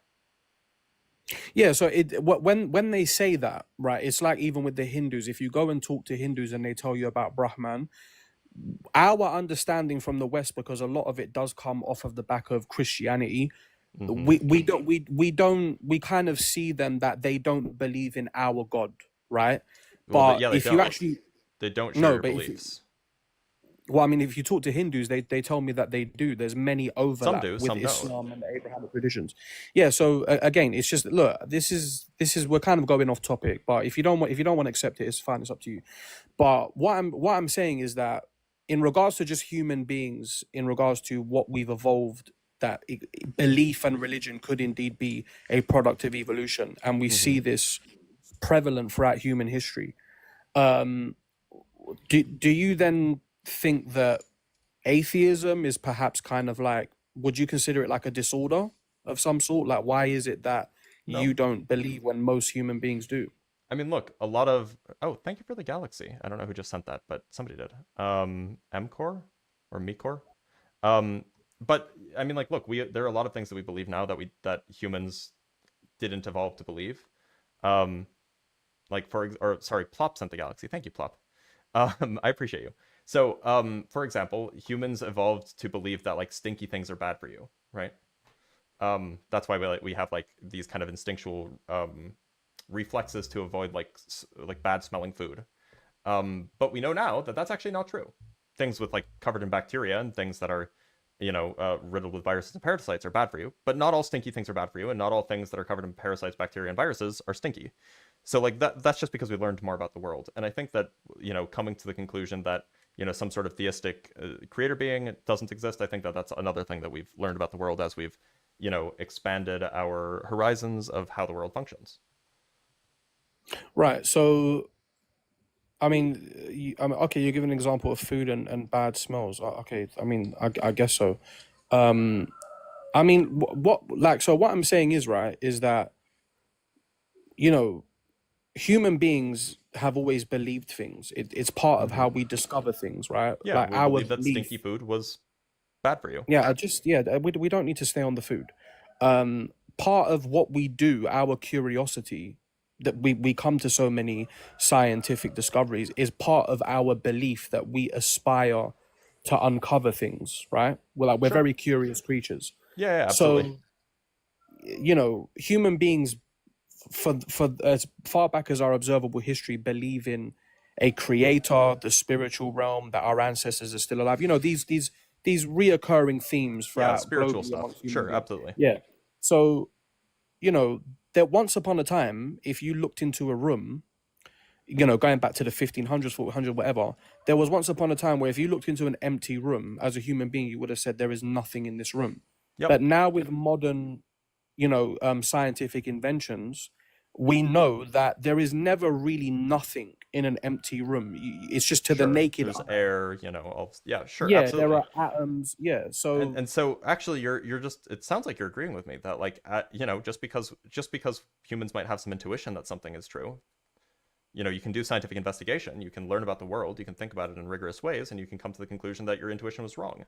Yeah, so when they say that, right, it's like even with the Hindus. If you go and talk to Hindus and they tell you about Brahman, our understanding from the West, because a lot of it does come off of the back of Christianity, Hmm. we kind of see them that they don't believe in our God, right? Well, But yeah, they if you don't. actually They don't share no, your but if you, beliefs. well, I mean, if you talk to Hindus, they tell me that they do. There's many Some overlap do, with some don't. Islam and the Abrahamic traditions. Yeah. So again, it's just look. This is we're kind of going off topic, but if you don't want to accept it, it's fine. It's up to you. But what I'm saying is that in regards to just human beings, in regards to what we've evolved, that belief and religion could indeed be a product of evolution, and we Hmm. see this prevalent throughout human history. Um, do you then think that atheism is perhaps kind of like, would you consider it like a disorder of some sort? Like, why is it that No. you don't believe when most human beings do? I mean, look, a lot of thank you for the galaxy. I don't know who just sent that, but somebody did. Mcore or Mecor. Um, but I mean, like, look, we there are a lot of things that we believe now that humans didn't evolve to believe. Um, like sorry, Plop sent the galaxy. Thank you, Plop. I appreciate you. So, for example, humans evolved to believe that like stinky things are bad for you, right? That's why we have like these kind of instinctual reflexes to avoid like bad smelling food. But we know now that that's actually not true. Things with like covered in bacteria and things that are, riddled with viruses and parasites are bad for you. But not all stinky things are bad for you, and not all things that are covered in parasites, bacteria, and viruses are stinky. So like that's just because we learned more about the world. And I think that coming to the conclusion that some sort of theistic creator being doesn't exist, I think that that's another thing that we've learned about the world as we've expanded our horizons of how the world functions. Right. So, I mean, okay, you give an example of food and bad smells. Okay, I mean, I guess so. Um, I mean, so what I'm saying is, right, is that, you know, human beings have always believed things. It's part of Hmm. how we discover things, right? Yeah, Like we our believe that belief. stinky food was bad for you. Yeah, we don't need to stay on the food. Part of what we do, our curiosity, that we come to so many scientific discoveries, is part of our belief that we aspire to uncover things, right? We're Sure. very curious creatures. Yeah, absolutely. So, human beings, for as far back as our observable history, believe in a creator, the spiritual realm, that our ancestors are still alive. These reoccurring themes Yeah, throughout spiritual globally stuff. amongst human Sure, beings. absolutely. Yeah. So, that once upon a time, if you looked into a room you know, going back to the 1500s, 1400s, whatever, there was once upon a time where if you looked into an empty room as a human being, you would have said there is nothing in this room. Yep. But now with modern, you know, scientific inventions, we know that there is never really nothing in an empty room. It's just to the Sure, naked there's eye. air, you know, yeah, sure, Yeah, absolutely. there are atoms. Yeah, so And so actually you're just, it sounds like you're agreeing with me that like you know, just because humans might have some intuition that something is true, you know, you can do scientific investigation, you can learn about the world, you can think about it in rigorous ways, and you can come to the conclusion that your intuition was wrong.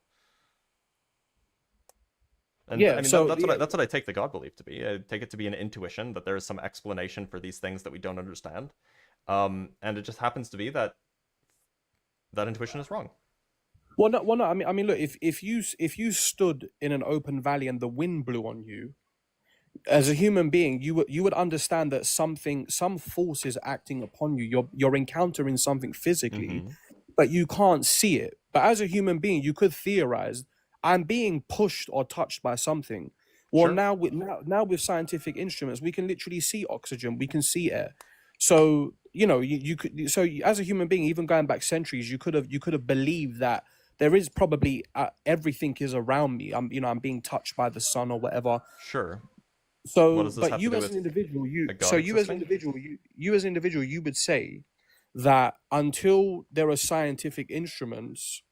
And yeah, I mean, so that's what I take the God belief to be. I take it to be an intuition that there is some explanation for these things that we don't understand, and it just happens to be that that intuition is wrong. well, no. I mean, look, if you stood in an open valley and the wind blew on you, as a human being, you would understand that some force is acting upon you. You're encountering something physically, Mm-hmm. but you can't see it. But as a human being, you could theorize, I'm being pushed or touched by something. Well, Sure. now with scientific instruments, we can literally see oxygen, we can see air. So you know, you could. So as a human being, even going back centuries, you could have believed that there is probably everything is around me. I'm being touched by the sun or whatever. Sure. What So, does this but have to you do as with an individual, a God existing? you as an individual, you would say that until there are scientific instruments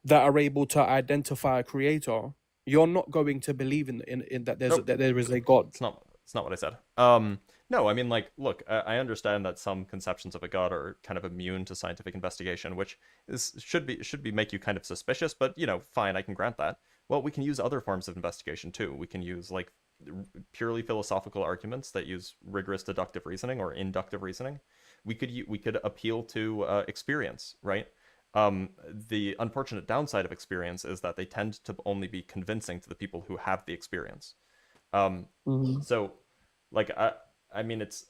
that are able to identify a creator, you're not going to believe in that Nope. that there is a God. It's not what I said. No, I mean, like, look, I understand that some conceptions of a god are kind of immune to scientific investigation, which should be make you kind of suspicious, but you know, fine, I can grant that. Well, we can use other forms of investigation too. We can use like purely philosophical arguments that use rigorous deductive reasoning or inductive reasoning. We could appeal to experience, right? The unfortunate downside of experience is that they tend to only be convincing to the people who have the experience. So, like, I mean, it's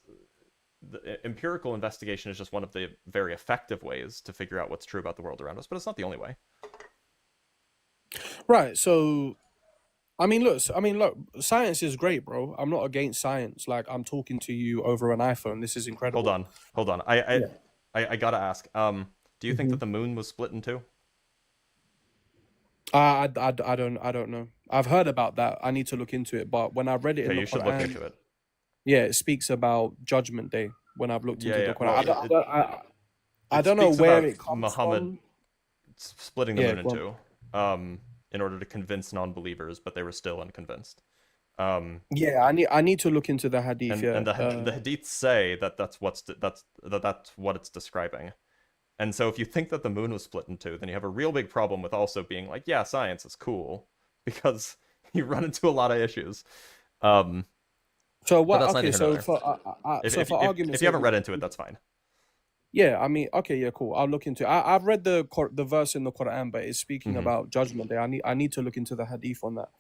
the empirical investigation is just one of the very effective ways to figure out what's true about the world around us, but it's not the only way. Right. So, I mean, look. Science is great, bro. I'm not against science. Like, I'm talking to you over an iPhone. This is incredible. Hold on. Yeah. I gotta ask. Do you think Mhm. that the moon was split in two? I don't know. I've heard about that. I need to look into it. But when I read it in Okay, the you should look Quran, into it. yeah, it speaks about Judgment Day. When I've looked into Yeah, the yeah. Quran, Well, I it don't know speaks where about it comes Muhammad from. splitting the Yeah, moon in go on. two, in order to convince non-believers, but they were still unconvinced. Yeah, I need to look into the hadith. And Yeah. the hadiths say that that's what it's describing. And so if you think that the moon was split in two, then you have a real big problem with also being like, yeah, science is cool, because you run into a lot of issues. So But what? that's neither Okay. here nor So there. for argument's If you sake, haven't read into it, that's fine. yeah. I mean, okay, yeah, cool. I'll look into it. I've read the verse in the Quran, but it's speaking Mhm. about Judgment Day. I need to look into the hadith on that.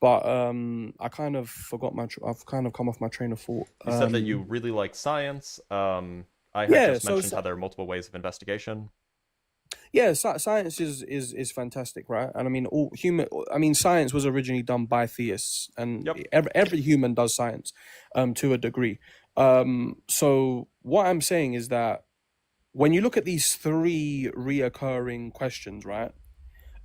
But I kind of forgot I've kind of come off my train of thought. You said that you really like science. I had Yeah. just mentioned how there are multiple ways of investigation. Yeah, science is fantastic, right? And I mean, science was originally done by theists, and Yep. every human does science, to a degree. So what I'm saying is that when you look at these three reoccurring questions, right?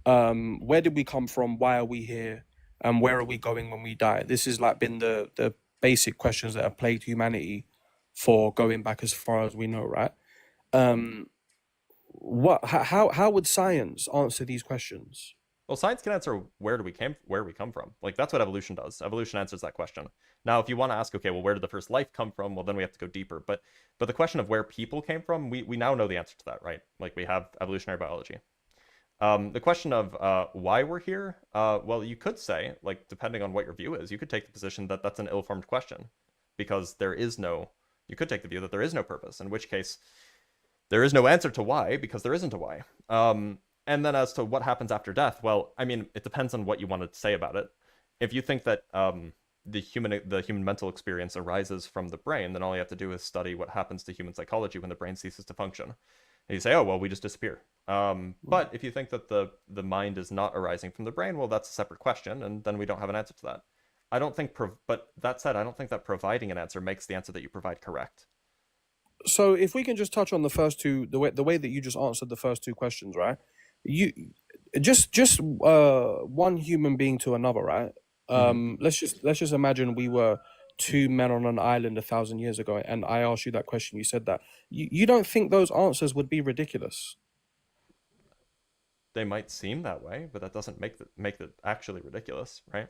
Where did we come from? Why are we here? And where are we going when we die? This has like been the basic questions that have plagued humanity for going back as far as we know, right? How would science answer these questions? Well, science can answer where we come from. Like that's what evolution does. Evolution answers that question. Now, if you want to ask, okay, well, where did the first life come from? Well, then we have to go deeper. But the question of where people came from, we now know the answer to that, right? Like we have evolutionary biology. The question of why we're here, well, you could say, like, depending on what your view is, you could take the position that that's an ill-formed question, because you could take the view that there is no purpose, in which case there is no answer to why, because there isn't a why. And then as to what happens after death, well, I mean, it depends on what you want to say about it. If you think that the human mental experience arises from the brain, then all you have to do is study what happens to human psychology when the brain ceases to function. And you say, oh, well, we just disappear. But if you think that the mind is not arising from the brain, well, that's a separate question, and then we don't have an answer to that. I don't think, but that said, I don't think that providing an answer makes the answer that you provide correct. So if we can just touch on the first two, the way that you just answered the first two questions, right? You just one human being to another, right? Let's just imagine we were two men on an island 1,000 years ago, and I asked you that question. You said that you don't think those answers would be ridiculous. They might seem that way, but that doesn't make it actually ridiculous, right?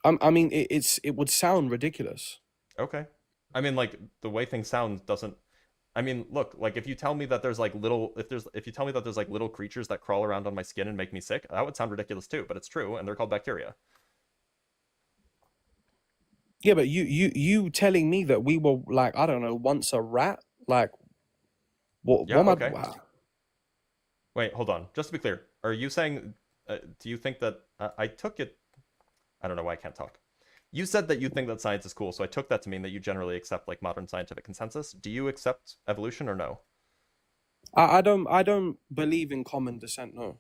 I mean, it would sound ridiculous. Okay. I mean, like, the way things sound doesn't. I mean, look, like, if you tell me that there's like little, if you tell me that there's like little creatures that crawl around on my skin and make me sick, that would sound ridiculous too. But it's true, and they're called bacteria. Yeah, but you telling me that we were like, I don't know, once a rat, like what? Yeah. What am Okay. I? Wait, hold on. Just to be clear, are you saying? Do you think that I took it? I don't know why I can't talk. You said that you think that science is cool, so I took that to mean that you generally accept like modern scientific consensus. Do you accept evolution or no? I don't believe in common descent. No.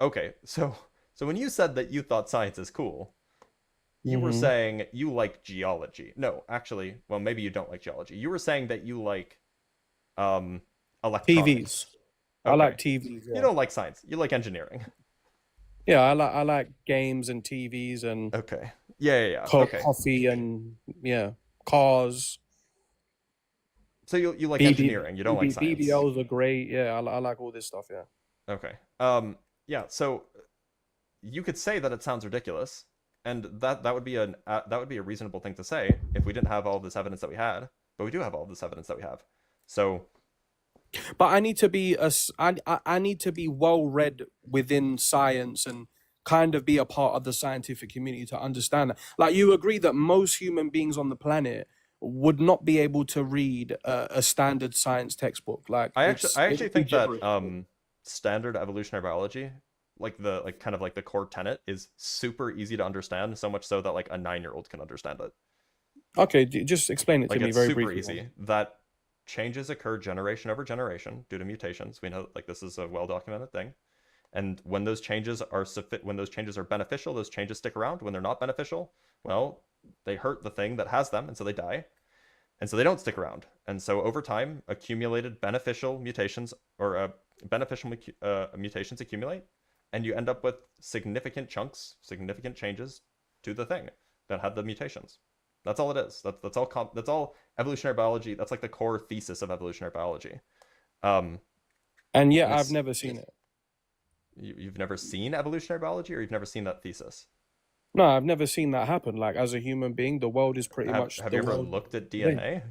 Okay, so when you said that you thought science is cool, you were Mm-hmm. saying you like geology. No, actually, well, maybe you don't like geology. You were saying that you like um electronics. TVs. I Okay. like TVs. You Yeah. don't like science. You like engineering. Yeah, I like games and TVs and Okay. Yeah. Okay. coffee and yeah, cars. So you like BB, engineering. You don't like science. BBLs are great. Yeah, I like all this stuff. Yeah. Okay. Yeah, so you could say that it sounds ridiculous, and that would be a reasonable thing to say if we didn't have all this evidence that we had, but we do have all this evidence that we have. So But I need to be I need to be well read within science and kind of be a part of the scientific community to understand that. Like you agree that most human beings on the planet would not be able to read a standard science textbook. Like I it actually would be think that gibberish. standard evolutionary biology, like kind of like the core tenet, is super easy to understand, so much so that like a 9-year-old can understand it. Okay, just explain it to Like, me it's very super briefly. easy that changes occur generation over generation due to mutations. We know like this is a well documented thing. And when those changes are beneficial, those changes stick around. When they're not beneficial, well, they hurt the thing that has them, and so they die. And so they don't stick around. And so over time, accumulated beneficial mutations mutations accumulate, and you end up with significant changes to the thing that had the mutations. That's all it is. That's all evolutionary biology. That's like the core thesis of evolutionary biology. Um, And and yeah, I've it's never seen it. you've never seen evolutionary biology, or you've never seen that thesis. No, I've never seen that happen. Like as a human being, the world is pretty much Have the you ever world. looked at Today. DNA?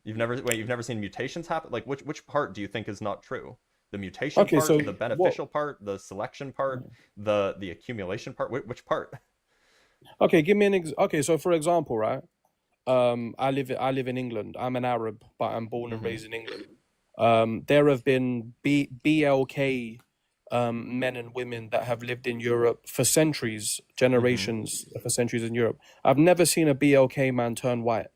You've never seen mutations happen? Like, which part do you think is not true? The mutation Okay, so part, the what? beneficial part, the selection part, the accumulation part? Which part? Okay, give me okay, so for example, right? I live in England. I'm an Arab, but I'm born and Mm-hmm. raised in England. There have been BLK men and women that have lived in Europe for centuries, generations for centuries in Europe. I've never seen a BLK man turn white.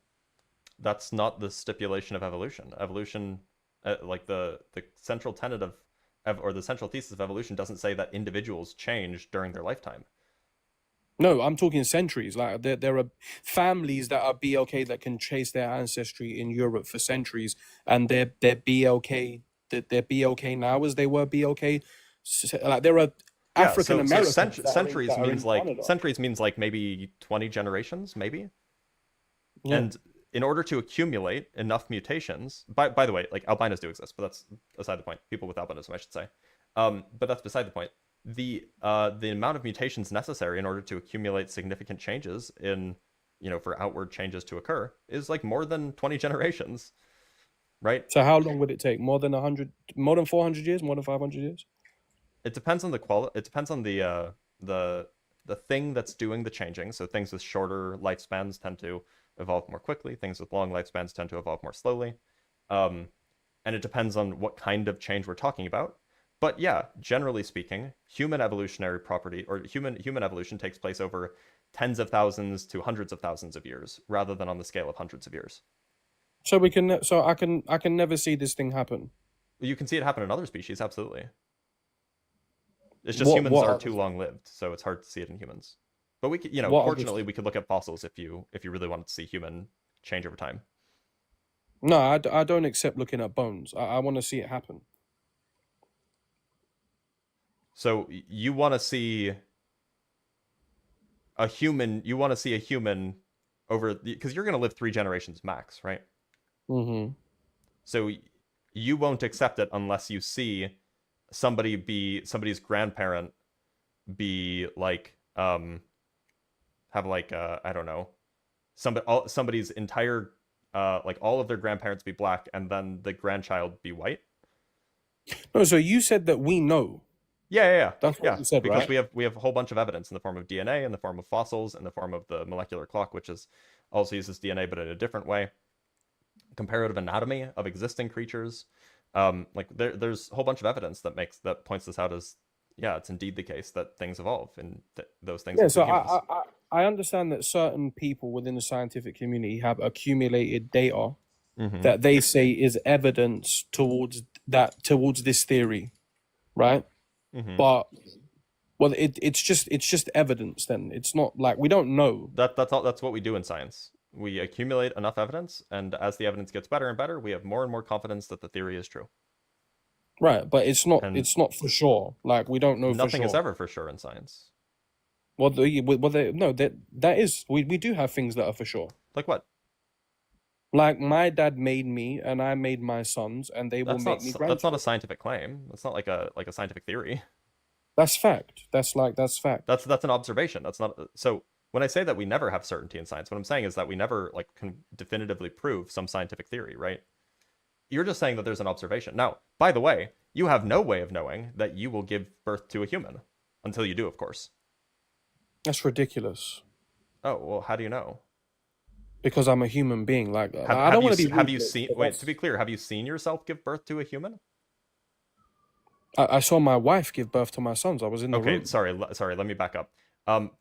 That's not the stipulation of evolution. Evolution, like the central tenet or the central thesis of evolution, doesn't say that individuals change during their lifetime. No, I'm talking centuries. Like there are families that are BLK that can trace their ancestry in Europe for centuries, and they're BLK. They're BLK now as they were BLK. Like there are Yeah, African Americans centuries means like maybe 20 generations, maybe. Yeah. And in order to accumulate enough mutations, by the way, like albinos do exist, but that's beside the point. People with albinism, I should say. But that's beside the point. The amount of mutations necessary in order to accumulate significant changes for outward changes to occur is like more than 20 generations, right? So how long would it take? More than 100, more than 400 years, more than 500 years? It depends on the quality. It depends on the thing that's doing the changing. So things with shorter lifespans tend to evolve more quickly. Things with long lifespans tend to evolve more slowly. And it depends on what kind of change we're talking about. But yeah, generally speaking, human evolutionary property or human evolution takes place over tens of thousands to hundreds of thousands of years, rather than on the scale of hundreds of years. So I can never see this thing happen. You can see it happen in other species, absolutely. It's just What humans what are are too the- long lived, so it's hard to see it in humans. But we could, what are the- fortunately, we could look at fossils if you really wanted to see human change over time. No, I don't accept looking at bones. I want to see it happen. So you want to see a human? You want to see a human over because you're going to live 3 generations max, right? Mm-hmm. So you won't accept it unless you see somebody's grandparent be like have like I don't know, somebody's entire like all of their grandparents be black and then the grandchild be white. No, so you said that we know. Yeah. That's what you said, because right? we have a whole bunch of evidence in the form of DNA, in the form of fossils, in the form of the molecular clock, which is also uses DNA but in a different way. Comparative anatomy of existing creatures. Like there's a whole bunch of evidence that points this out as it's indeed the case that things evolve and those things. Yeah, so humans. I understand that certain people within the scientific community have accumulated data Mhm. that they say is evidence towards this theory, right? Mhm. But well, it's just evidence. Then it's not like we don't know. That's what we do in science. We accumulate enough evidence, and as the evidence gets better and better, we have more and more confidence that the theory is true. Right, but it's not And for sure. Like we don't know for sure. nothing is ever for sure in science. Well, that is we do have things that are for sure. Like what? Like my dad made me, and I made my sons, and they will make me grandchildren. That's not a scientific claim. That's not like a scientific theory. That's fact. That's fact. That's an observation. That's not so. When I say that we never have certainty in science, what I'm saying is that we never like can definitively prove some scientific theory, right? You're just saying that there's an observation. Now, by the way, you have no way of knowing that you will give birth to a human until you do, of course. That's ridiculous. Oh, well, how do you know? Because I'm a human being. Like I don't want to be. Have you seen? Wait, to be clear, have you seen yourself give birth to a human? I saw my wife give birth to my sons. I was in the room. Okay, sorry. Let me back up.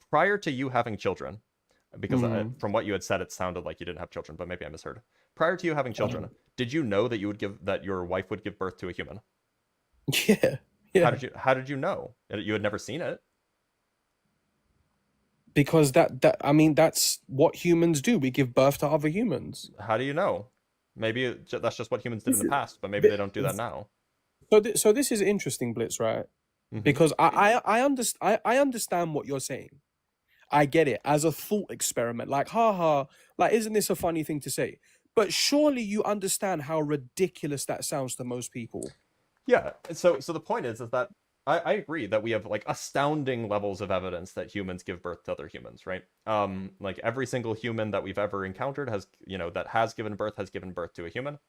Prior to you having children, because from what you had said, it sounded like you didn't have children, but maybe I misheard. Prior to you having children, did you know that your wife would give birth to a human? Yeah. How did you know? You had never seen it. Because that's what humans do. We give birth to other humans. How do you know? Maybe that's just what humans did in the past, but maybe they don't do that now. So this is interesting, Blitz, right? Mm-hmm. Because I understand what you're saying. I get it as a thought experiment. Like, haha, like, isn't this a funny thing to say? But surely you understand how ridiculous that sounds to most people. Yeah. So the point is that I agree that we have like astounding levels of evidence that humans give birth to other humans, right? Like every single human that we've ever encountered has given birth to a human.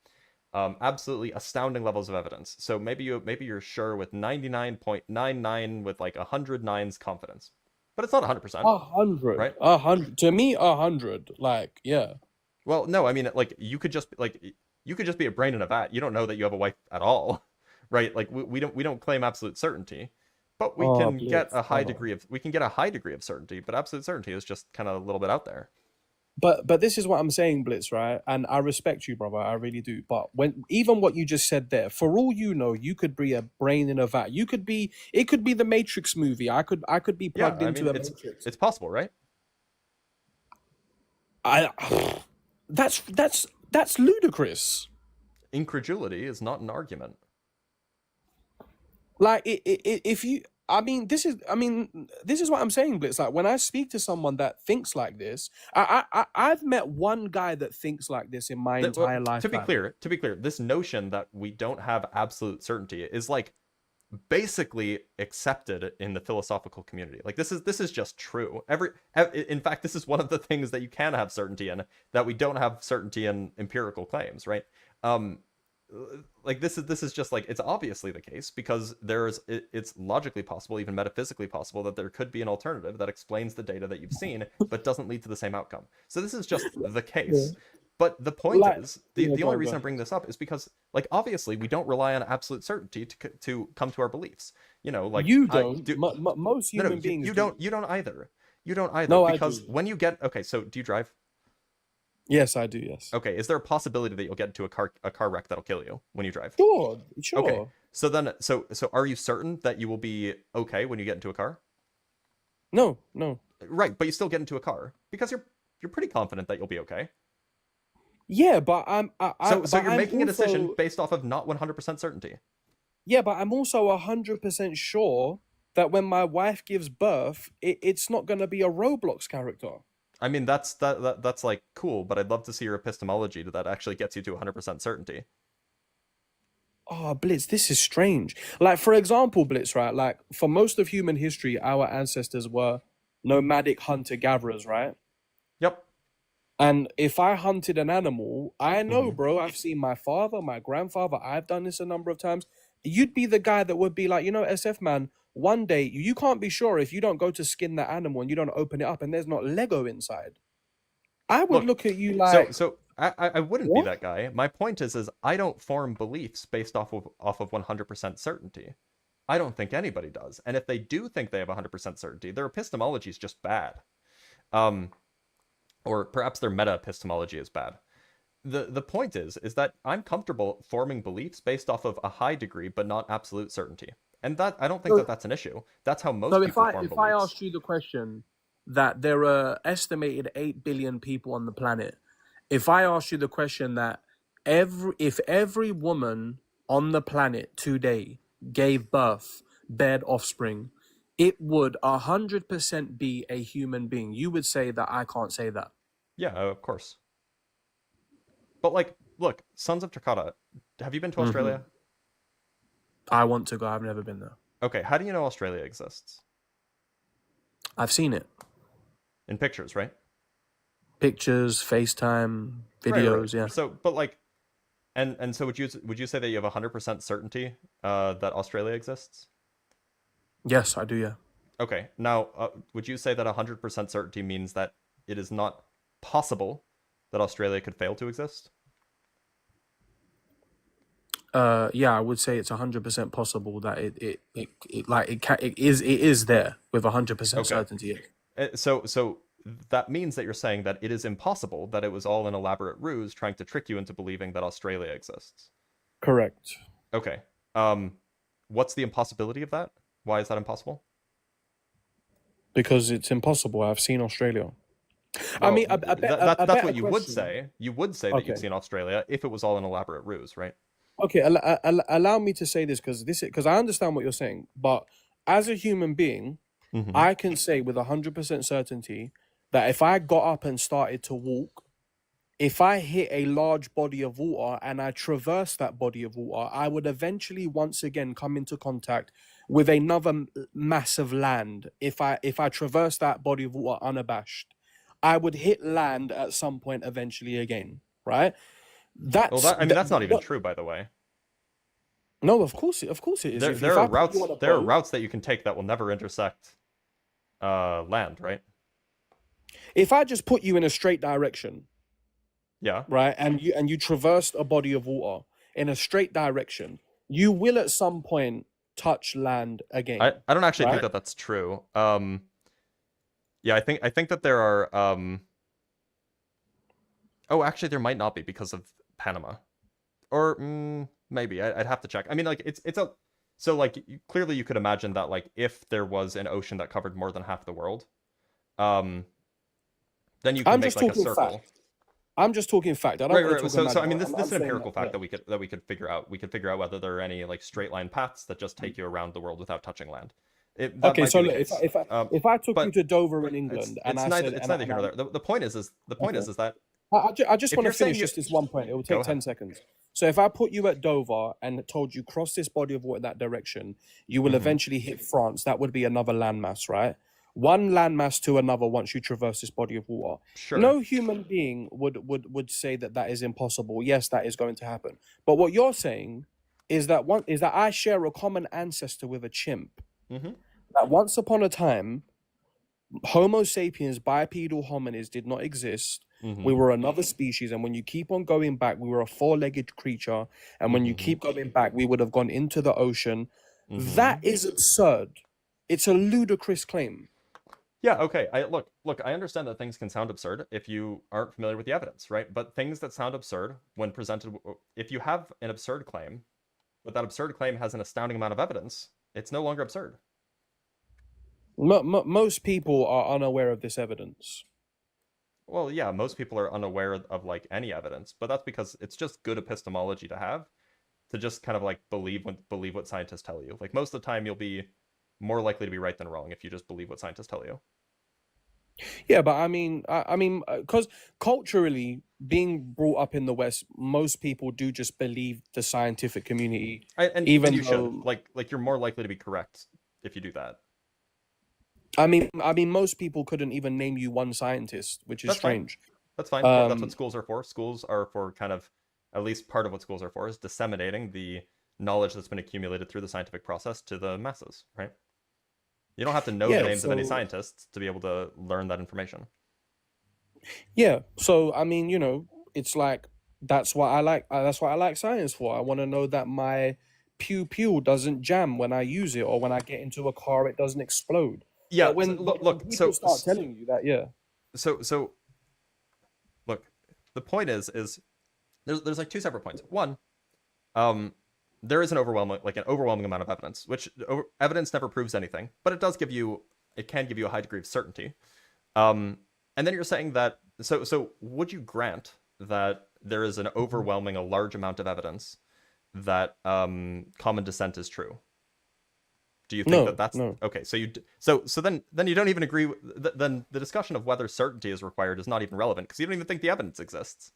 Absolutely astounding levels of evidence. So maybe you're sure with 99.99 with like 100 nines confidence, but it's not 100%. 100, right? 100 to me, 100. Like, yeah. Well, no, I mean, like you could just be a brain in a vat. You don't know that you have a wife at all. Right, like we don't claim absolute certainty, but we can get a high degree of certainty. But absolute certainty is just kind of a little bit out there. But this is what I'm saying, Blitz, right? And I respect you, brother. I really do. But even what you just said there, for all you know, you could be a brain in a vat. It could be the Matrix movie. I could be plugged into the Matrix. It's possible, right? That's ludicrous. Incredulity is not an argument. Like if you, this is what I'm saying, Blitz. Like when I speak to someone that thinks like this, I've met one guy that thinks like this in my entire life. To be clear, this notion that we don't have absolute certainty is like basically accepted in the philosophical community. Like this is just true. In fact, this is one of the things that you can have certainty in that we don't have certainty in empirical claims, right? Like this is just like it's obviously the case because it's logically possible, even metaphysically possible, that there could be an alternative that explains the data that you've seen but doesn't lead to the same outcome. So this is just the case. Yeah. But the point is the only reason I bring this up is because like obviously we don't rely on absolute certainty to come to our beliefs. You know, like you don't. Most human beings. You don't either. You don't either. No, because when you get so do you drive? Yes, I do. Yes. Okay. Is there a possibility that you'll get into a car wreck that'll kill you when you drive? Sure. Okay. So then, so are you certain that you will be okay when you get into a car? No. Right, but you still get into a car because you're pretty confident that you'll be okay. Yeah, but So you're I'm making a decision also based off of not 100% certainty. yeah, but I'm also 100% sure that when my wife gives birth, it's not going to be a Roblox character. I mean, that's like cool, but I'd love to see your epistemology that actually gets you to 100% certainty. Oh, Blitz, this is strange. Like, for example, Blitz, right? Like, for most of human history, our ancestors were nomadic hunter-gatherers, right? Yep. And if I hunted an animal, I know, Mhm. bro, I've seen my father, my grandfather, I've done this a number of times. You'd be the guy that would be like, SF man, one day you can't be sure if you don't go to skin that animal and you don't open it up and there's not Lego inside. I would Look, look at you so like, so I wouldn't be what? that guy. My point is I don't form beliefs based off of 100% certainty. I don't think anybody does. And if they do think they have 100% certainty, their epistemology is just bad. Um, or perhaps their meta epistemology is bad. The point is that I'm comfortable forming beliefs based off of a high degree but not absolute certainty. And that I don't think So, that that's an issue. That's how most so if people I form if I beliefs. asked you the question that there are estimated 8 billion people on the planet, if I asked you the question that if every woman on the planet today gave birth, bared offspring, it would 100% be a human being. You would say that I can't say that. Yeah, of course. But like, look, Sons of Takata, have you been to Hmm. Australia? I want to go. I've never been there. Okay, how do you know Australia exists? I've seen it. In pictures, right? Pictures, FaceTime, Right. videos, yeah. So, but like, and so would you say that you have 100% certainty that Australia exists? Yes, I do, yeah. Okay. Now, would you say that 100% certainty means that it is not possible that Australia could fail to exist? Yeah, I would say it's 100% possible that it is there with 100% Okay. certainty. So that means that you're saying that it is impossible, that it was all an elaborate ruse trying to trick you into believing that Australia exists. Correct. Okay. Um, what's the impossibility of that? Why is that impossible? Because it's impossible. I've seen Australia. I Well, mean, a that's better what you would question. say. You would say that you've Okay. seen Australia if it was all an elaborate ruse, right? Okay, allow me to say this because I understand what you're saying, but as a human being, Mm-hmm. I can say with 100% certainty that if I got up and started to walk, if I hit a large body of water and I traverse that body of water, I would eventually once again come into contact with another mass of land. If I traverse that body of water unabashed, I would hit land at some point eventually again, right? Well, That's I mean, that's not even what, true, by the way. no, of course it is. There, If there if are I put you routes, on a there are boat, routes that you can take that will never intersect land, right? if I just put you in a straight direction, Yeah. right, and you traversed a body of water in a straight direction, you will at some point touch land I, again, I don't actually think right? that that's true. Yeah, I think that there are oh, actually there might not be because of Panama. Or maybe I'd have to check. I mean, like it's a so like clearly you could imagine that like if there was an ocean that covered more than half the world, um, then you can I'm make just like a talking circle. fact. I'm just talking fact. I don't Right, want to right. talk So I imaginary. mean, this I'm is an saying that, empirical fact yeah. that we could figure out. We could figure out whether there are any like straight line paths that just take you around the world without touching land. That Okay, might so be the look, case. if I took you But to Dover in it's England and it's I neither said it's and neither here nor I there. The point okay. is that I just if want to you're saying finish you just this one point. It will go take ahead. 10 seconds. So if I put you at Dover and told you cross this body of water in that direction, you will Mm-hmm. eventually hit France. That would be another landmass, right? One landmass to another once you traverse this body of water. Sure. No human being would say that that is impossible. Yes, that is going to happen. But what you're saying is that I share a common ancestor with a chimp. Mm-hmm. That once upon a time, Homo sapiens, bipedal hominids, did not exist. Mm-hmm. We were another species, and when you keep on going back, we were a four-legged creature. And when you Mm-hmm. keep going back, we would have gone into the ocean. Mm-hmm. That is absurd. It's a ludicrous claim. Yeah, okay. Look, I understand that things can sound absurd if you aren't familiar with the evidence, right? But things that sound absurd when presented, if you have an absurd claim, but that absurd claim has an astounding amount of evidence, it's no longer absurd. Most people are unaware of this evidence. Well, yeah, most people are unaware of like any evidence, but that's because it's just good epistemology to have, to just kind of like believe what scientists tell you. Like most of the time, you'll be more likely to be right than wrong if you just believe what scientists tell you. Yeah, but I mean, because culturally, being brought up in the West, most people do just believe the scientific community, And even you should though, like you're more likely to be correct if you do that. I mean, most people couldn't even name you one scientist, which is That's fine. strange. That's fine. That's what Um, schools are for. Schools are for kind of, at least part of what schools are for is disseminating the knowledge that's been accumulated through the scientific process to the masses, right? You don't have to know the yeah, names of any so scientists to be able to learn that information. yeah, so I mean, it's like that's what I like. That's what I like science for. I want to know that my pew pew doesn't jam when I use it, or when I get into a car, it doesn't explode. Yeah, But when look, but when look, people start telling you that, yeah, so look, the point is there's like two separate points. One, um, there is an overwhelming amount of evidence, which evidence never proves anything, but it can give you a high degree of certainty. Um, and then you're saying that, so would you grant that there is an overwhelming, a large amount of evidence that common descent is true? Do you think that no, that's no, okay? So then you don't even agree. Then the discussion of whether certainty is required is not even relevant because you don't even think the evidence exists.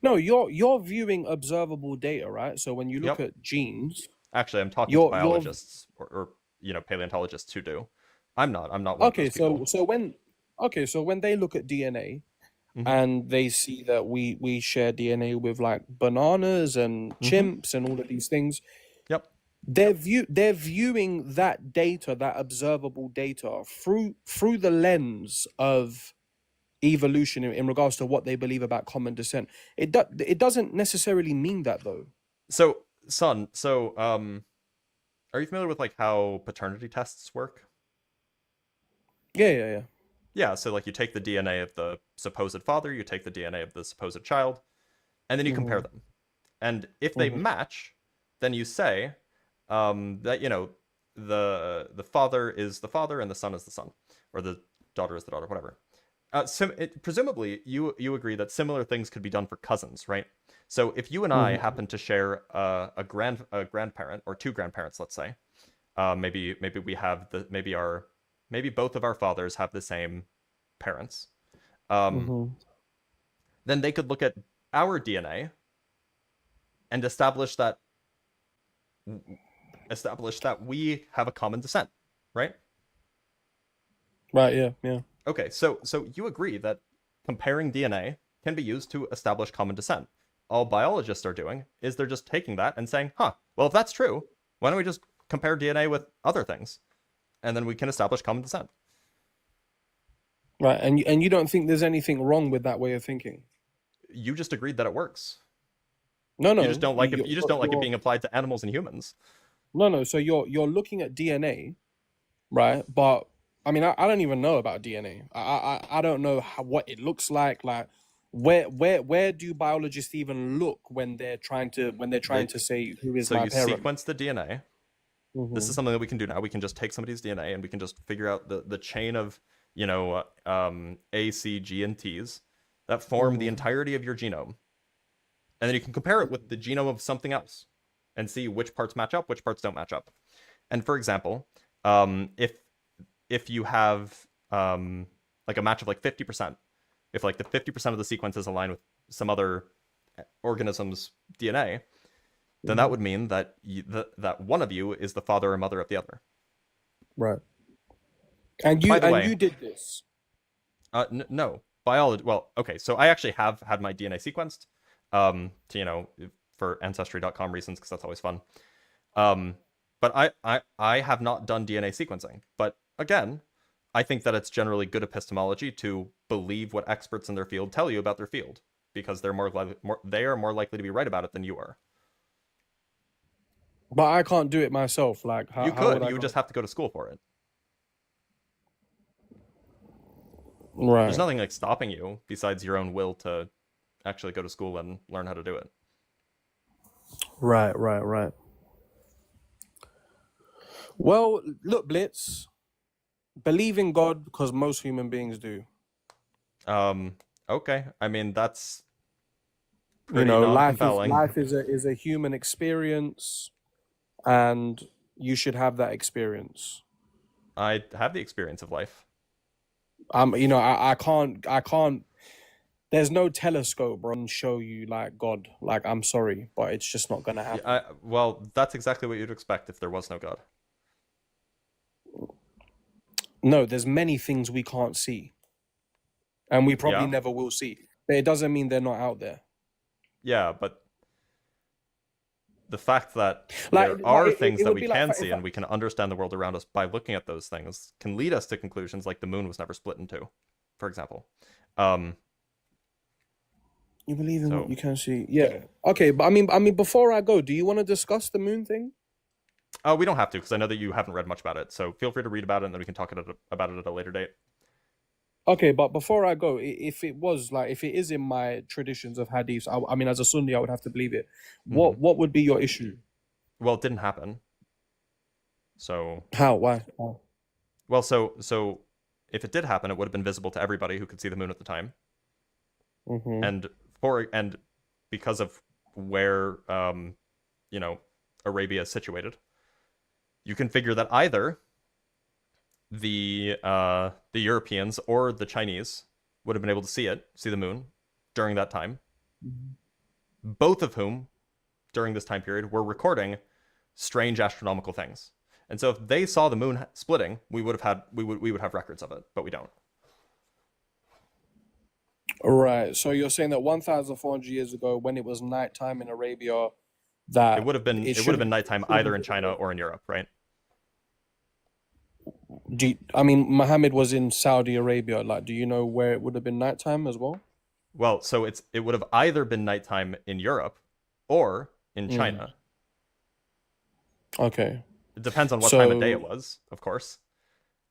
no. You're viewing observable data, right? So when you look Yep. at genes, Actually, I'm talking to you're biologists or paleontologists who do. I'm not. I'm not one of okay. those people. So when they look at DNA Hmm. and they see that we share DNA with like bananas and Hmm. chimps and all of these things, Yep. they're viewing that data, that observable data, through the lens of evolution in regards to what they believe about common descent. It doesn't necessarily mean that though. So, son. Are you familiar with like how paternity tests work? Yeah, yeah, yeah. Yeah. So like you take the DNA of the supposed father, you take the DNA of the supposed child, and then you compare Hmm. them. And if they Hmm. match, then you say that the father is the father and the son is the son, or the daughter is the daughter, whatever. Presumably, you agree that similar things could be done for cousins, right? So if you and I Hmm. happen to share a grandparent or two grandparents, let's say, maybe we have maybe both of our fathers have the same parents. Um, Hmm. then they could look at our DNA and establish that we have a common descent, right? Right. Yeah. Yeah. Okay, so you agree that comparing DNA can be used to establish common descent. All biologists are doing is they're just taking that and saying, huh, well, if that's true, why don't we just compare DNA with other things? And then we can establish common descent. Right. And you don't think there's anything wrong with that way of thinking? You just agreed that it works. No, You just no. don't like it. You just don't like it being applied to animals and humans. No. So you're looking at DNA, right? But I mean, I don't even know about DNA. I don't know what it looks like. Like, where do biologists even look when they're trying They, to say who is so my you parent? sequence the DNA. This is Hmm. something that we can do now. We can just take somebody's DNA and we can just figure out the chain of A, C, G, and T's that form the Hmm. entirety of your genome, and then you can compare it with the genome of something else and see which parts match up, which parts don't match up. And for example, if you have like a match of like 50%, if like the 50% of the sequences align with some other organism's DNA, then that Hmm. would mean that that one of you is the father or mother of the other. Right. And By the way, you did this. no biology. Well, okay, so I actually have had my DNA sequenced, to for ancestry.com reasons because that's always fun. Um, but I have not done DNA sequencing. But again, I think that it's generally good epistemology to believe what experts in their field tell you about their field because they are more likely to be right about it than you are. But I can't do it myself. Like, You how would could, I you would go? just have to go to school for it. There's Right. nothing like stopping you besides your own will to actually go to school and learn how to do it. Right. Right. Right. Well, look, Blitz. Believe in God because most human beings do. Okay. I mean, that's You pretty know, non-compelling. life is a human experience, and you should have that experience. I have the experience of life. You know, I can't. There's no telescope, bro, and show you like God. Like, I'm sorry, but it's just not gonna happen. Yeah, well, that's exactly what you'd expect if there was no God. No, there's many things we can't see, and we probably Yeah? never will see. But it doesn't mean they're not out there. Yeah, but the fact that Like, there are things it that would we be like can if see I- and we can understand the world around us by looking at those things can lead us to conclusions like the moon was never split in two, for example. You believe in what So- you can see. Yeah. Okay, but I mean, before I go, do you want to discuss the moon thing? We don't have to, because I know that you haven't read much about it. So feel free to read about it, and then we can talk about it at a later date. Okay, but before I go, if it was like, if it is in my traditions of hadiths, I mean, as a Sunni, I would have to believe it. What would be your issue? Well, it didn't happen. So, How? Why? How? well, so if it did happen, it would have been visible to everybody who could see the moon at the time. Mm-hmm. And because of where you know, Arabia is situated, you can figure that either the Europeans or the Chinese would have been able to see the moon during that time. Both of whom, during this time period, were recording strange astronomical things. And so if they saw the moon splitting, we would have records of it, but we don't. Right. So you're saying that 1,400 years ago, when it was nighttime in Arabia, that It would have been nighttime either in China or in Europe, right? I mean, Muhammad was in Saudi Arabia. Like, do you know where it would have been nighttime as well? Well, so it would have either been nighttime in Europe or in China. Okay. It depends on what time of day it So- was, of course.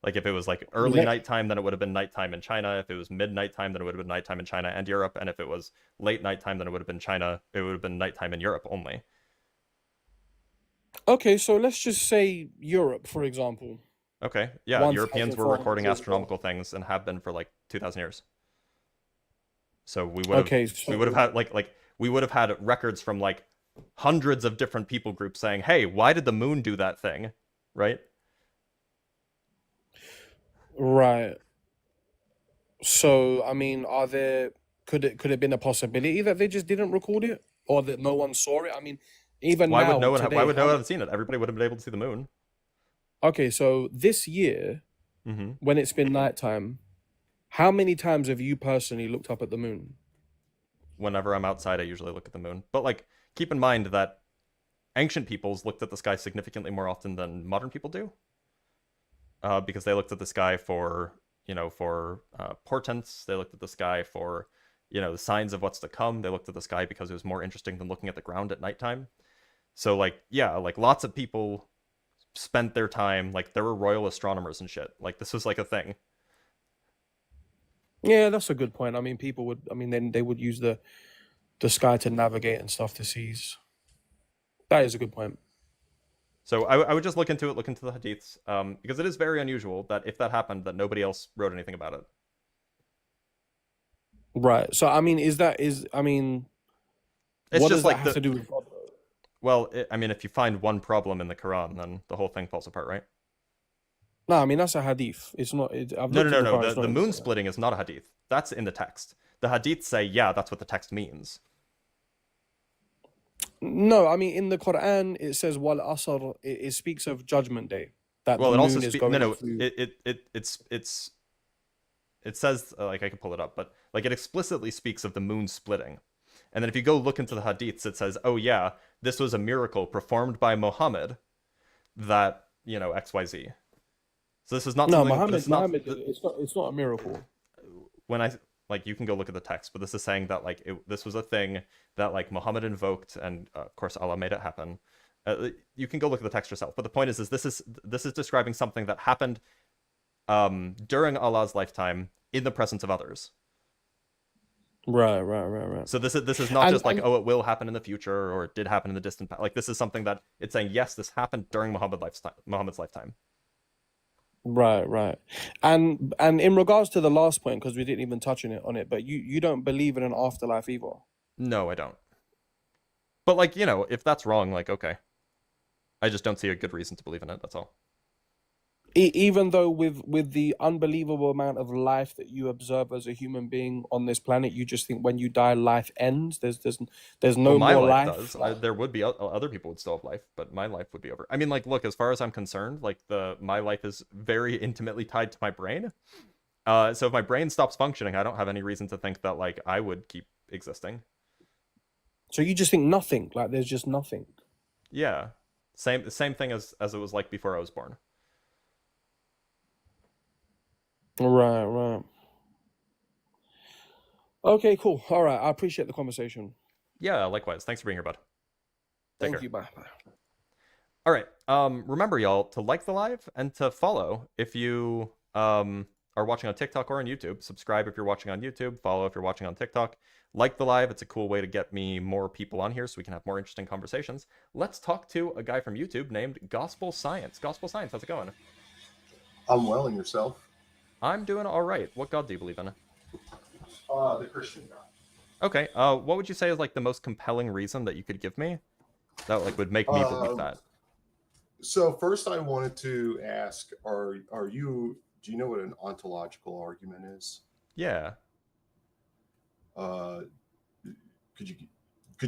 Like if it was like early Yeah. nighttime, then it would have been nighttime in China. If it was midnight time, then it would have been nighttime in China and Europe. And if it was late nighttime, then it would have been China. It would have been nighttime in Europe only. Okay, so let's just say Europe, for example. Okay, yeah, 1,400 Europeans were recording years ago. astronomical things and have been for like 2,000 years. So we would have Okay, so we would have had we would have had records from like hundreds of different people groups saying, "Hey, why did the moon do that thing?" Right? Right. So, I mean, could it have been a possibility that they just didn't record it, or that no one saw it? I mean, even Why now, would no one today, why would no one have seen it? Everybody would have been able to see the moon. Okay, so this year, Mm-hmm. when it's been nighttime, how many times have you personally looked up at the moon? Whenever I'm outside, I usually look at the moon. But like, keep in mind that ancient peoples looked at the sky significantly more often than modern people do, because they looked at the sky for portents. They looked at the sky for the signs of what's to come. They looked at the sky because it was more interesting than looking at the ground at nighttime. So like, yeah, like lots of people spent their time, like there were royal astronomers and shit. Like this was like a thing. Yeah, that's a good point. I mean, then they would use the sky to navigate and stuff to seas. That is a good point. So I would just look into the hadiths, because it is very unusual that if that happened, that nobody else wrote anything about it. Right. So, I mean, It's what just does like that have to do with God, though? Well, I mean, if you find one problem in the Quran, then the whole thing falls apart, right? No, I mean, that's a hadith. It's not. I've No. looked in the Quran, it's The not- moon splitting is not a hadith. That's in the text. The hadiths say, yeah, that's what the text means. No, I mean, in the Quran, it says wal asr. It speaks of Judgment Day. That Well, the it moon also is going no. to. It says, like, I can pull it up, but like it explicitly speaks of the moon splitting. And then if you go look into the hadiths, it says, oh yeah, this was a miracle performed by Muhammad that, XYZ. So this is not No, something, Muhammad did it. It's not a miracle. when I like, you can go look at the text, but this is saying that like this was a thing that like Muhammad invoked, and of course Allah made it happen. You can go look at the text yourself, but the point is this is describing something that happened during Allah's lifetime in the presence of others. Right. So this is not just like, oh, it will happen in the future, or it did happen in the distant past. Like this is something that it's saying, yes, this happened during Muhammad's lifetime. Right. And in regards to the last point, because we didn't even touch on it, but you don't believe in an afterlife either. No, I don't. But like, you know, if that's wrong, like, okay. I just don't see a good reason to believe in it, that's all. Even though with the unbelievable amount of life that you observe as a human being on this planet, you just think when you die, life ends. There's no Well, my more life life. does. There would be other people would still have life, but my life would be over. I mean, like, look, as far as I'm concerned, like my life is very intimately tied to my brain. So if my brain stops functioning, I don't have any reason to think that like I would keep existing. So you just think nothing, like there's just nothing. Yeah, same thing as it was like before I was born. Right. Okay, cool. All right, I appreciate the conversation. Yeah, likewise. Thanks for being here, bud. Take Thank care. you. Bye. All right. Remember, y'all, to like the live and to follow if you are watching on TikTok or on YouTube. Subscribe if you're watching on YouTube. Follow if you're watching on TikTok. Like the live. It's a cool way to get me more people on here so we can have more interesting conversations. Let's talk to a guy from YouTube named Gospel Science. Gospel Science, how's it going? I'm well, and yourself? I'm doing all right. What God do you believe in? The Christian God. Okay. What would you say is like the most compelling reason that you could give me that like would make me believe that? So first, I wanted to ask: are you? Do you know what an ontological argument is? Yeah. Could you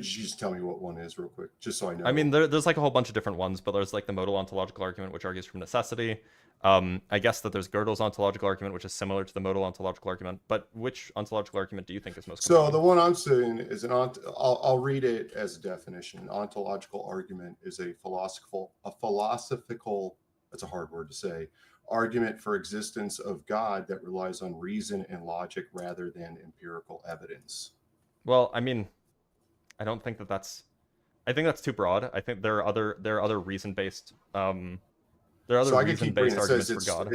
just tell me what one is real quick, just so I know? I mean, there's like a whole bunch of different ones, but there's like the modal ontological argument, which argues from necessity. I guess that there's Gödel's ontological argument, which is similar to the modal ontological argument. But which ontological argument do you think is most compelling? So the one I'm saying is I'll read it as a definition. An ontological argument is a philosophical, that's a hard word to say, argument for existence of God that relies on reason and logic rather than empirical evidence. Well, I mean, I don't think that's. I think that's too broad. I think there are other reason-based. There are other reason-based arguments for God.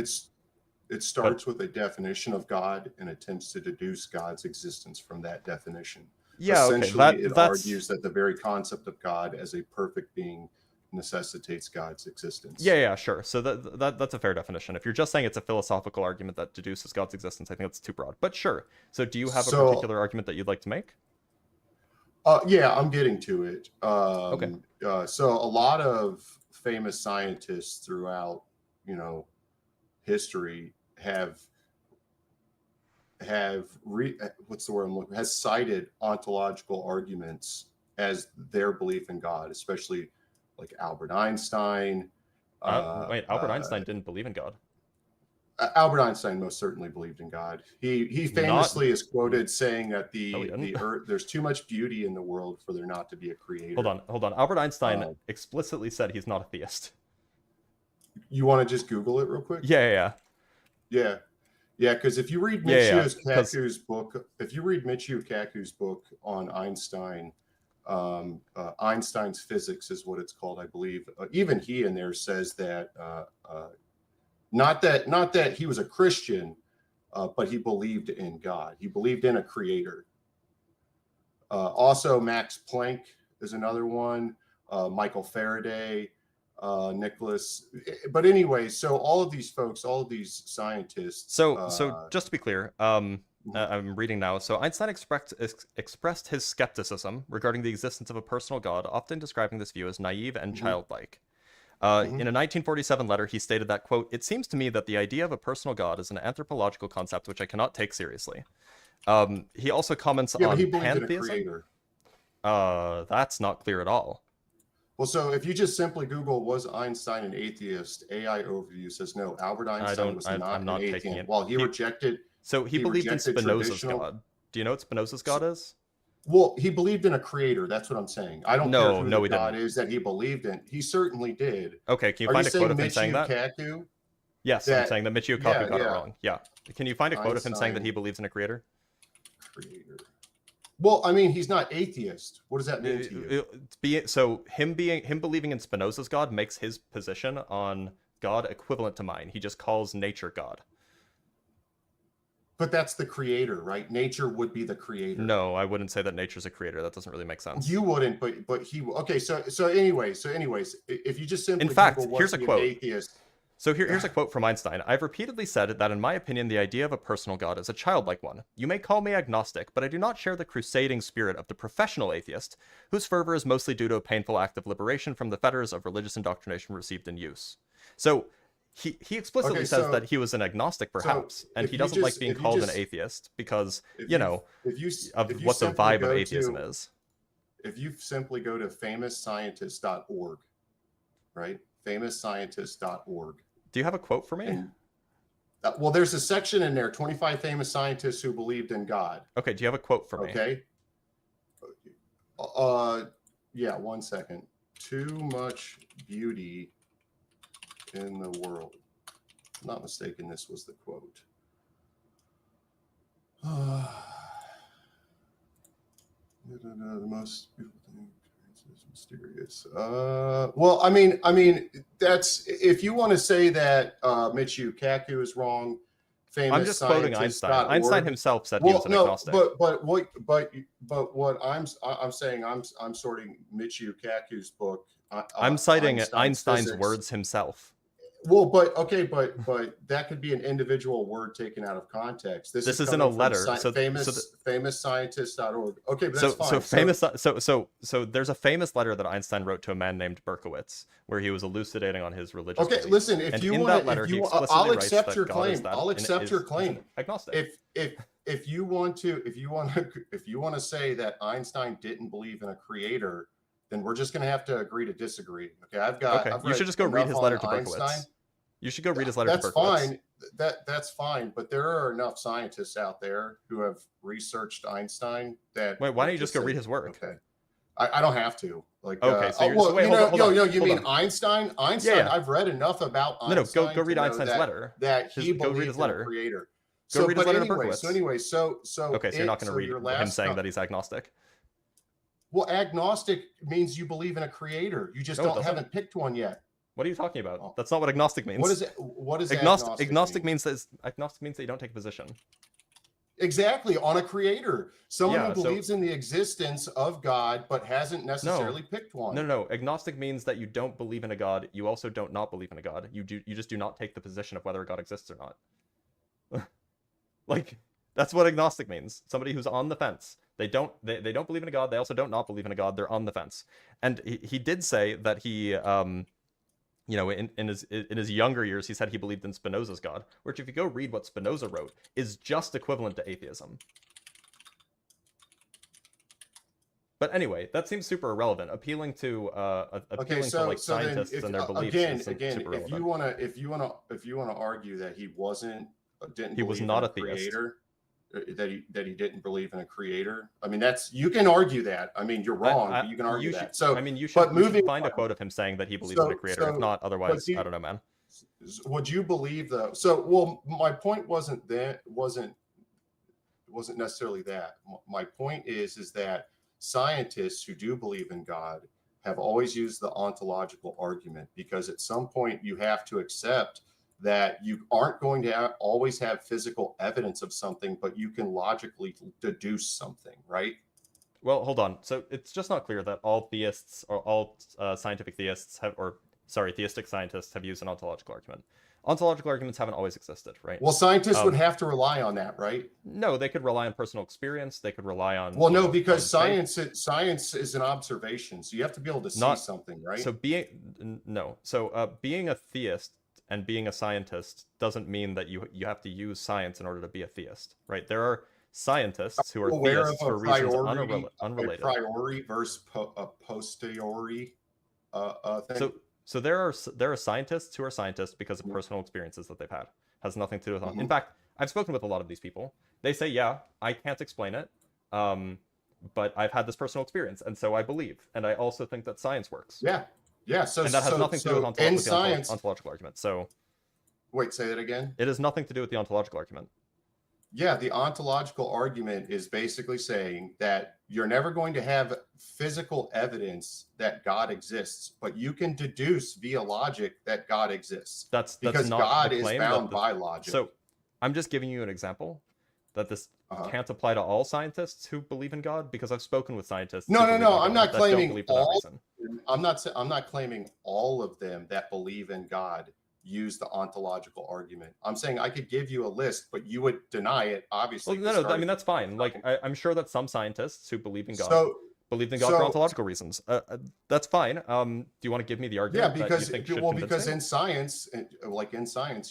It starts with a definition of God and attempts to deduce God's existence from that definition. Yeah, essentially, it argues that the very concept of God as a perfect being necessitates God's existence. Yeah, sure. So that's a fair definition. If you're just saying it's a philosophical argument that deduces God's existence, I think that's too broad. But sure. So do you have a particular argument that you'd like to make? Yeah, I'm getting to it. Okay. So a lot of famous scientists throughout, history have cited ontological arguments as their belief in God, especially like Albert Einstein. Wait, Albert Einstein didn't believe in God. Albert Einstein most certainly believed in God. He famously is quoted saying that the earth, there's too much beauty in the world for there not to be a creator. Hold on. Albert Einstein explicitly said he's not a theist. You want to just Google it real quick? Yeah. Because if you read Michio Kaku's book, on Einstein, Einstein's Physics is what it's called, I believe. Even he in there says that. Not that he was a Christian, but he believed in God. He believed in a creator. Also, Max Planck is another one. Michael Faraday, Nicholas. But anyway, so all of these folks, all of these scientists. So just to be clear, I'm reading now. So Einstein expressed his skepticism regarding the existence of a personal God, often describing this view as naive and childlike. In a 1947 letter, he stated that, quote, "It seems to me that the idea of a personal God is an anthropological concept which I cannot take seriously." He also comments on pantheism. That's not clear at all. Well, so if you just simply Google, was Einstein an atheist? AI overview says no. Albert Einstein was not an atheist. Well, he rejected. So he believed in Spinoza's God. Do you know what Spinoza's God is? Well, he believed in a creator. That's what I'm saying. I don't care who the God is that he believed in. He certainly did. Okay, can you find a quote of him saying that? Kaku? Yes, I'm saying that Michio Kaku got it wrong. Yeah. Can you find a quote of him saying that he believes in a creator? Creator. Well, I mean, he's not atheist. What does that mean to you? So him believing in Spinoza's God makes his position on God equivalent to mine. He just calls nature God. But that's the creator, right? Nature would be the creator. No, I wouldn't say that nature's a creator. That doesn't really make sense. You wouldn't, but he. Okay, so anyways, if you just simply in fact, Google, here's a quote. Atheist, So here's a quote from Einstein. I've repeatedly said that in my opinion, the idea of a personal God is a childlike one. You may call me agnostic, but I do not share the crusading spirit of the professional atheist, whose fervor is mostly due to a painful act of liberation from the fetters of religious indoctrination received in use. So he explicitly says that he was an agnostic, perhaps, and he doesn't like being called an atheist because, of what the vibe of atheism is. If you simply go to famousscientist.org, right? famousscientist.org. Do you have a quote for me? And, well, there's a section in there, 25 famous scientists who believed in God. Okay, do you have a quote for me? Okay. Yeah, 1 second. Too much beauty in the world. If I'm not mistaken, this was the quote. The most beautiful thing is mysterious. Well, I mean, that's if you want to say that Michio Kaku is wrong. Famous I'm just quoting Einstein. Einstein himself said he was an agnostic. But what I'm saying, I'm sorting Michio Kaku's book. I'm citing Einstein's words himself. Well, but that could be an individual word taken out of context. This is in a letter. famousscientist.org. Okay, but that's fine. So there's a famous letter that Einstein wrote to a man named Berkowitz, where he was elucidating on his religious. Okay, beliefs. listen. If you want, I'll accept your claim. I'll accept your claim. Agnostic. If you want to say that Einstein didn't believe in a creator, then we're just going to have to agree to disagree. Okay, I've you should just go read his letter to Einstein. Berkowitz. You should go read his letter to Berkowitz. Fine. That's fine. But there are enough scientists out there who have researched Einstein that. Wait, why don't you just go read his work? Okay, I don't have to. Like, okay, so you mean Einstein? Einstein. Yeah. I've read enough about Einstein. Go read Einstein's letter. That he believed in a creator. Go read his letter to Berkowitz. So okay, so you're not going to read him saying that he's agnostic. Well, agnostic means you believe in a creator. You just haven't picked one yet. What are you talking about? That's not what agnostic means. What is agnostic? Agnostic means that you don't take a position. Exactly, on a creator. Someone who believes in the existence of God but hasn't necessarily picked one. No. Agnostic means that you don't believe in a God. You also don't not believe in a God. You just do not take the position of whether a God exists or not. Like, that's what agnostic means. Somebody who's on the fence. They don't believe in a God. They also don't not believe in a God. They're on the fence. And he did say that he, in his younger years, he said he believed in Spinoza's God, which if you go read what Spinoza wrote, is just equivalent to atheism. But anyway, that seems super irrelevant. Appealing to scientists and their beliefs. Again, if you want to argue that he was not a theist. That he didn't believe in a creator. I mean, you can argue that. I mean, you're wrong, but you can argue that. So, you should find a quote of him saying that he believes in a creator. If not, otherwise, I don't know, man. Would you believe though? So, well, my point wasn't necessarily that. My point is that scientists who do believe in God have always used the ontological argument, because at some point you have to accept that you aren't going to always have physical evidence of something, but you can logically deduce something, right? Well, hold on. So it's just not clear that all theists or all scientific theists theistic scientists have used an ontological argument. Ontological arguments haven't always existed, right? Well, scientists would have to rely on that, right? No, they could rely on personal experience. They could rely on... Well, no, because science is an observation. So you have to be able to see something, right? So being a theist and being a scientist doesn't mean that you have to use science in order to be a theist, right? There are scientists who are theists for reasons unrelated. A priori versus a posteriori thing. So there are scientists who are scientists because of personal experiences that they've had. Has nothing to do with... In fact, I've spoken with a lot of these people. They say, yeah, I can't explain it, but I've had this personal experience, and so I believe. And I also think that science works. Yeah, so and that has nothing to do with the ontological argument. So, wait, say that again. It has nothing to do with the ontological argument. Yeah, the ontological argument is basically saying that you're never going to have physical evidence that God exists, but you can deduce via logic that God exists. That's because not God is bound by logic. So, I'm just giving you an example that this can't apply to all scientists who believe in God, because I've spoken with scientists. No. I'm not claiming all. I'm not claiming all of them that believe in God use the ontological argument. I'm saying I could give you a list, but you would deny it, obviously. Well, no, I mean, that's fine. Like, I'm sure that some scientists who believe in God believed in God for ontological reasons. That's fine. Do you want to give me the argument? Yeah, because that you think because in science,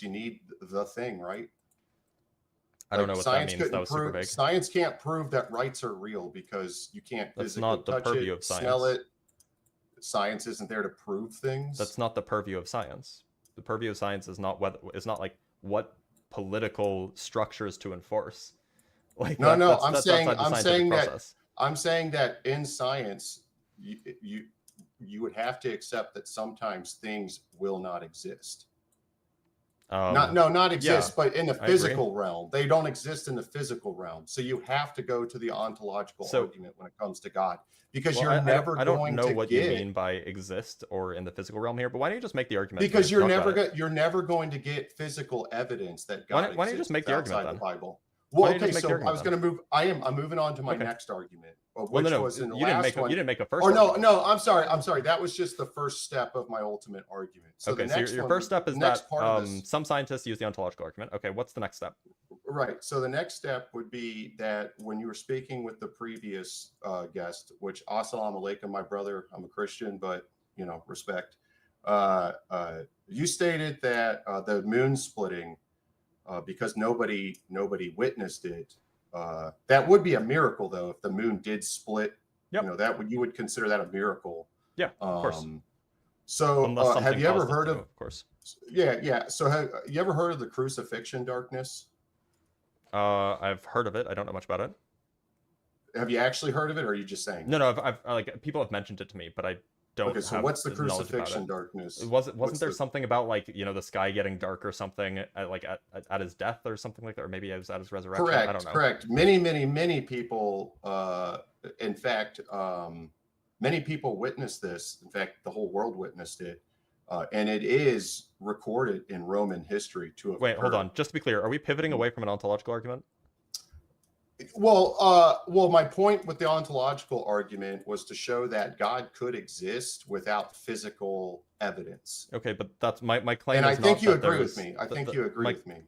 you need the thing, right? I don't know what that means. That was super vague. Science can't prove that rights are real because you can't physically not the touch purview it, of science. smell it. Science isn't there to prove things. That's not the purview of science. The purview of science is not like what political structures to enforce. Like I'm saying that in science, you would have to accept that sometimes things will not exist. Not exist, but in the physical realm. They don't exist in the physical realm. So you have to go to the ontological argument when it comes to God, because you're never going to get. I don't know what you mean by exist or in the physical realm here, but why don't you just make the argument? Because you're never going to get physical evidence that God exists. Why don't you just make the argument then? The Bible. Well, okay, so I was going to move. I'm moving on to my next argument, which was in the last one. You didn't make a first. Or no, I'm sorry. That was just the first step of my ultimate argument. So okay, so your first step is that some scientists use the ontological argument. Okay, what's the next step? Right. So the next step would be that when you were speaking with the previous guest, which assalamu alaikum, my brother, I'm a Christian, but respect. You stated that the moon splitting. Because nobody witnessed it. That would be a miracle, though, if the moon did split. Yep. You would consider that a miracle. Yeah, of course. So have you ever heard of course? Yeah. So have you ever heard of the crucifixion darkness? I've heard of it. I don't know much about it. Have you actually heard of it, or are you just saying? No. I've like people have mentioned it to me, but I don't. Okay, so what's the crucifixion darkness? Wasn't there something about like the sky getting dark or something at his death or something like that, or maybe it was at his resurrection? Correct. I don't know. Correct. Many people. In fact, many people witnessed this. In fact, the whole world witnessed it, and it is recorded in Roman history to have occurred. Hold on. Just to be clear, are we pivoting away from an ontological argument? Well, my point with the ontological argument was to show that God could exist without physical evidence. Okay, but that's my claim. And I think you agree with me. I think you agree with me.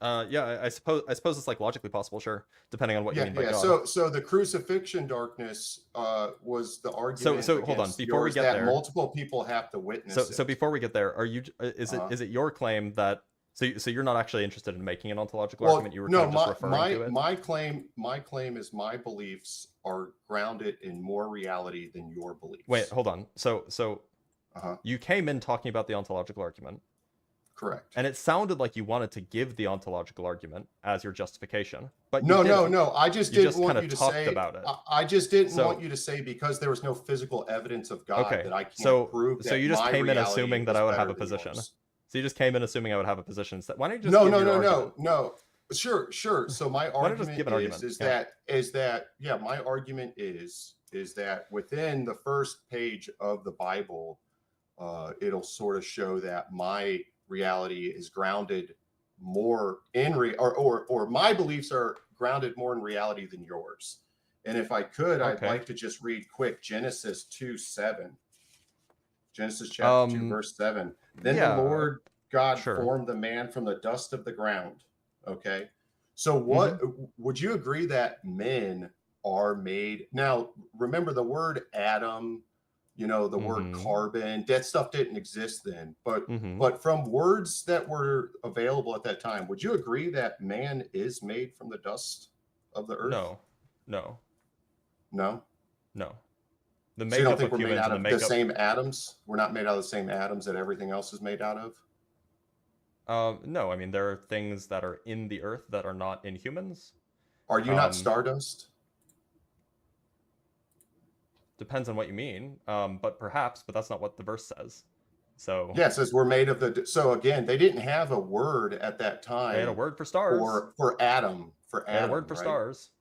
Yeah, I suppose it's like logically possible, sure, depending on what you mean by God. So the crucifixion darkness was the argument. So hold on, before we get there, multiple people have to witness it. So before we get there, is it your claim that? So you're not actually interested in making an ontological argument? You were just referring to it? My claim is my beliefs are grounded in more reality than your beliefs. Wait, hold on. So you came in talking about the ontological argument. Correct. And it sounded like you wanted to give the ontological argument as your justification. But no. I just didn't want you to say about it. I just didn't want you to say because there was no physical evidence of God that I can't prove that. So you just came in assuming that I would have a position. So you just came in assuming I would have a position. Why don't you just No. Sure. So my argument is that my argument is that within the first page of the Bible, it'll sort of show that my reality is grounded more in or my beliefs are grounded more in reality than yours. And if I could, I'd like to just read quick Genesis 2:7. Genesis chapter 2, verse 7. Then the Lord God formed the man from the dust of the ground. Okay. So what would you agree that men are made? Now, remember the word Adam, the word carbon, that stuff didn't exist then. But from words that were available at that time, would you agree that man is made from the dust of the earth? No. So you don't think we're made out of the same atoms? We're not made out of the same atoms that everything else is made out of? No, I mean, there are things that are in the earth that are not in humans. Are you not stardust? Depends on what you mean. But that's not what the verse says. So yeah, it says we're made of the. So again, they didn't have a word at that time. They had a word for stars. For Adam. They had a word for stars.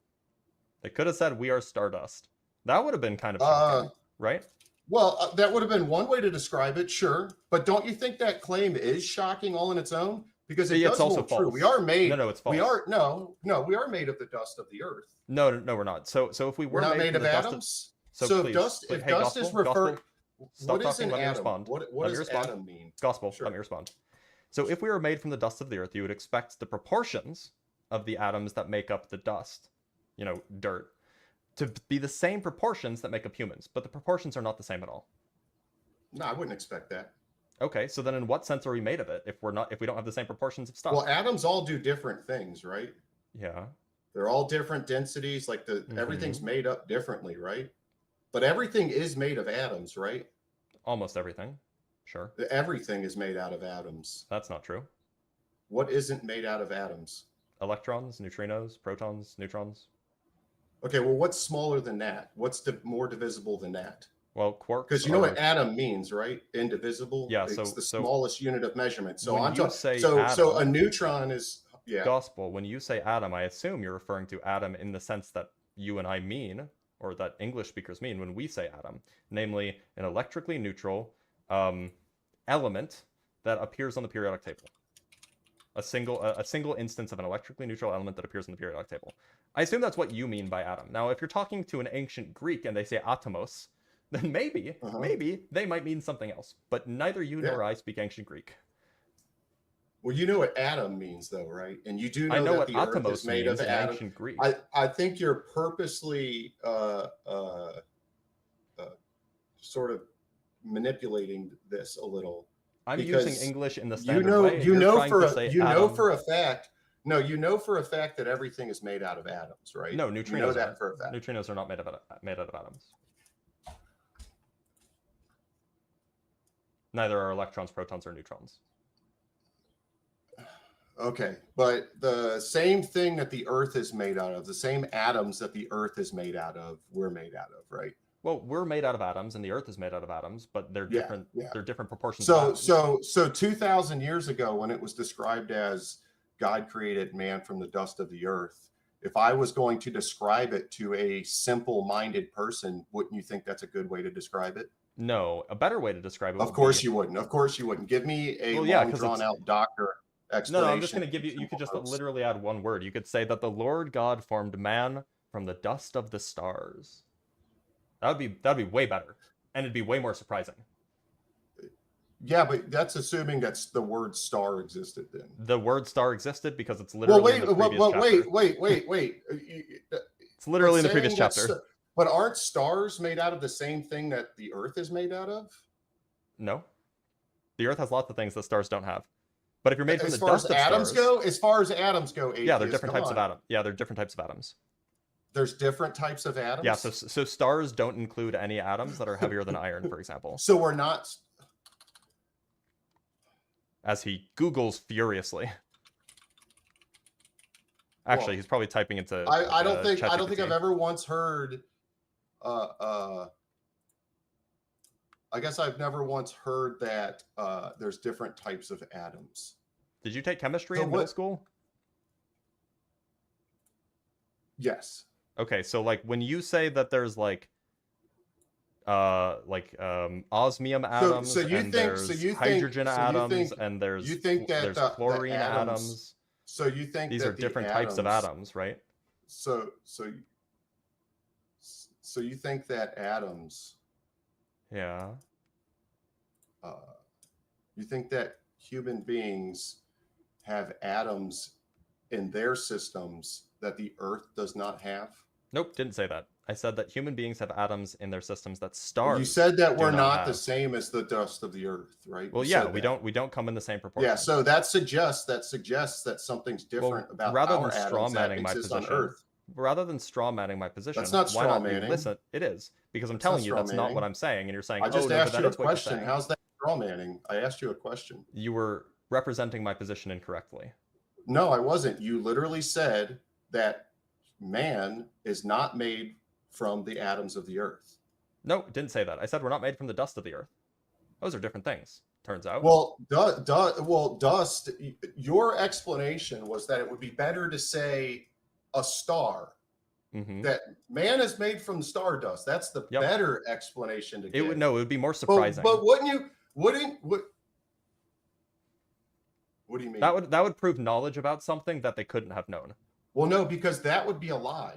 They could have said we are stardust. That would have been kind of shocking, right? Well, that would have been one way to describe it, sure. But don't you think that claim is shocking all in its own? Because it's also false. True. We are made. No, it's false. We are we are made of the dust of the earth. No, we're not. So if we're not made of atoms. So if dust is referred. Stop What is talking, an let me atom? respond. What Let me does respond. atom mean? Gospel, Sure. let me respond. So if we were made from the dust of the earth, you would expect the proportions of the atoms that make up the dust, dirt, to be the same proportions that make up humans, but the proportions are not the same at all. No, I wouldn't expect that. Okay, so then in what sense are we made of it if we don't have the same proportions of stuff? Well, atoms all do different things, right? Yeah. They're all different densities. Like everything's made up differently, right? But everything is made of atoms, right? Almost everything. Sure. Everything is made out of atoms. That's not true. What isn't made out of atoms? Electrons, neutrinos, protons, neutrons. Okay, well, what's smaller than that? What's more divisible than that? Well, quarks. Because you know what atom means, right? Indivisible. Yeah, it's the smallest unit of measurement. So when I'm you talking. say So atom, a neutron is Gospel. When you say atom, I assume you're referring to atom in the sense that you and I mean, or that English speakers mean when we say atom, namely an electrically neutral element that appears on the periodic table. A single instance of an electrically neutral element that appears in the periodic table. I assume that's what you mean by atom. Now, if you're talking to an ancient Greek and they say atomos, then maybe they might mean something else. But neither you nor I speak ancient Greek. Well, you know what atom means, though, right? And you do know, I know that what the Earth atomos is made means of in atom. ancient Greek. I think you're purposely sort of manipulating this a little. I'm using English in the standard way. You know for a fact that everything is made out of atoms, right? No, neutrinos. You know that for a fact. Neutrinos are not made out of atoms. Neither are electrons, protons, or neutrons. Okay, but the same thing that the Earth is made out of, the same atoms that the Earth is made out of, we're made out of, right? Well, we're made out of atoms, and the Earth is made out of atoms, but they're different. They're different proportions. So 2,000 years ago, when it was described as God created man from the dust of the earth, if I was going to describe it to a simple-minded person, wouldn't you think that's a good way to describe it? No, a better way to describe it. Of course you wouldn't. Of course you wouldn't. Give me a long drawn-out doctor explanation. No, I'm just going to give you. You could just literally add one word. You could say that the Lord God formed man from the dust of the stars. That'd be way better, and it'd be way more surprising. Yeah, but that's assuming that's the word star existed then. The word star existed because it's literally in the previous chapter. Wait. It's literally in the previous chapter. But aren't stars made out of the same thing that the Earth is made out of? No. The Earth has lots of things that stars don't have. But if you're made from the As dust of stars... as far as atoms go, yeah, they're different types of atoms. Yeah, they're different types of atoms. There's different types of atoms? Yeah, so stars don't include any atoms that are heavier than iron, for example. So we're not... As he Googles furiously. Actually, he's probably typing into... I don't think I've ever once heard... I guess I've never once heard that there's different types of atoms. Did you take chemistry in middle school? Yes. Okay, so like when you say that there's osmium atoms, there's hydrogen atoms, and there's chlorine atoms. So you think these are different types of atoms, right? So you think that atoms? Yeah. You think that human beings have atoms in their systems that the Earth does not have? Nope, didn't say that. I said that human beings have atoms in their systems that stars. You said that we're not the same as the dust of the Earth, right? Well, yeah, we don't come in the same proportion. Yeah, so that suggests that something's different about rather our than atoms that strawmanning my exist on position. Earth. Rather than strawmanning my position, that's not strawmanning. Listen, it is because I'm telling you that's not what I'm saying, and you're saying, I just asked you a question. What How's that strawmanning? I asked you a question. You were representing my position incorrectly. No, I wasn't. You literally said that man is not made from the atoms of the Earth. No, it didn't say that. I said we're not made from the dust of the Earth. Those are different things, turns out. Well, dust. Your explanation was that it would be better to say a star. Mm-hmm. That man is made from stardust. That's the better explanation to give. It would be more surprising. But what do you mean? That would prove knowledge about something that they couldn't have known. Well, no, because that would be a lie.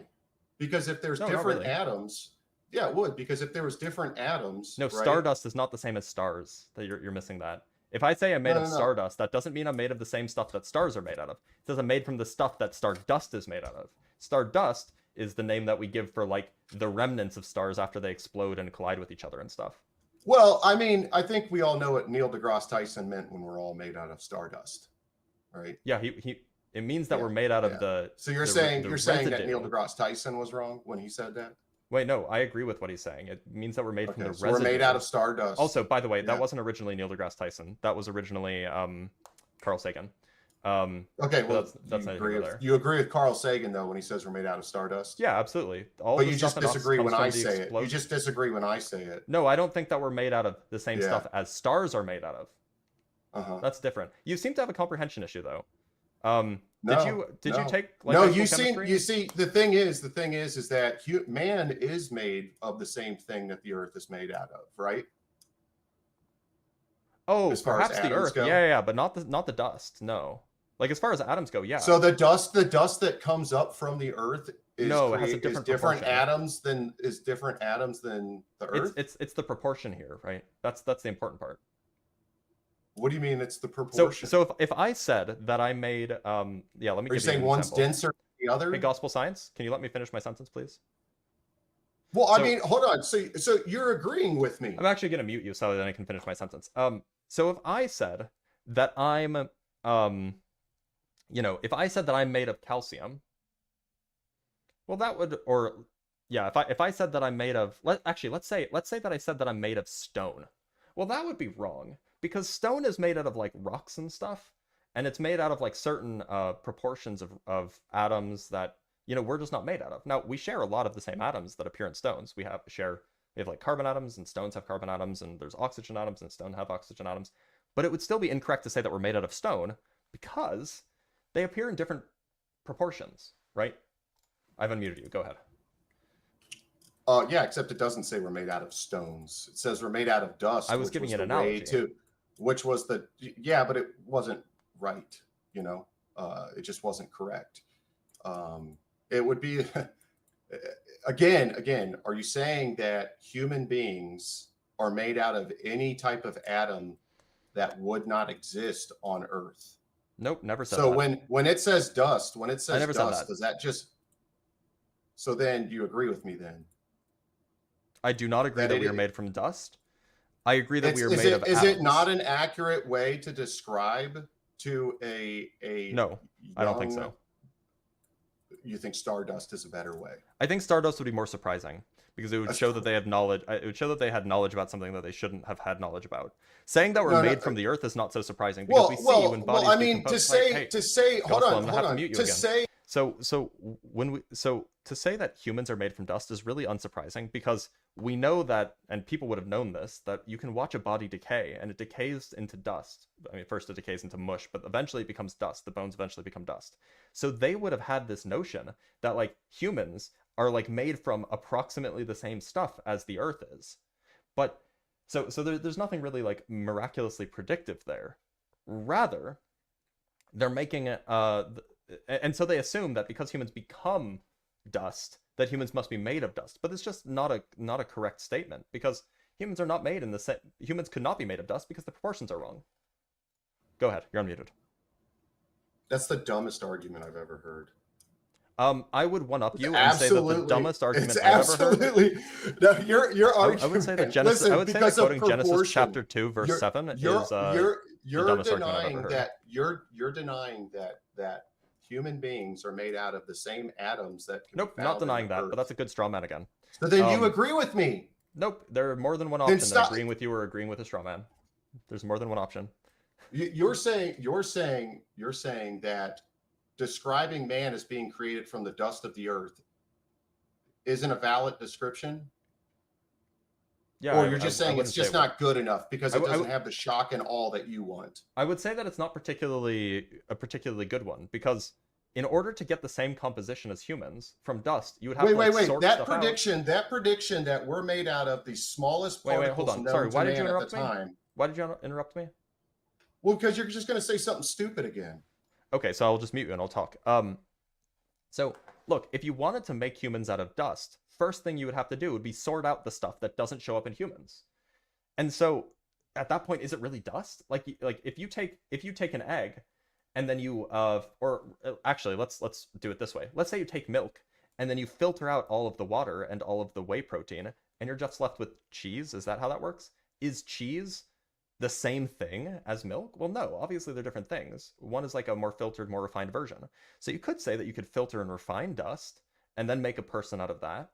Because if there's different atoms, Yeah, it would, because if there was different atoms, No, right? stardust is not the same as stars. That you're missing that. If I say I'm made of No. stardust, that doesn't mean I'm made of the same stuff that stars are made out of. It says I'm made from the stuff that stardust is made out of. Stardust is the name that we give for like the remnants of stars after they explode and collide with each other and stuff. Well, I mean, I think we all know what Neil deGrasse Tyson meant when we're all made out of stardust, right? Yeah, it means that Yeah, we're made out of yeah. the. So you're the saying that residue. Neil deGrasse Tyson was wrong when he said that? Wait, no, I agree with what he's saying. It means that we're made from the So residue. we're made out of stardust. Also, by the way, that Yeah. wasn't originally Neil deGrasse Tyson. That was originally Carl Sagan. Okay, well, that's you agree with Carl Sagan though when he says we're made out of stardust? Yeah, absolutely. All But the you stuff just in us disagree comes when from I the say it. You explosion. just disagree when I say it. No, I don't think that we're made out of the same Yeah. stuff as stars are made out of. Uh-huh. That's different. You seem to have a comprehension issue though. No, did you take like no, high school you chemistry? see the thing is that man is made of the same thing that the earth is made out of, right? Oh, as far as perhaps the atoms earth. go? Yeah, but not the dust. No. Like as far as atoms go, yeah. So the dust that comes up from the earth is No, it has a different proportion. atoms than the earth. It's the proportion here, right? That's the important part. What do you mean it's the proportion? So if I said that I made let me Are you give saying an one's example. denser than the other? Hey, gospel science, can you let me finish my sentence, please? Well, I So- mean, hold on. So you're agreeing with me. I'm actually gonna mute you so that I can finish my sentence. So if I said that I'm if I said that I'm made of calcium, well, that would, or yeah, if I said that I'm made of, let's say that I said that I'm made of stone. Well, that would be wrong because stone is made out of like rocks and stuff, and it's made out of like certain proportions of atoms that we're just not made out of. Now we share a lot of the same atoms that appear in stones. We have like carbon atoms, and stones have carbon atoms, and there's oxygen atoms, and stone have oxygen atoms. But it would still be incorrect to say that we're made out of stone because they appear in different proportions, right? I've unmuted you. Go ahead. Yeah, except it doesn't say we're made out of stones. It says we're made out of dust. I was giving an analogy. Which was but it wasn't right. It just wasn't correct. It would be again. Are you saying that human beings are made out of any type of atom that would not exist on Earth? Nope, never said so that. when it says dust, does that just? So then you agree with me then? I do not agree that we are made from dust. I agree that we are made of atoms. Is it not an accurate way to describe to a No, I don't think so. You think stardust is a better way? I think stardust would be more surprising because it would show that they have knowledge. It would show that they had knowledge about something that they shouldn't have had knowledge about. Saying that we're made from the earth is not so surprising because we see when bodies I mean, decompose. to say, hold on, to say that humans are made from dust is really unsurprising because we know that, and people would have known this, that you can watch a body decay and it decays into dust. I mean, first it decays into mush, but eventually it becomes dust. The bones eventually become dust. So they would have had this notion that like humans are like made from approximately the same stuff as the earth is. But so there's nothing really like miraculously predictive there. Rather, they're making it, and so they assume that because humans become dust, that humans must be made of dust. But it's just not a correct statement because humans are not made in the same. Humans could not be made of dust because the proportions are wrong. Go ahead, you're unmuted. That's the dumbest argument I've ever heard. I would one up you and say that the dumbest argument I've absolutely ever heard. No, your argument. I would say that Genesis. I would say that quoting Genesis chapter 2 verse 7 is the dumbest argument I've ever heard. You're denying that human beings are made out of the same atoms that. Nope, not denying that, but that's a good straw man again. So then you agree with me. Nope, there are more than one option than agreeing with you or agreeing with a straw man. There's more than one option. You're saying that describing man as being created from the dust of the earth isn't a valid description? Yeah, or you're just saying it's just not good enough because it doesn't have the shock and awe that you want? I would say that it's not a particularly good one because in order to get the same composition as humans from dust, you would have to sort that stuff prediction, out. That prediction that we're made out of the smallest particles hold on. known Sorry, to why did you man interrupt at the time. Why did you interrupt me? Well, because you're just going to say something stupid again. Okay, so I'll just mute you and I'll talk. So look, if you wanted to make humans out of dust, first thing you would have to do would be sort out the stuff that doesn't show up in humans. And so at that point, is it really dust? Like if you take an egg and then you actually let's do it this way. Let's say you take milk and then you filter out all of the water and all of the whey protein and you're just left with cheese. Is that how that works? Is cheese the same thing as milk? Well, no, obviously they're different things. One is like a more filtered, more refined version. So you could say that you could filter and refine dust and then make a person out of that.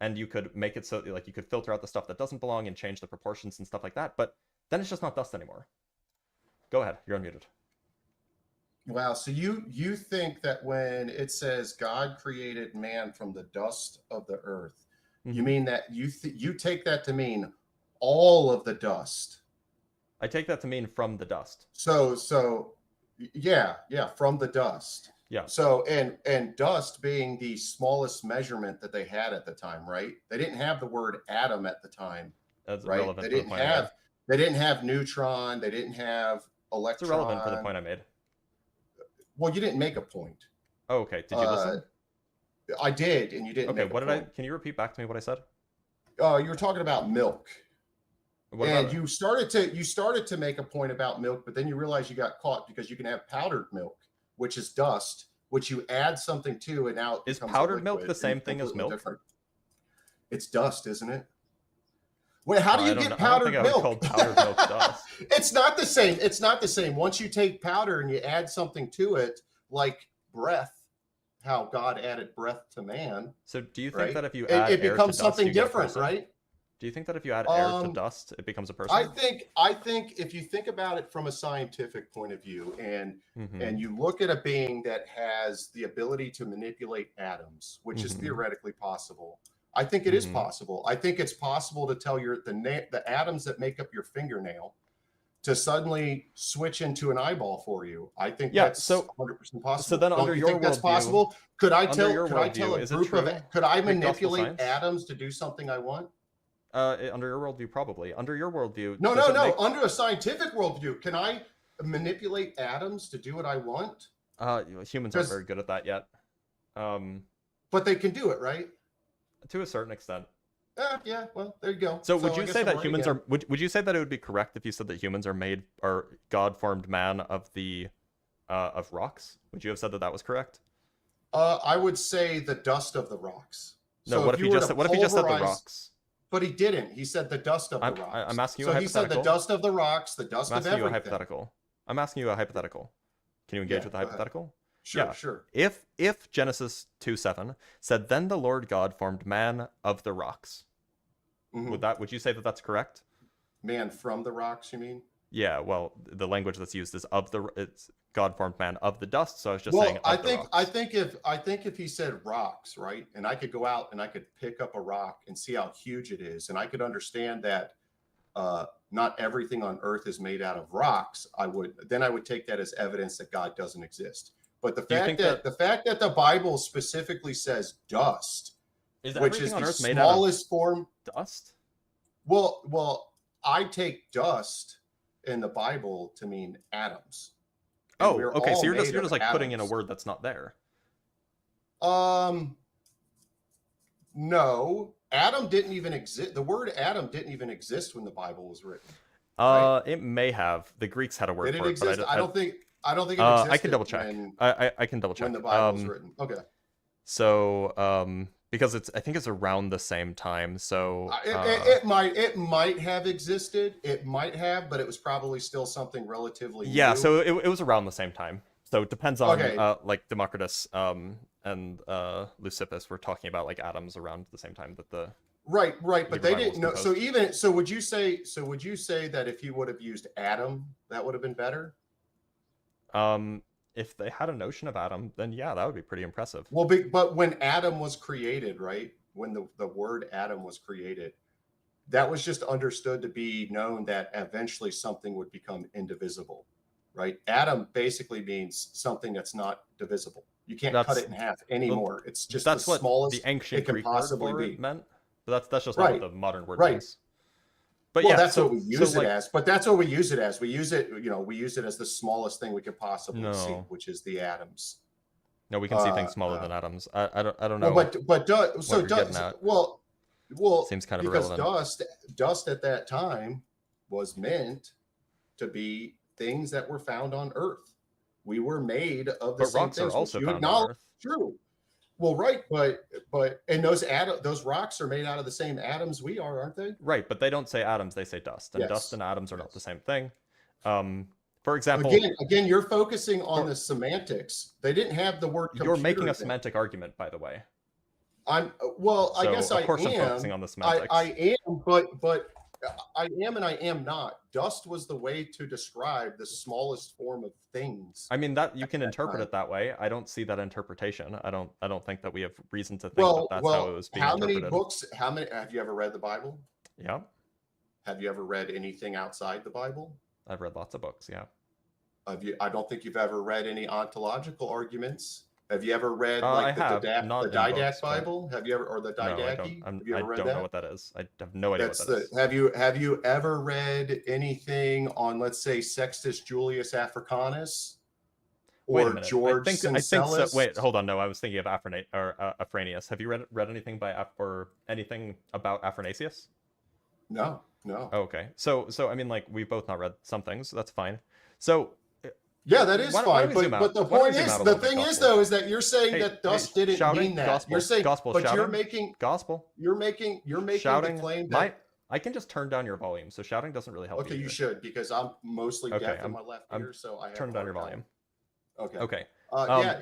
And you could make it so like you could filter out the stuff that doesn't belong and change the proportions and stuff like that. But then it's just not dust anymore. Go ahead, you're unmuted. Wow, so you think that when it says God created man from the dust of the earth, you mean that you take that to mean all of the dust? I take that to mean from the dust. So yeah, from the dust. Yeah. So and dust being the smallest measurement that they had at the time, right? They didn't have the word atom at the time. That's right? irrelevant They for the didn't point I have made. they didn't have neutron, they didn't have It's electron. irrelevant for the point I made. Well, you didn't make a point. Oh, okay. Did you listen? I did, and you didn't. Okay, make what a did I? point. Can you repeat back to me what I said? You were talking about milk. What And about it? you started to make a point about milk, but then you realized you got caught because you can have powdered milk, which is dust, which you add something to, and now it Is becomes a powdered milk liquid the and same thing as completely milk? different. It's dust, isn't it? Wait, how do I you don't get know. powdered I don't think milk? I would call powdered milk dust. It's not the same. It's not the same. Once you take powder and you add something to it, like breath, how God added breath to man, So do you think right? that if you add it air becomes to dust, something you get a different, person? right? Do you think that if you add air to dust, it becomes a person? I think if you think about it from a scientific point of view, and you look at a being that has the ability to manipulate atoms, which is theoretically possible, I think it is possible. I think it's possible to tell the atoms that make up your fingernail to suddenly switch into an eyeball for you. I think that's 100% possible. So then, under your think that's worldview, possible? Could I tell a is it group true? of could I Big gospel manipulate science? atoms to do something I want? Under your worldview, probably. Under your worldview, No. does it make- Under a scientific worldview, can I manipulate atoms to do what I want? Humans aren't very good at that yet. But they can do it, right? To a certain extent. Yeah. Well, there you go. So would I you guess say I'm that right humans again. are? Would you say that it would be correct if you said that humans are God formed man of the of rocks? Would you have said that that was correct? I would say the dust of the rocks. No. So What if you just said the pulverize- rocks? But he didn't. He said the dust of the rocks. I'm asking you so a he said hypothetical. the dust of the rocks, the dust I'm of asking you a everything. hypothetical. I'm asking you a hypothetical. Can you engage with the go ahead. hypothetical? Sure, sure. If Genesis 2:7 said, "Then the Lord God formed man of the rocks," would you say that that's correct? Man from the rocks, you mean? Yeah. Well, the language that's used is it's God formed man of the dust. So I was just saying. I think if he said rocks, right, and I could go out and I could pick up a rock and see how huge it is, and I could understand that not everything on Earth is made out of rocks. I would take that as evidence that God doesn't exist. But the fact that the Bible specifically says dust, which is the smallest form dust. Well, I take dust in the Bible to mean atoms. Oh, okay. So you're just like putting in a word that's not there. No, atom didn't even exist. The word atom didn't even exist when the Bible was written. It may have. The Greeks had a word Did for it it, but exist? I don't think it existed. I can double check. I can double check when the Bible was written. Okay. So, because I think it's around the same time. So it might have existed. It might have, but it was probably still something relatively yeah. new. So it was around the same time. So it depends on like Democritus and Leucippus were talking about like atoms around the same time that the right, but they didn't know. composed. So would you say that if you would have used atom, that would have been better? If they had a notion of atom, then yeah, that would be pretty impressive. Well, but when atom was created, right? When the word atom was created, that was just understood to be known that eventually something would become indivisible, right? Atom basically means something that's not divisible. You can't cut it in half anymore. It's just that's the smallest what the ancient it can Greek possibly word for be. it meant. But that's just not what the modern word means. But well, yeah, that's what we use it as. But that's what we use it as. We use it as the smallest thing we could possibly see, which is the atoms. No, we can see things smaller than atoms. I don't know. Well, but so you're getting at. well, Seems kind of because irrelevant. dust at that time was meant to be things that were found on Earth. We were made of the But same rocks are things, also which you found on acknowledge. Earth. True. Well, right, but and those rocks are made out of the same atoms we are, aren't they? Right, but they don't say atoms; they say dust, and Yes. dust and atoms are not the same thing. For example, again, you're focusing on the semantics. They didn't have the word. You're making a semantic argument, by the way. I guess of course I am. I'm focusing on the semantics. I am, but I am and I am not. Dust was the way to describe the smallest form of things. I mean, that you can interpret it that way. I don't see that interpretation. I don't think that we have reason to think that that's how it was being interpreted. Many books? How many? Have you ever read the Bible? Yeah. Have you ever read anything outside the Bible? I've read lots of books. Yeah. I don't think you've ever read any ontological arguments. Have you ever read the Didact Bible? Have you ever, or the Didache? No, I don't know what that is. I have no idea what that is. Have you ever read anything on, let's say, Sextus Julius Africanus or George Syncellus? Wait, hold on. No, I was thinking of Afranius. Have you read anything or anything about Afranasius? No. Oh, okay. So I mean, like, we've both not read some things. So that's fine. So. Yeah, that is fine. But the point is, the thing is, though, is that you're saying that dust didn't mean that. You're saying gospel, but shouting, you're making shouting, the claim that I can just turn down your volume, so shouting doesn't really help. Okay, you should, because I'm mostly deaf in my left ear, so I have turn down your volume. Okay. Okay.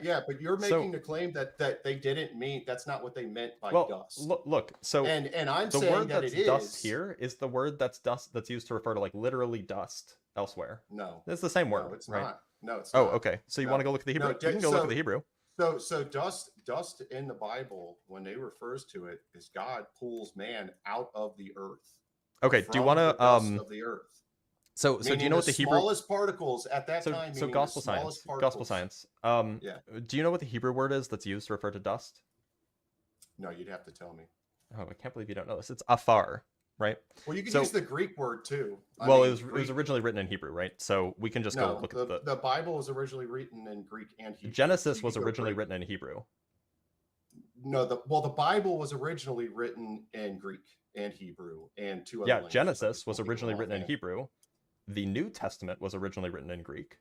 Yeah, but you're making the claim that they didn't mean. That's not what they meant by dust. Look. So and I'm the saying word that that's it is dust here is the word that's dust that's used to refer to, like, literally dust elsewhere. No, it's the same word. No, it's right? not. No, it's not. Oh, okay. So you want to go look at the Hebrew? You can go look at the Hebrew. So dust in the Bible, when they refers to it, is God pulls man out of the earth. Okay. Do you want to of the earth? So do you know what the Hebrew smallest particles at that time? So gospel science. Gospel science. Yeah. Do you know what the Hebrew word is that's used to refer to dust? No, you'd have to tell me. Oh, I can't believe you don't know this. It's afar, right? Well, you can use the Greek word too. It was originally written in Hebrew, right? So we can just go look at the Bible was originally written in Greek and Hebrew. Genesis was originally written in Hebrew. No, the Bible was originally written in Greek and Hebrew and two other languages. Genesis was originally written in Hebrew. The New Testament was originally written in Greek.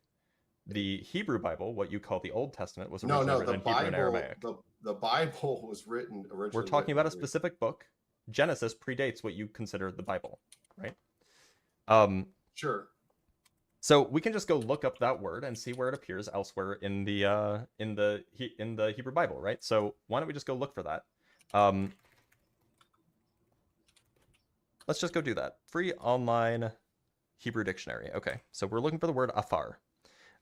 The Hebrew Bible, what you call the Old Testament, was originally written in Hebrew and Aramaic. The Bible was written originally. We're talking about a specific book. Genesis predates what you consider the Bible, right? Sure. So we can just go look up that word and see where it appears elsewhere in the Hebrew Bible, right? So why don't we just go look for that? Let's just go do that. Free online Hebrew dictionary. Okay, so we're looking for the word afar,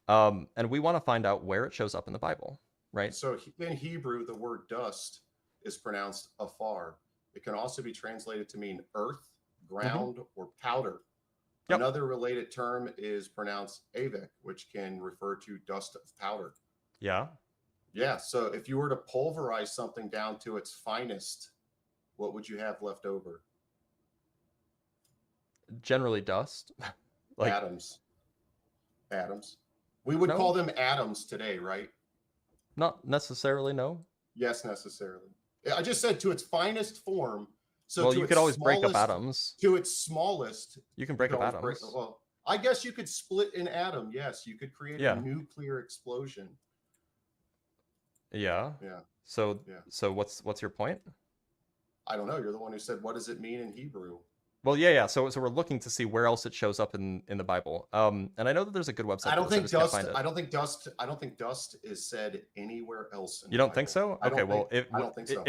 and we want to find out where it shows up in the Bible, right? So in Hebrew, the word dust is pronounced afar. It can also be translated to mean earth, ground, or powder. Yep. Another related term is pronounced avik, which can refer to dust of powder. Yeah. Yeah. So if you were to pulverize something down to its finest, what would you have left over? Generally dust. Like atoms. We would call them atoms today, right? Not necessarily, no. Yes, necessarily. I just said to its finest form. So well, you could always break up atoms. To its smallest. You can break up atoms. Well, I guess you could split an atom. Yes, you could create a nuclear explosion. Yeah. Yeah. So what's your point? I don't know. You're the one who said, what does it mean in Hebrew? Well, yeah. So we're looking to see where else it shows up in the Bible. And I know that there's a good website. I don't think dust is said anywhere else. You don't think so? Okay. Well, I don't think so.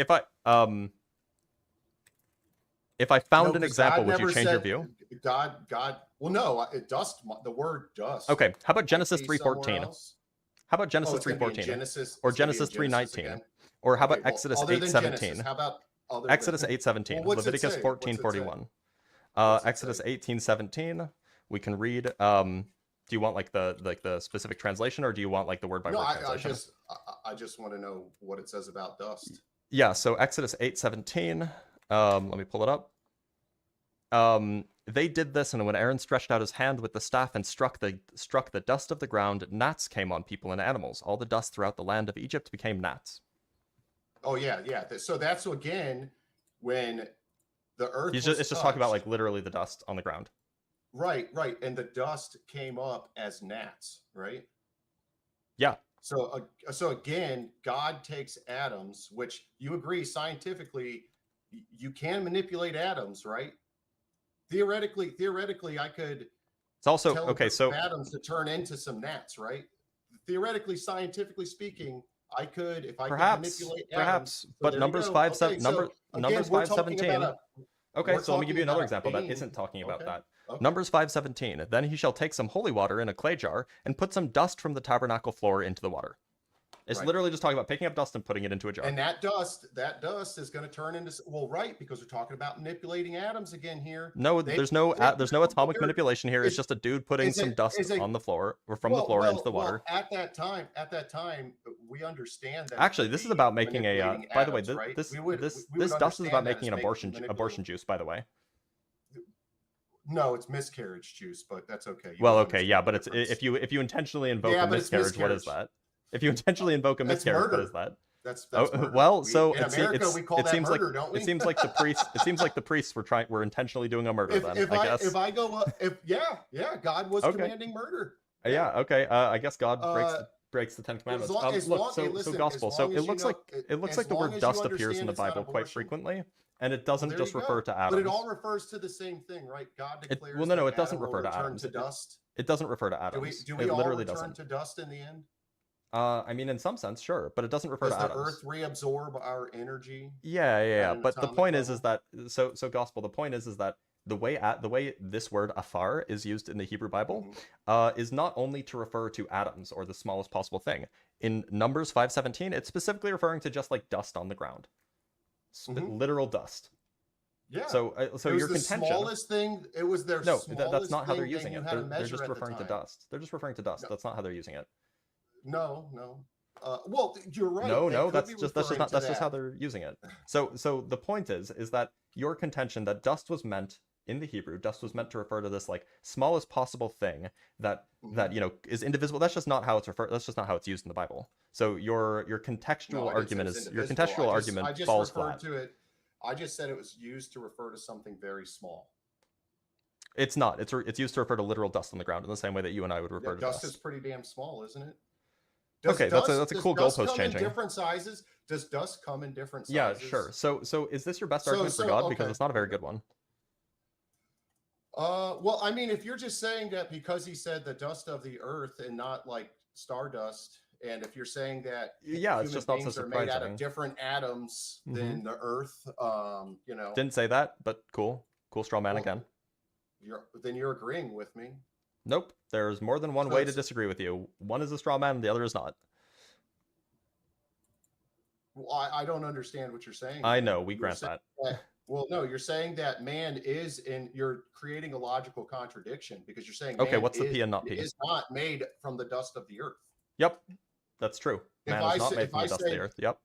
If I found an example, would you change your view? God. Well, no. Dust. The word dust. Okay. How about Genesis 3:14? How about Genesis 3:14? Or Genesis 3:19? Or how about Exodus 8:17? How about Exodus 8:17? Leviticus 14:41. Exodus 18:17. We can read. Do you want like the specific translation, or do you want like the word by word translation? I just want to know what it says about dust. Yeah. So Exodus 8:17. Let me pull it up. they did this, and when Aaron stretched out his hand with the staff and struck the dust of the ground, gnats came on people and animals. All the dust throughout the land of Egypt became gnats. Oh yeah. So that's again when the earth. It's just talking about like literally the dust on the ground. Right, and the dust came up as gnats, right? Yeah. So again, God takes atoms, which you agree scientifically, you can manipulate atoms, right? Theoretically, I could. It's also tell okay. So atoms to turn into some gnats, right? Theoretically, scientifically speaking, I could, if I could manipulate atoms. But Numbers 5:17. Okay, so let me give you another example that isn't talking about that. Okay. Numbers 5:17. Then he shall take some holy water in a clay jar and put some dust from the tabernacle floor into the water. It's literally just talking about picking up dust and putting it into a jar. And that dust is going to turn into, well, right, because we're talking about manipulating atoms again here. No, there's no atomic manipulation here. It's just a dude putting some dust on the floor or from the floor into the water. At that time, we understand that. Actually, this is about making a. By the way, this dust is about making an abortion juice. By the way. No, it's miscarriage juice, but that's okay. Well, okay, yeah, but it's if you intentionally invoke a miscarriage, what is that? If you intentionally invoke a miscarriage, what is that? That's well, so in America, we call that murder, don't we? It seems like the priests were intentionally doing a murder. God was commanding murder. Yeah, okay. I guess God breaks the Ten Commandments. Gospel. So it looks like the word dust appears in the Bible quite frequently, and it doesn't just refer to atoms. But it all refers to the same thing, right? God declares. It doesn't refer to atoms. It doesn't refer to atoms. Do we all return to dust in the end? I mean, in some sense, sure, but it doesn't refer to atoms. Does the Earth reabsorb our energy? Yeah. But the point is that so gospel. The point is that the way this word afar is used in the Hebrew Bible is not only to refer to atoms or the smallest possible thing. In Numbers 5:17, it's specifically referring to just like dust on the ground, literal dust. Yeah. So your contention. The smallest thing. It was their. No, that's not how they're using it. They're just referring to dust. They're just referring to dust. No. That's not how they're using it. No. Well, you're right. No. That's just how they're using it. So the point is that your contention that dust was meant in the Hebrew, dust was meant to refer to this like smallest possible thing that is indivisible. That's just not how it's referred. That's just not how it's used in the Bible. So your contextual argument falls flat. I just said it was used to refer to something very small. It's not. It's used to refer to literal dust on the ground in the same way that you and I would refer to dust. Dust is pretty damn small, isn't it? That's a cool goalpost changing. Different sizes. Does dust come in different sizes? Yeah, sure. So is this your best argument for God? Okay. Because it's not a very good one. Well, I mean, if you're just saying that because he said the dust of the earth and not like stardust, and if you're saying that it's just not so surprising. Are made out of different atoms than the earth, Didn't say that, but cool straw man again. Then you're agreeing with me. Nope. There's more than one way to disagree with you. One is a straw man, and the other is not. Well, I don't understand what you're saying. I know, we grant that. Well, no, you're saying that man is you're creating a logical contradiction because you're saying what's the P and not P? Is not made from the dust of the earth. Yep, that's true. Man is not made from the dust of the earth. Yep,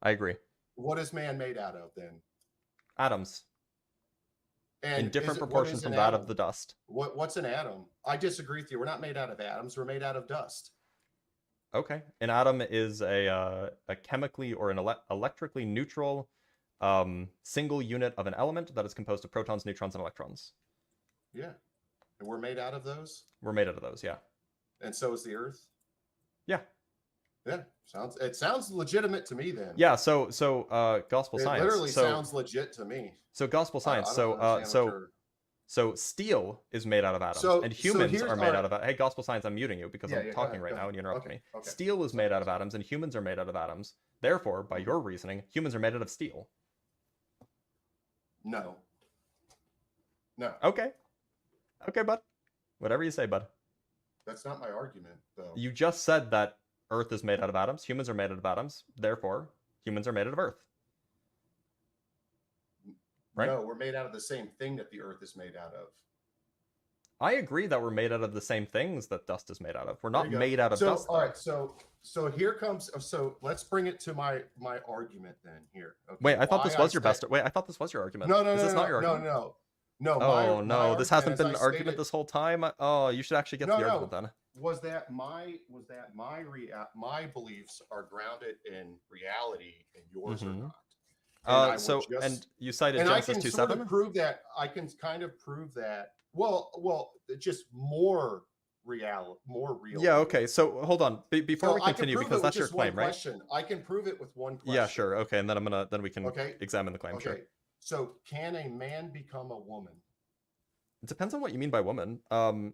I agree. What is man made out of then? Atoms. And in different proportions from that of the dust. What's an atom? I disagree with you. We're not made out of atoms. We're made out of dust. Okay. An atom is a chemically or an electrically neutral single unit of an element that is composed of protons, neutrons, and electrons. Yeah. And we're made out of those? We're made out of those, yeah. And so is the earth? Yeah. Yeah. It sounds legitimate to me then. Yeah, so gospel science. It literally sounds legit to me. So gospel science. So steel is made out of atoms, and humans are made out of. Hey, gospel science, I'm muting you because I'm talking right now and you interrupt me. Okay. Steel is made out of atoms, and humans are made out of atoms. Therefore, by your reasoning, humans are made out of steel. No. Okay, bud. Whatever you say, bud. That's not my argument, though. You just said that Earth is made out of atoms. Humans are made out of atoms. Therefore, humans are made out of Earth. Right? No, we're made out of the same thing that the Earth is made out of. I agree that we're made out of the same things that dust is made out of. We're not made out of dust. All right, so here comes. So let's bring it to my argument then. Here. Okay. Wait, I thought this was your best. Wait, I thought this was your argument. No. Is this not your argument? No. No, Oh my no, this argument, hasn't as been I an argument stated, this whole time. Oh, you should actually get to no, the no, argument then. my beliefs are grounded in reality and yours are not. And I would So just, and you cited and I Genesis can 2:7? sort of prove that. I can kind of prove that. Well, just more real. Yeah, okay. So hold on. Before So we I can continue, prove because it with that's your just one claim, right? question. I can prove it with one question. Yeah, sure. Okay, and then we can Okay. examine the claim. Okay. Sure. So can a man become a woman? It depends on what you mean by woman.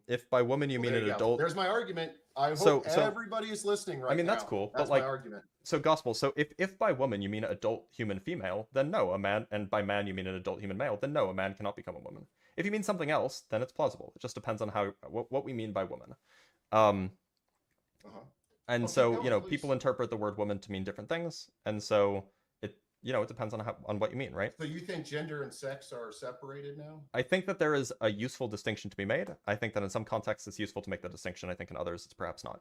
If by woman you mean There an you go. adult. There's my argument. I So- hope so- everybody is listening right now. I mean, that's cool, but That's like- my argument. So gospel. So if by woman you mean adult human female, then no, a man, and by man you mean an adult human male, then no, a man cannot become a woman. If you mean something else, then it's plausible. It just depends on what we mean by woman. Uh-huh. And Okay, so, go on, please. people interpret the word woman to mean different things, and so it depends on what you mean, right? So you think gender and sex are separated now? I think that there is a useful distinction to be made. I think that in some contexts it's useful to make the distinction. I think in others it's perhaps not.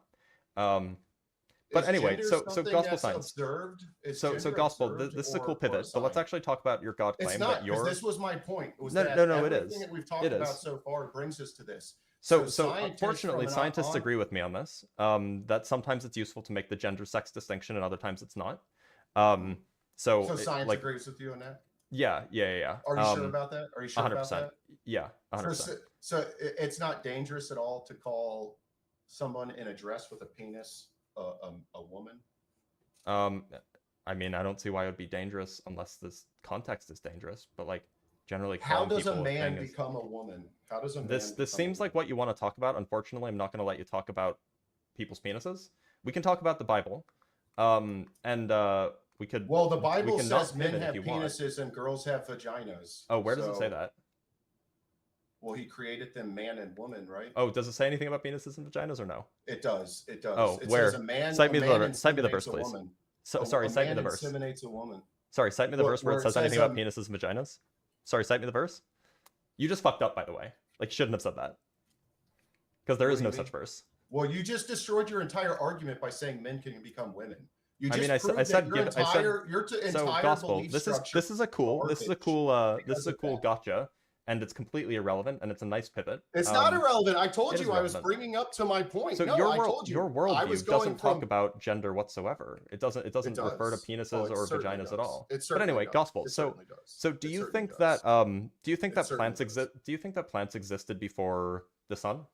But Is anyway, gender so something gospel that's science. Observed? Is So gender gospel. observed This is a or- cool or pivot. But let's assigned? actually talk about your God claim It's that not, because you're. this was my point. Was No, that no, it everything is. that we've talked It about is. so far brings us to this. So scientists unfortunately, from an scientists on- agree with me on this. That sometimes it's useful to make the gender-sex distinction, and other times it's not. So So science agrees with you on that? Yeah. Are you sure about that? Are you sure about 100%. that? Yeah, 100%. So it's not dangerous at all to call someone in a dress with a penis a woman? I mean, I don't see why it would be dangerous unless this context is dangerous. But like, generally, How calling does a people man thing is- become a woman? How does a man This become a seems like woman? what you want to talk about. Unfortunately, I'm not going to let you talk about people's penises. We can talk about the Bible, and we could. Well, the we Bible can not says men pivot if have you want. penises and girls have vaginas. Oh, where does it say So- that? Well, he created them man and woman, right? Oh, does it say anything about penises and vaginas or no? It does. It does. Oh, it where? Says a man, Cite me a the man verse. Cite me the inseminates verse, a please. woman. So, A- sorry, a cite me man the verse. inseminates a woman. Sorry, cite me the verse where it says anything says, about penises and vaginas. Sorry, cite me the verse. You just fucked up, by the way. Like, you shouldn't have said that. Because there What is do no you such mean? verse. Well, you just destroyed your entire argument by saying men can become women. You I just mean, I proved said that your give- I said- entire, your So entire gospel. belief This is structure a cool because a of cool that. gotcha, and it's completely irrelevant, and it's a nice pivot. It's not irrelevant. I told it is you I was relevant. bringing up to my point. So No, your I world, told you your I was worldview going doesn't talk from- about gender whatsoever. It doesn't It refer to does. penises Oh, it or certainly vaginas at does. all. It But certainly anyway, does. gospel. It So certainly does. so It do you certainly think does. that do you think It that certainly plants does. exist? Do you think that plants existed before the sun?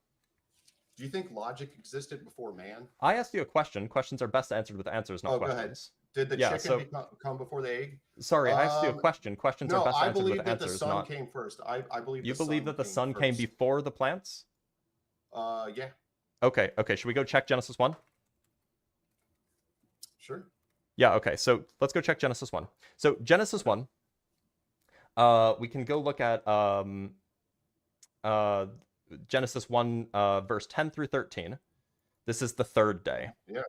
Do you think logic existed before man? I asked you a question. Questions are best answered with answers, not Oh, go ahead. questions. Did the Yeah, chicken come before the egg? Sorry, I asked you a Um, question. Questions are No, best I answered believe with that the answers, sun not. came first. I believe You the believe sun that the came sun came first. before the plants? Yeah, Okay. Should we go check Genesis 1? sure. Yeah, okay. So let's go check Genesis 1. So Genesis 1, we can go look at Genesis 1, verse 10 through 13. This is the third day. Yeah.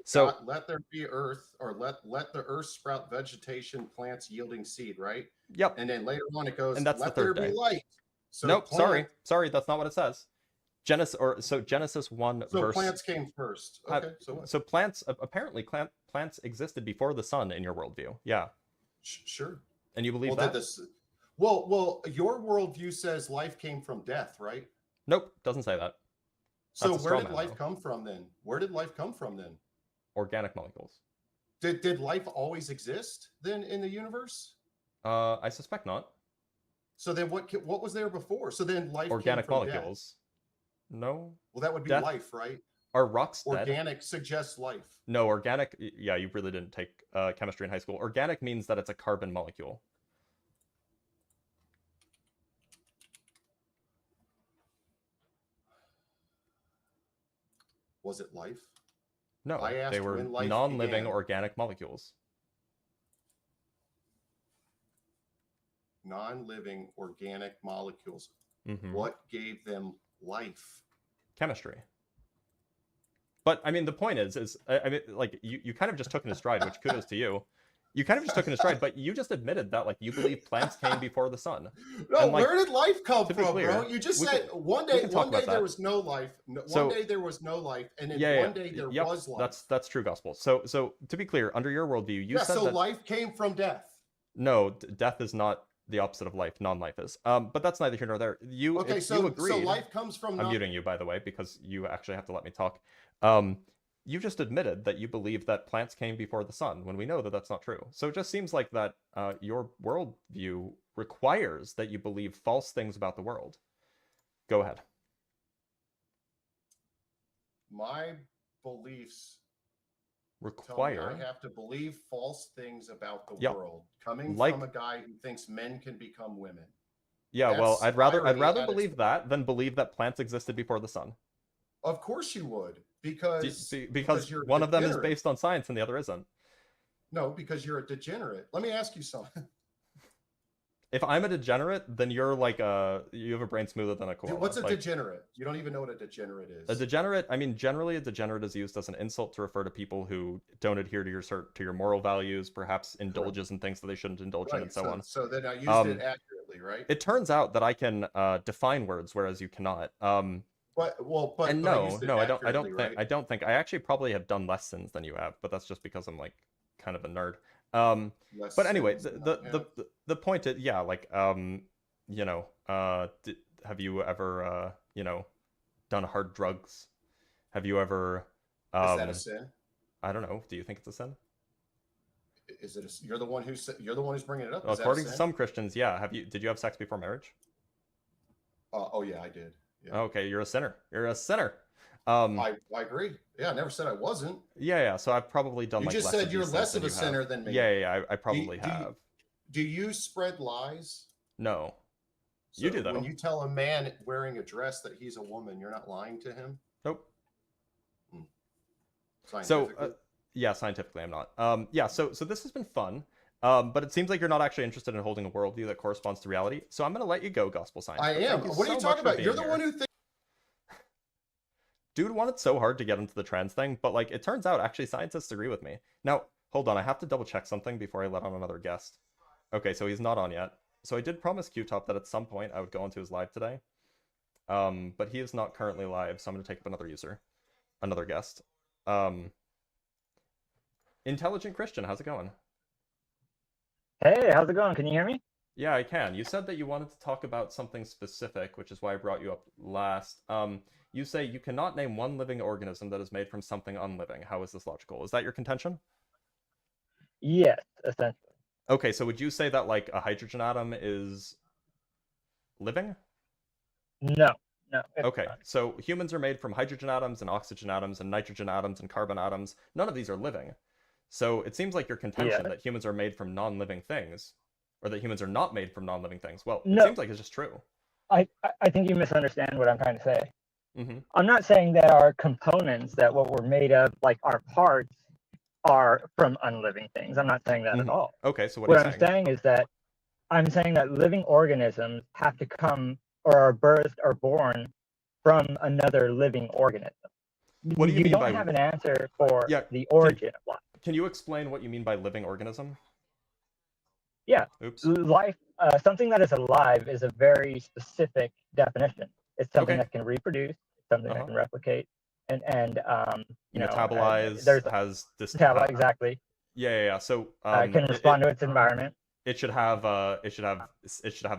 So Let there be earth, or let the earth sprout vegetation, plants yielding seed, right? yep. And then later on it goes, And that's the let there third day. be light. So Nope, plant- sorry, that's not what it says. Genesis 1 So verse plants came first. Okay, so what? so plants apparently plants existed before the sun in your worldview. Yeah. Sure. And you believe Well, that? well, your worldview says life came from death, right? Nope, doesn't say that. So That's a where straw did man, life though. come from then? Where did life come from then? Organic molecules. Did life always exist then in the universe? I suspect not. So then what was there before? So then life Organic came from death. molecules. No. Well, that would be Death. life, right? Are rocks dead? Organic suggests life. No, organic. Yeah, you really didn't take chemistry in high school. Organic means that it's a carbon molecule. Was it life? No, I asked they were when life non-living began. organic molecules. Non-living organic molecules. Mhm. What gave them life? Chemistry. But I mean, the point is I mean, like you kind of just took in a stride, which kudos to you. You kind of just took in a stride, but you just admitted that like you believe plants came before the sun. No, And, like, where did life come to be from, clear, bro? You just we said can- one we day can talk about there that. was no life. So- One day there was no life, and then Yeah, one day there yep, was life. that's true gospel. So to be clear, under your worldview, you Yeah, said so that life came from death. no, death is not the opposite of life, non-life is. But that's neither here nor there. You Okay, if you agreed, so life comes from. I'm muting you, by the way, because you actually have to let me talk. You just admitted that you believe that plants came before the sun, when we know that that's not true. So it just seems like that your worldview requires that you believe false things about the world. Go ahead. My beliefs Require. tell me I have to believe false things about the Yep. world, coming Like- from a guy who thinks men can become women. Yeah, well, That's I'd rather irony at believe its- that than believe that plants existed before the sun. Of course you would, because Because you're a one of them is degenerate. based on science and the other isn't. No, because you're a degenerate. Let me ask you something. If I'm a degenerate, then you're like you have a brain smoother than a koala. Dude, what's a Like, degenerate? You don't even know what a degenerate is. a degenerate, I mean, generally a degenerate is used as an insult to refer to people who don't adhere to your moral values, perhaps indulges in things that they shouldn't indulge in, and so on. So then I used it accurately, right? It turns out that I can define words, whereas you cannot. And I don't think I actually probably have done less sins than you have, but that's just because I'm like kind of a nerd. But anyway, the point is, yeah, like you know, have you ever you know, done hard drugs? Have you ever is that a sin? I don't know. Do you think it's a sin? Is it you're the one who's bringing it up? Well, according to some Christians, yeah. Did you have sex before marriage? Oh yeah, I did. Yeah. Okay, you're a sinner. You're a sinner. I agree. Yeah, I never said I wasn't. Yeah. So I've probably done. You like just less said of you're these less sins of a than you sinner have. than me. Yeah. I probably Do have. Do you spread lies? No. So You do though. When you tell a man wearing a dress that he's a woman, you're not lying to him. Nope. Scientifically? So yeah, scientifically, I'm not. Yeah. So this has been fun. But it seems like you're not actually interested in holding a worldview that corresponds to reality. So I'm going to let you go, Gospel Science. I am. What are you talking about? You're the one who thinks. Dude wanted so hard to get into the trans thing, but like it turns out actually scientists agree with me. Now, hold on, I have to double check something before I let on another guest. Okay, so he's not on yet. So I did promise Q-Top that at some point I would go into his live today. But he is not currently live, so I'm going to take up another guest. Intelligent Christian, how's it going? Hey, how's it going? Can you hear me? Yeah, I can. You said that you wanted to talk about something specific, which is why I brought you up last. You say you cannot name one living organism that is made from something unliving. How is this logical? Is that your contention? Yes, essentially. Okay, so would you say that like a hydrogen atom is living? No. Okay, so humans are made from hydrogen atoms and oxygen atoms and nitrogen atoms and carbon atoms. None of these are living. So it seems like your contention that humans are made from non-living things, or that humans are not made from non-living things. Well, it seems like it's just true. I think you misunderstand what I'm trying to say. Mm-hmm. I'm not saying that our components, that what we're made of, like our parts, are from unliving things. I'm not saying that at all. Okay, so what I'm saying is that I'm saying that living organisms have to come or are birthed or born from another living organism. What do you mean don't by... have an answer for the origin of life. Can you explain what you mean by living organism? Yeah. Oops. Life, something that is alive is a very specific definition. It's something that can reproduce, something that can replicate, and you know, metabolize, has this metabolize, exactly. Yeah. So can respond to its environment. It should have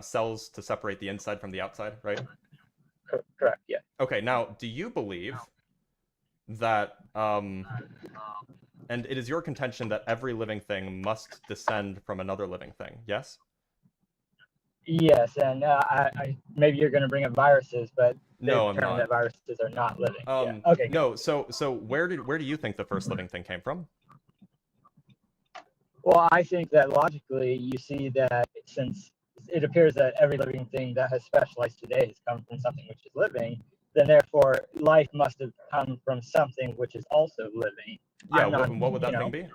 cells to separate the inside from the outside, right? Correct. Yeah. Okay. Now, do you believe that and it is your contention that every living thing must descend from another living thing? Yes. Yes, and I maybe you're going to bring up viruses, but no, I'm not. That viruses are not living. Yeah. Okay. No, so where do you think the first living thing came from? Well, I think that logically, you see that since it appears that every living thing that has specialized today has come from something which is living, then therefore life must have come from something which is also living. Yeah. What would that thing be?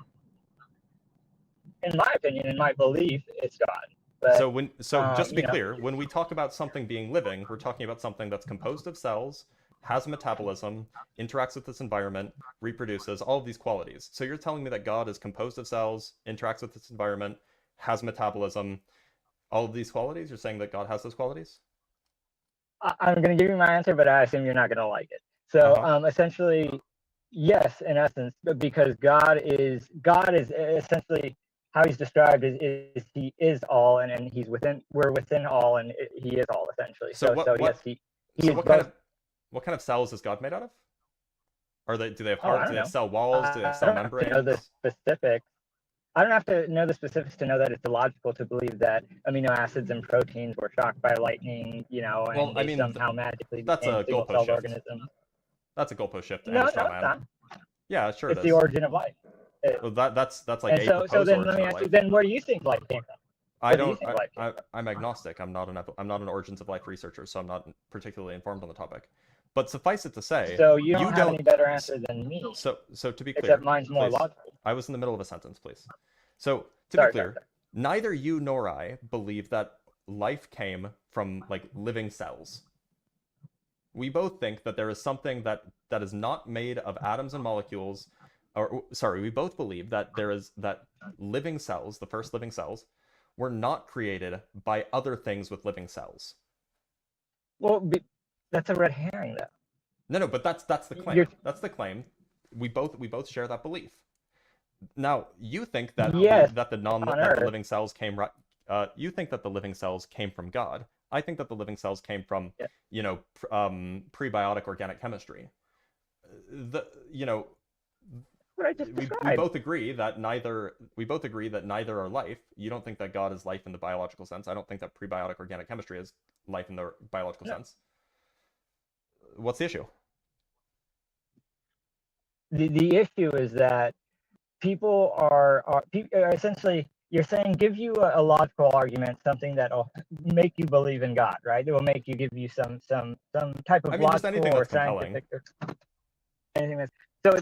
In my opinion, in my belief, it's God. But, so just to be clear, when we talk about something being living, we're talking about something that's composed of cells, has metabolism, interacts with its environment, reproduces, all of these qualities. So you're telling me that God is composed of cells, interacts with its environment, has metabolism, all of these qualities? You're saying that God has those qualities? I'm going to give you my answer, but I assume you're not going to like it. So essentially, yes, in essence, because God is essentially how he's described is he is all, and he's we're within all, and he is all essentially. So Yes, he so is what both. kind of cells is God made out of? Do they have Oh, I hearts? don't Do they have know. cell walls? Do they have I cell don't have to know the membranes? specifics. I don't have to know the specifics to know that it's illogical to believe that amino acids and proteins were shocked by lightning, Well, and I they mean, somehow magically that's became a goalpost single-celled shift. organisms. That's a goalpost shift and No, a straw no, it's man. not. Yeah, sure It's it the is. origin of life. Well, that's like And a so proposed then let origin me of ask you, life. then where do you think life came from? I Where do you don't. think life came from? I'm agnostic. I'm not an origins of life researcher, so I'm not particularly informed on the topic. But suffice it to say, So you don't you have don't. any better answer than me, So to be clear, except mine's more please. logical. I was in the middle of a sentence, please. So to Sorry, be clear, neither you nor I believe that life came from like living cells. We both think that there is something that is not made of atoms and molecules, or sorry, we both believe that that living cells, the first living cells, were not created by other things with living cells. Well, that's a red herring, though. No, but that's the claim. That's the claim. We both share that belief. Now, you think that Yes, that the living cells came you think that the living cells came from God. I think that the living cells came from prebiotic organic chemistry. What I just we described. both agree that neither are life. You don't think that God is life in the biological sense. I don't think that prebiotic organic chemistry is life in the biological sense. What's the issue? The issue is that people are essentially, you're saying, give you a logical argument, something that'll make you believe in God, right? It will make you, give you some type of just anything logical or that's compelling. scientific or anything that's, so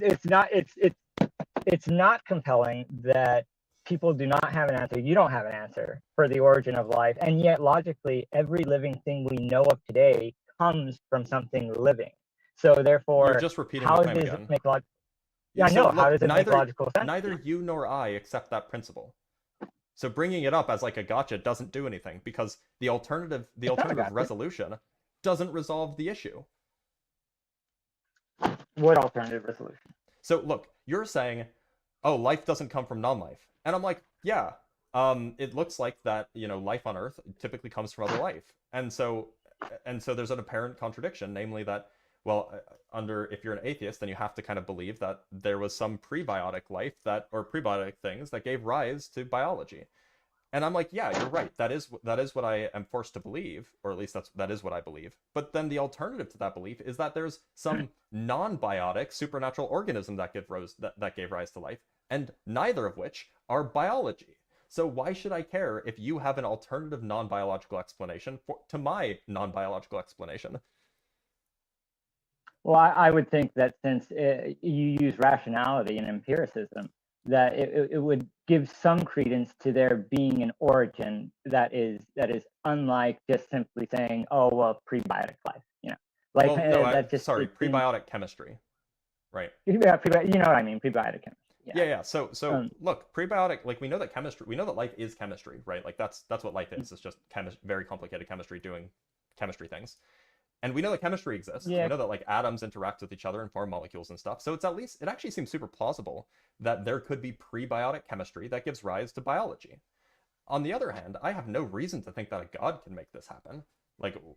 it's not compelling that people do not have an answer. You don't have an answer for the origin of life, and yet logically every living thing we know of today comes from something living. So therefore, you're just repeating how the claim does again. it make logical? Yeah, So I know. look, How does it make logical sense? Neither you nor I accept that principle. So bringing it up as like a gotcha doesn't do anything, because the alternative resolution doesn't resolve the issue. What alternative resolution? So look, you're saying, oh, life doesn't come from non-life. And I'm like, yeah, it looks like that, life on Earth typically comes from other life. And so there's an apparent contradiction, namely that, well, if you're an atheist, then you have to kind of believe that there was some prebiotic life or prebiotic things that gave rise to biology. And I'm like, yeah, you're right. That is what I am forced to believe, or at least that is what I believe. But then the alternative to that belief is that there's some non-biotic supernatural organism that gave rise to life, and neither of which are biology. So why should I care if you have an alternative non-biological explanation to my non-biological explanation? Well, I would think that since you use rationality and empiricism, that it would give some credence to there being an origin that is unlike just simply saying, oh, well, prebiotic life, like, well, no, prebiotic chemistry, right? Yeah, you know what I mean, prebiotic chemistry. Yeah. So look, prebiotic, like we know that life is chemistry, right? Like that's what life is. It's just very complicated chemistry doing chemistry things. And we know that chemistry exists. Yeah. We know that like atoms interact with each other and form molecules and stuff. So it actually seems super plausible that there could be prebiotic chemistry that gives rise to biology. On the other hand, I have no reason to think that a god can make this happen.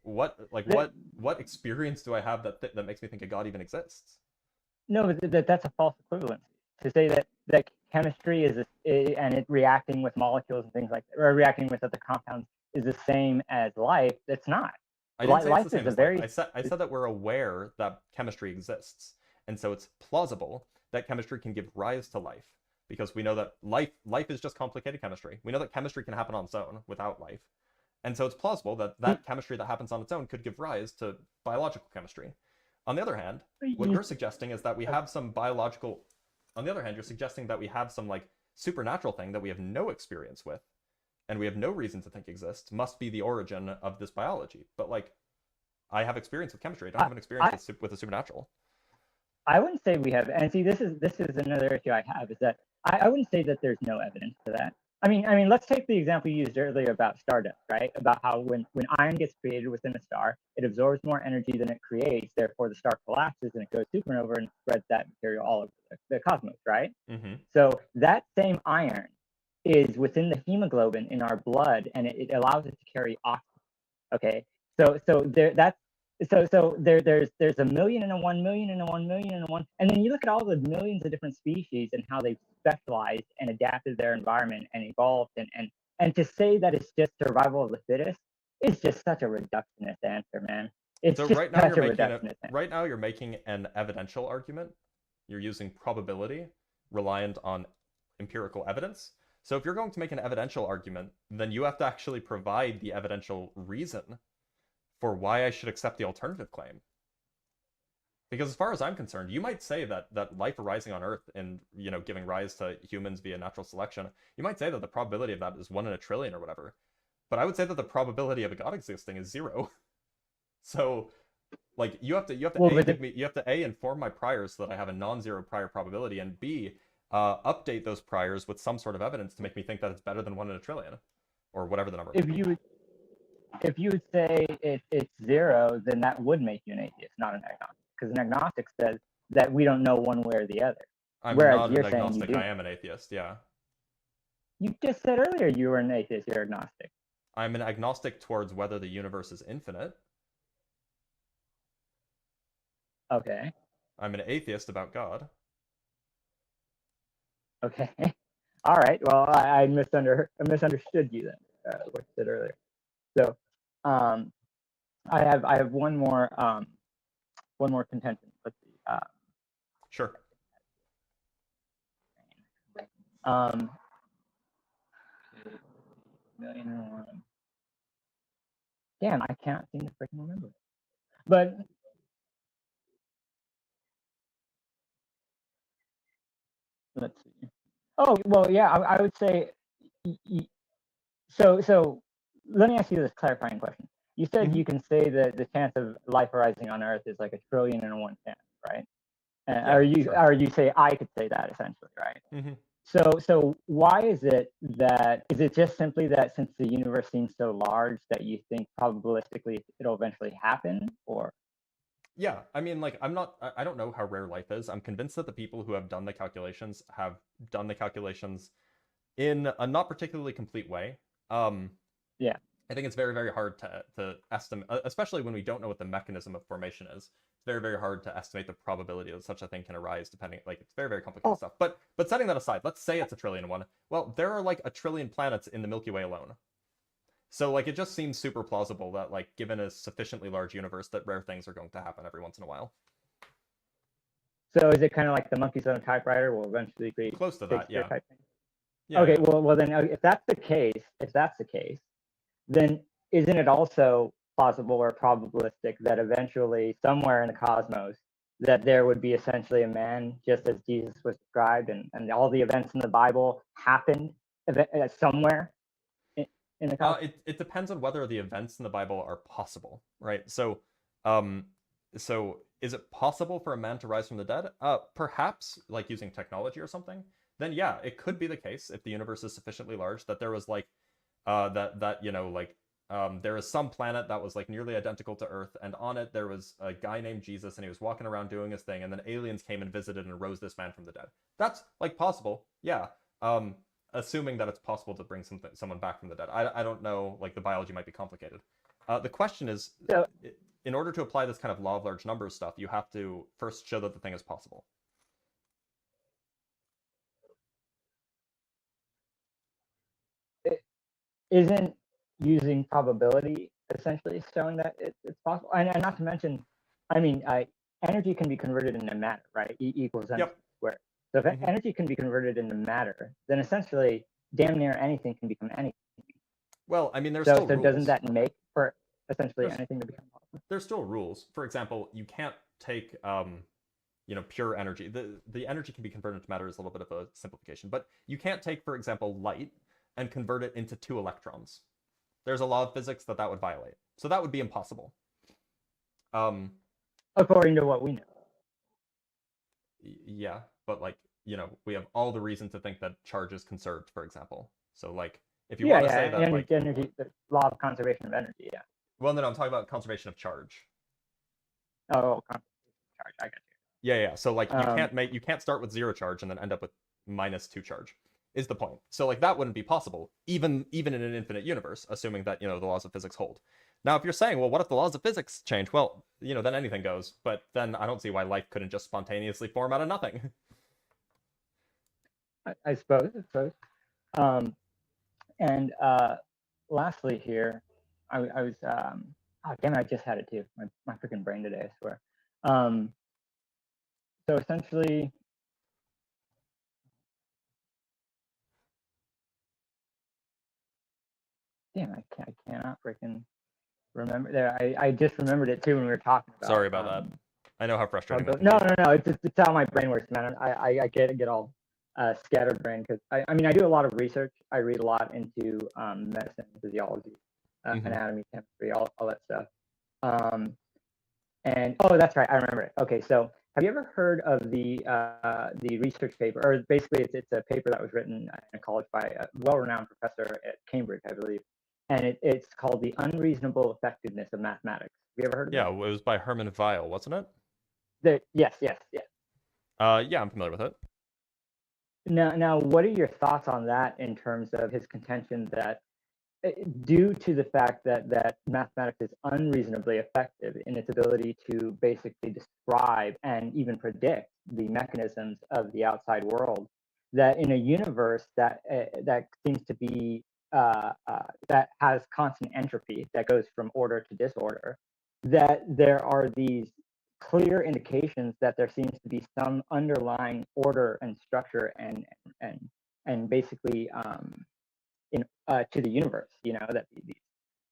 What experience do I have that makes me think a god even exists? No, but that's a false equivalency. To say that chemistry and it reacting with molecules and things like that, or reacting with other compounds, is the same as life. It's not. I didn't say life it's the same is as life. I said that we're aware that chemistry exists, and so it's plausible that chemistry can give rise to life, because we know that life is just complicated chemistry. We know that chemistry can happen on its own without life, and so it's plausible that chemistry that happens on its own could give rise to biological chemistry. On the other hand, what you're suggesting is that we have some biological. On the other hand, you're suggesting that we have some like supernatural thing that we have no experience with, and we have no reason to think exists, must be the origin of this biology. But like, I have experience with chemistry. I don't have an experience with the supernatural. I wouldn't say we have, and see, this is another issue I have, is that I wouldn't say that there's no evidence for that. I mean, let's take the example you used earlier about stardust, right? About how when iron gets created within a star, it absorbs more energy than it creates. Therefore, the star collapses and it goes supernova and spreads that material all over the cosmos, right? Mm-hmm. So that same iron is within the hemoglobin in our blood, and it allows it to carry oxygen. Okay, there's a million and a 1 million and a 1 million and a 1, and then you look at all the millions of different species and how they've specialized and adapted their environment and evolved, and to say that it's just survival of the fittest is just such a reductionist answer, man. It's So just right now such you're a making reductionist answer. right now you're making an evidential argument. You're using probability reliant on empirical evidence. So if you're going to make an evidential argument, then you have to actually provide the evidential reason for why I should accept the alternative claim. Because as far as I'm concerned, you might say that life arising on Earth and, you know, giving rise to humans via natural selection, you might say that the probability of that is 1 in a trillion or whatever. But I would say that the probability of a god existing is 0. So, like, you have to A, inform my priors so that I have a non-zero prior probability, and B, update those priors with some sort of evidence to make me think that it's better than 1 in a trillion, or whatever the number might be. If you would say it's 0, then that would make you an atheist, not an agnostic, because an agnostic says that we don't know one way or the other. I'm Whereas not you're an saying agnostic, you do. I am an atheist, yeah. You just said earlier you were an atheist, you're agnostic. I'm an agnostic towards whether the universe is infinite. Okay. I'm an atheist about God. Okay. All right. Well, I misunderstood you then, what you said earlier. So, I have one more contention. Let's see. Sure. Million and one. Damn, I can't seem to freaking remember it. But let's see. Oh well, yeah. I would say. So let me ask you this clarifying question. You said you can say that the chance of life arising on Earth is like a trillion and one chance, right? Yeah, or you say I could say that essentially, right? Mm-hmm. So why is it just simply that since the universe seems so large that you think probabilistically it'll eventually happen, or? Yeah, I mean, like, I don't know how rare life is. I'm convinced that the people who have done the calculations have done the calculations in a not particularly complete way. Yeah. I think it's very, very hard to estimate, especially when we don't know what the mechanism of formation is. It's very, very hard to estimate the probability that such a thing can arise, depending, like, it's very, very complicated stuff. But setting that aside, let's say it's a trillion and one. Well, there are like a trillion planets in the Milky Way alone. So, like, it just seems super plausible that, like, given a sufficiently large universe, that rare things are going to happen every once in a while. So is it kind of like the monkeys on a typewriter will eventually create Close to that, yeah. type thing? Yeah, okay, yeah. well then if that's the case, then isn't it also plausible or probabilistic that eventually somewhere in the cosmos that there would be essentially a man just as Jesus was described, and all the events in the Bible happened somewhere in the cosmos? It depends on whether the events in the Bible are possible, right? So is it possible for a man to rise from the dead? Perhaps, like using technology or something. Then yeah, it could be the case if the universe is sufficiently large that there was like there is some planet that was like nearly identical to Earth, and on it there was a guy named Jesus, and he was walking around doing his thing, and then aliens came and visited and rose this man from the dead. That's like possible, yeah. Assuming that it's possible to bring someone back from the dead. I don't know, like the biology might be complicated. The question is, in order to apply this kind of law of large numbers stuff, you have to first show that the thing is possible. Isn't using probability essentially showing that it's possible? And not to mention, I mean, energy can be converted into matter, right? E equals mc squared. So if energy can be converted into matter, then essentially damn near anything can become anything. Well, I mean, there's still rules. Doesn't that make for essentially anything to become possible? There's still rules. For example, you can't take pure energy. The energy can be converted into matter is a little bit of a simplification, but you can't take, for example, light and convert it into 2 electrons. There's a law of physics that would violate. So that would be impossible. According to what we know. Yeah, but like, we have all the reason to think that charge is conserved, for example. So like, if you want to say that energy, the law of conservation of energy, yeah. Well, no, I'm talking about conservation of charge. Oh, conservation of charge, I got you. Yeah. So like, you can't start with 0 charge and then end up with -2 charge. is the point. So like that wouldn't be possible, even in an infinite universe, assuming that, you know, the laws of physics hold. Now, if you're saying, well, what if the laws of physics change? Well, you know, then anything goes. But then I don't see why life couldn't just spontaneously form out of nothing. I suppose. And lastly here, I was oh damn it, I just had it too. My freaking brain today, I swear. So essentially, damn, I cannot freaking remember there. I just remembered it too when we were talking about. Sorry about that. I know how frustrating that No. It's how my brain works, man. I get all scattered brain because I mean I do a lot of research. I read a lot into medicine, physiology, anatomy, chemistry, all that stuff. And oh, that's right, I remember it. Okay, so have you ever heard of the research paper, or basically it's a paper that was written in a college by a well-renowned professor at Cambridge, I believe, and it's called The Unreasonable Effectiveness of Mathematics. Have you ever heard of it? Yeah, it was by Hermann Weyl, wasn't it? Yes. Yeah, I'm familiar with it. Now, what are your thoughts on that in terms of his contention that due to the fact that mathematics is unreasonably effective in its ability to basically describe and even predict the mechanisms of the outside world, that in a universe that seems to be that has constant entropy, that goes from order to disorder, that there are these clear indications that there seems to be some underlying order and structure and basically to the universe, you know, that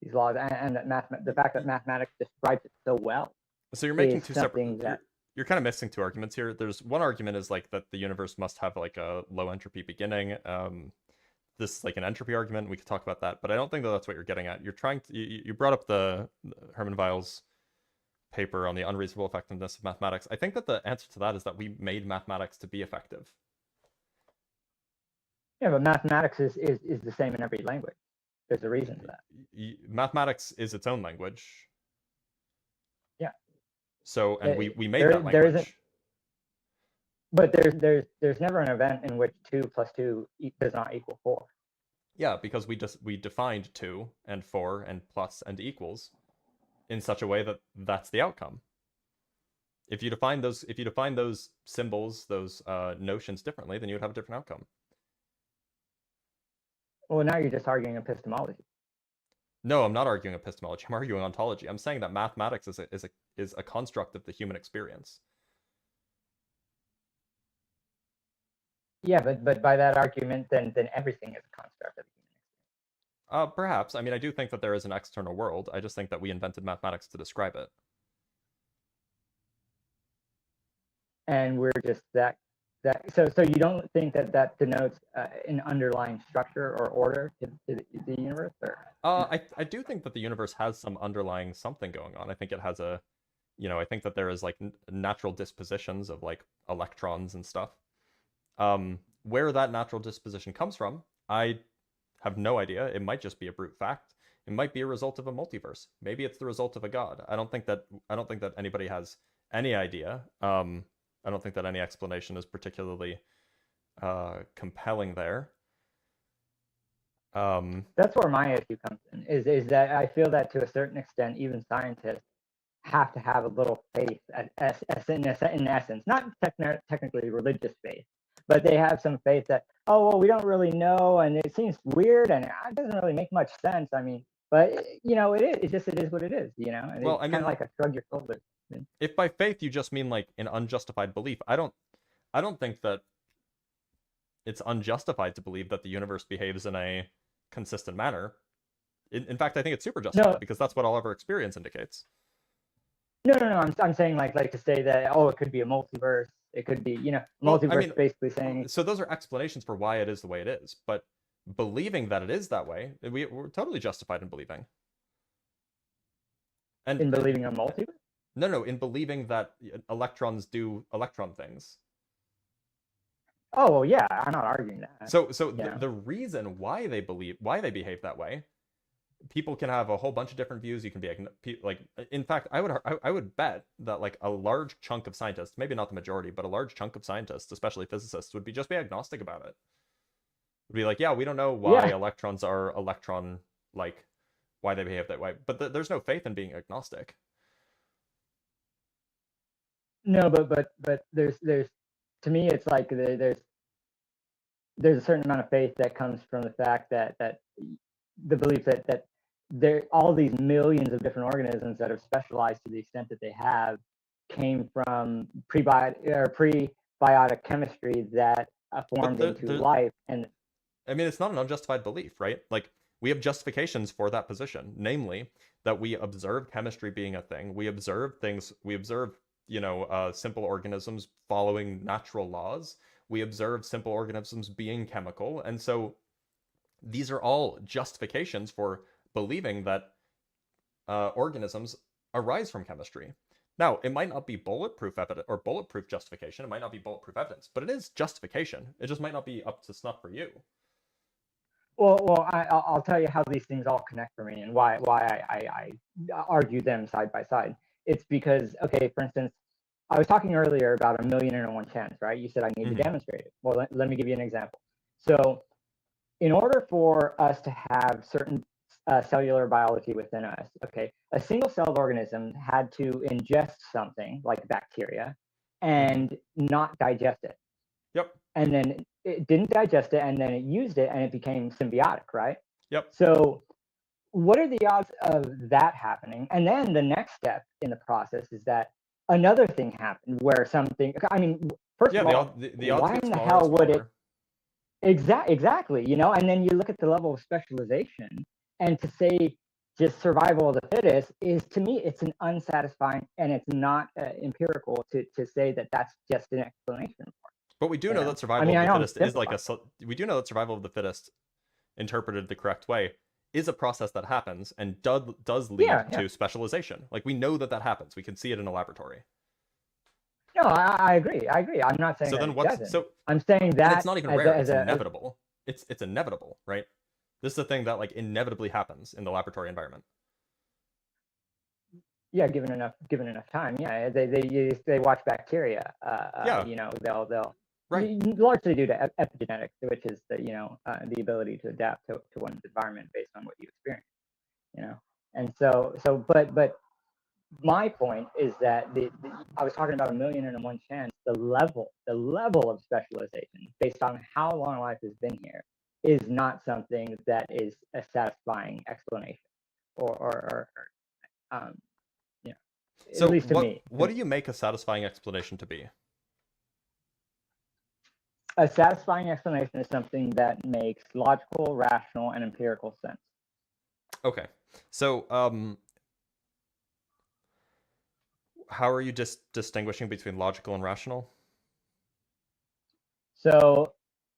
these laws and that the fact that mathematics describes it so well. So you're making two separate. You're kind of missing two arguments here. There's one argument is like that the universe must have like a low entropy beginning. This is like an entropy argument. We could talk about that, but I don't think that that's what you're getting at. You're trying to. You brought up the Hermann Weyl's paper on the unreasonable effectiveness of mathematics. I think that the answer to that is that we made mathematics to be effective. Yeah, but mathematics is the same in every language. There's a reason for that. Mathematics is its own language. Yeah. So, and we made that language. But there's never an event in which 2 + 2 does not equal 4. Yeah, because we defined 2 and 4 and plus and equals in such a way that that's the outcome. If you define those symbols, those notions differently, then you would have a different outcome. Well, now you're just arguing epistemology. No, I'm not arguing epistemology. I'm arguing ontology. I'm saying that mathematics is a construct of the human experience. Yeah, but by that argument, then everything is a construct of the human experience. Perhaps. I mean, I do think that there is an external world. I just think that we invented mathematics to describe it. And we're just that. So you don't think that denotes an underlying structure or order to the universe? Or? I do think that the universe has some underlying something going on. I think it has a, you know, I think that there is like natural dispositions of like electrons and stuff. Where that natural disposition comes from, I have no idea. It might just be a brute fact. It might be a result of a multiverse. Maybe it's the result of a god. I don't think that anybody has any idea. I don't think that any explanation is particularly compelling there. That's where my issue comes in, is that I feel that to a certain extent, even scientists have to have a little faith, in essence, not technically religious faith, but they have some faith that, oh, well, we don't really know, and it seems weird, and it doesn't really make much sense. I mean, but, you know, it is what it is, you know? And well, it's kind of like a shrug your shoulders. If by faith you just mean like an unjustified belief, I don't think that it's unjustified to believe that the universe behaves in a consistent manner. In fact, I think it's super justified because that's what all of our experience indicates. No. I'm saying like to say that, oh, it could be a multiverse. It could be, you know, multiverse, I mean, basically saying. So those are explanations for why it is the way it is. But believing that it is that way, we're totally justified in believing. And in believing a multiverse? No, in believing that electrons do electron things. Oh, well, yeah, I'm not arguing that. So the reason why they behave that way, people can have a whole bunch of different views. You can be like, in fact, I would bet that like a large chunk of scientists, maybe not the majority, but a large chunk of scientists, especially physicists, would just be agnostic about it. Would be like, yeah, we don't know why Yeah. electrons are electron-like, why they behave that way. But there's no faith in being agnostic. No, but there's to me it's like there's a certain amount of faith that comes from the fact that the belief that there all these millions of different organisms that have specialized to the extent that they have came from prebiotic chemistry that formed into life. And I mean, it's not an unjustified belief, right? Like, we have justifications for that position, namely that we observe chemistry being a thing. We observe things. We observe, simple organisms following natural laws. We observe simple organisms being chemical, and so these are all justifications for believing that organisms arise from chemistry. Now, it might not be bulletproof evidence or bulletproof justification. It might not be bulletproof evidence, but it is justification. It just might not be up to snuff for you. Well, I'll tell you how these things all connect for me and why I argue them side by side. It's because, okay, for instance, I was talking earlier about 1,000,001 chance, right? You said I need to demonstrate it. Well, let me give you an example. So, in order for us to have certain cellular biology within us, okay, a single-celled organism had to ingest something like bacteria and not digest it. Yep. And then it didn't digest it, and then it used it, and it became symbiotic, right? Yep. So what are the odds of that happening? And then the next step in the process is that another thing happened where something, I mean, first of all, the odds why get in the smaller hell and would it? smaller. Exactly, and then you look at the level of specialization, and to say just survival of the fittest is, to me, it's an unsatisfying, and it's not empirical to say that that's just an explanation for it. But we do know that survival of the fittest is like we do know that survival of the fittest, interpreted the correct way, is a process that happens and does lead to specialization. Like, we know that happens. We can see it in a laboratory. No, I agree. I'm not saying so that then it what's doesn't. so I'm saying that it's not even rare. It's inevitable. It's inevitable, right? This is a thing that like inevitably happens in the laboratory environment. Yeah, given enough time. Yeah, they watch bacteria. They'll largely due to epigenetics, which is the ability to adapt to one's environment based on what you experience. And so but my point is that I was talking about 1,000,001 chance. The level of specialization based on how long life has been here is not something that is a satisfying explanation, or so at least to me. What do you make a satisfying explanation to be? A satisfying explanation is something that makes logical, rational, and empirical sense. Okay, so how are you distinguishing between logical and rational? So,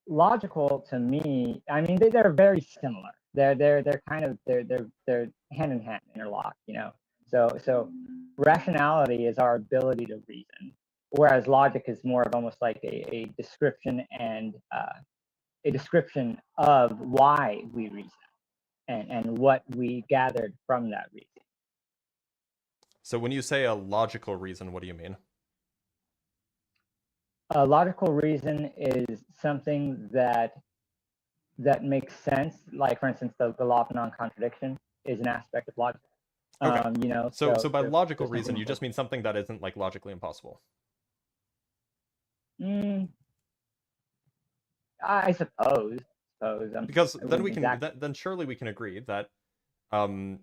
logical to me, I mean, they're very similar. They're kind of they're hand in hand, interlocked. So rationality is our ability to reason, whereas logic is more of almost like a description and a description of why we reason and what we gathered from that reason. So when you say a logical reason, what do you mean? A logical reason is something that makes sense. Like, for instance, the law of non-contradiction is an aspect of logic. Okay. So by logical reason, you just mean something that isn't like logically impossible. I suppose. Because then we can then surely we can agree that common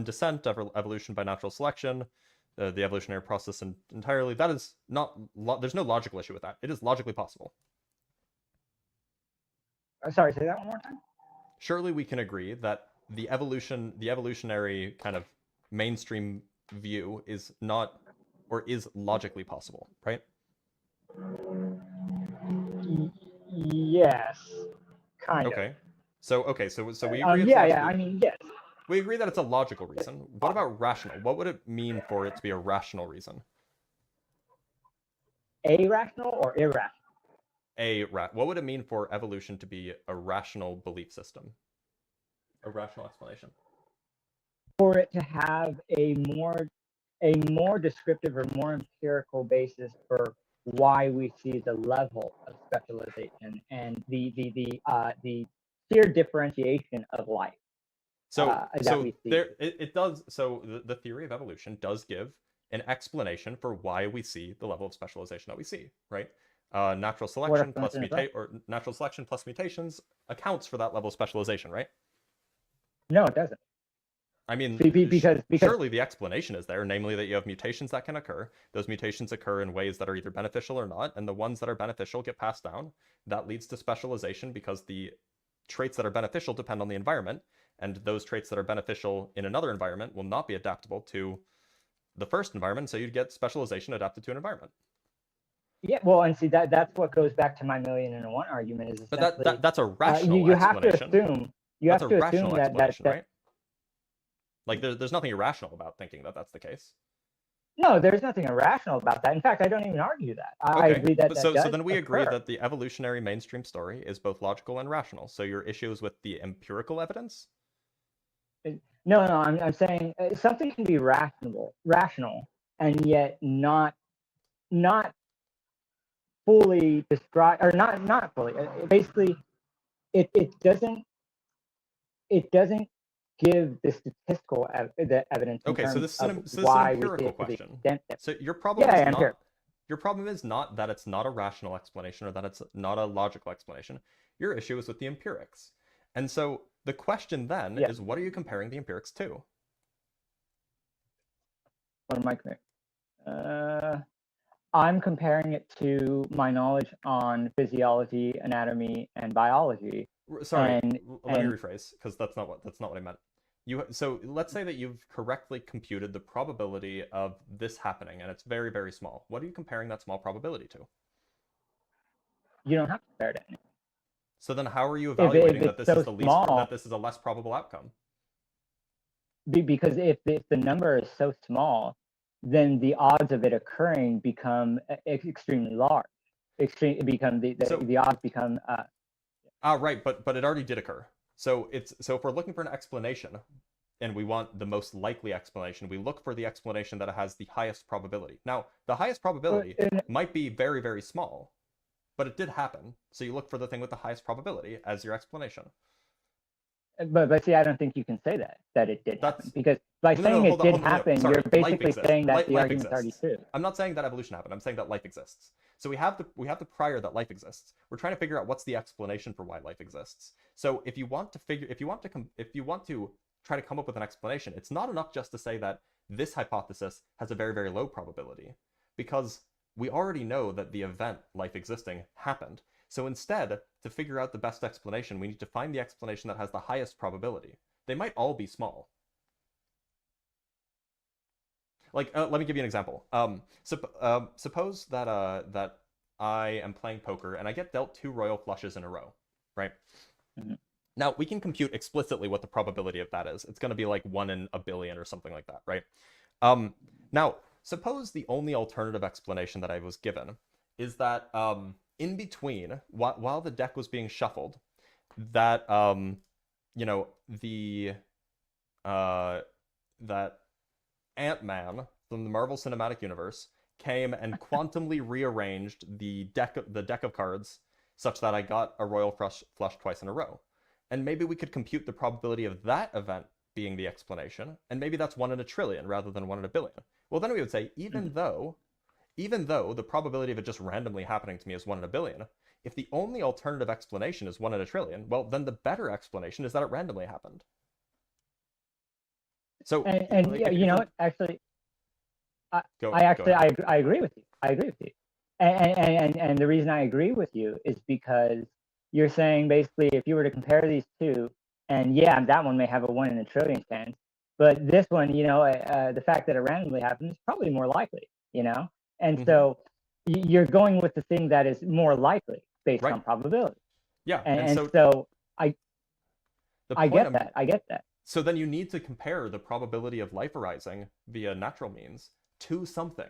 descent, evolution by natural selection, the evolutionary process entirely, that is not there's no logical issue with that. It is logically possible. Sorry, say that one more time. Surely we can agree that the evolutionary kind of mainstream view is not, or is logically possible, right? Yes, kind of. Okay, so we agree. I mean, yes. We agree that it's a logical reason. What about rational? What would it mean for it to be a rational reason? A-rational or irrational? What would it mean for evolution to be a rational belief system? A rational explanation. For it to have a more descriptive or more empirical basis for why we see the level of specialization and the sheer differentiation of life So, that we see. it does. So the theory of evolution does give an explanation for why we see the level of specialization that we see, right? Natural selection plus natural selection plus mutations accounts for that level of specialization, right? No, it doesn't. I mean, because surely the explanation is there, namely that you have mutations that can occur. Those mutations occur in ways that are either beneficial or not, and the ones that are beneficial get passed down. That leads to specialization because the traits that are beneficial depend on the environment, and those traits that are beneficial in another environment will not be adaptable to the first environment, so you'd get specialization adapted to an environment. Yeah, well, and see that's what goes back to my 1,000,001 argument is essentially, but that's a rational you have to explanation. assume That's a that explanation, right? Like there's nothing irrational about thinking that that's the case. No, there's nothing irrational about that. In fact, I don't even argue that. I agree that so does then we agree occur. that the evolutionary mainstream story is both logical and rational. So your issue is with the empirical evidence? No, I'm saying something can be rational, and yet not fully describe, or not fully. Basically, it doesn't give the statistical evidence. Okay, so this is an empirical question. So your problem is not that it's not a rational explanation or that it's not a logical explanation. Your issue is with the empirics. And so the question then is, what are you comparing the empirics to? What am I comparing? I'm comparing it to my knowledge on physiology, anatomy, and biology. Sorry, let me rephrase, because that's not what I meant. So let's say that you've correctly computed the probability of this happening, and it's very, very small. What are you comparing that small probability to? You don't have to compare it to anything. So then how are you evaluating that this is a less probable outcome? Because if the number is so small, then the odds of it occurring become extremely large. The odds become right, but it already did occur. So if we're looking for an explanation and we want the most likely explanation, we look for the explanation that has the highest probability. Now, the highest probability might be very, very small, but it did happen. So you look for the thing with the highest probability as your explanation. But see, I don't think you can say that it did happen, because by saying it did happen, you're basically saying that the argument's already true. I'm not saying that evolution happened. I'm saying that life exists. So we have the prior that life exists. We're trying to figure out what's the explanation for why life exists. So if you want to try to come up with an explanation, it's not enough just to say that this hypothesis has a very, very low probability, because we already know that the event life existing happened. So instead, to figure out the best explanation, we need to find the explanation that has the highest probability. They might all be small. Like, let me give you an example. Suppose that I am playing poker and I get dealt 2 royal flushes in a row, right? Mm-hmm. Now, we can compute explicitly what the probability of that is. It's going to be like 1 in a billion or something like that, right? Now, suppose the only alternative explanation that I was given is that in between, while the deck was being shuffled, that that Ant-Man from the Marvel Cinematic Universe came and quantumly rearranged the deck of cards such that I got a royal flush twice in a row. And maybe we could compute the probability of that event being the explanation, and maybe that's 1 in a trillion rather than 1 in a billion. Well, then we would say, even though the probability of it just randomly happening to me is 1 in a billion, if the only alternative explanation is 1 in a trillion, well, then the better explanation is that it randomly happened. So, actually, I agree with you. I agree with you. And the reason I agree with you is because you're saying basically, if you were to compare these two, and yeah, that one may have a 1 in a trillion chance, but this one, the fact that it randomly happens is probably more likely, And so you're going with the thing that is more likely based on probability. Yeah. And so I get that. So then you need to compare the probability of life arising via natural means to something.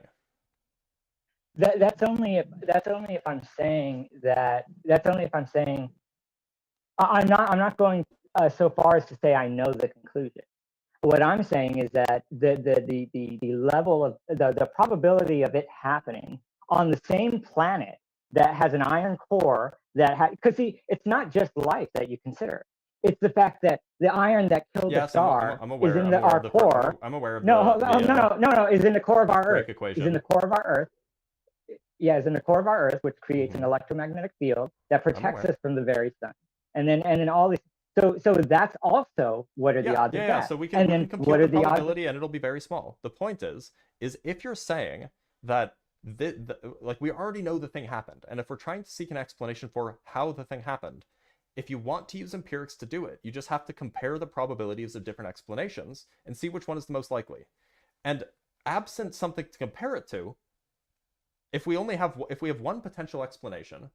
That's only if I'm saying that. That's only if I'm saying I'm not going so far as to say I know the conclusion. What I'm saying is that the level of the probability of it happening on the same planet that has an iron core that because see, it's not just life that you consider. It's the fact that the iron that killed the Yes, star I'm aware. is in I'm aware our of the core. I'm aware of No, the no, is in the core of our Drake Earth. equation. Is in the core of our Earth. Yeah, is in the core of our Earth, which creates an Mhm. electromagnetic field that protects aware. us from the very sun. And then all these. So that's also what are the odds of that? So we and can then compute what the are the odds? probability, and it'll be very small. The point is if you're saying that like we already know the thing happened, and if we're trying to seek an explanation for how the thing happened, if you want to use empirics to do it, you just have to compare the probabilities of different explanations and see which one is the most likely. And absent something to compare it to, if we have one potential explanation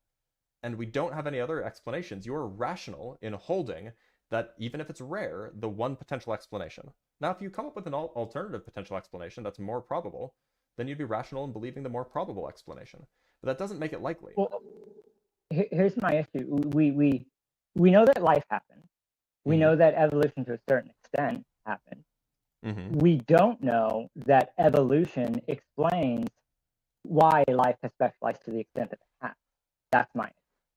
and we don't have any other explanations, you're rational in holding that even if it's rare, the one potential explanation. Now, if you come up with an alternative potential explanation that's more probable, then you'd be rational in believing the more probable explanation. But that doesn't make it likely. Well, here's my issue. We know that life happened. We know that evolution to a certain extent happened. We don't know that evolution explains why life has specialized to the extent that it has. That's my issue.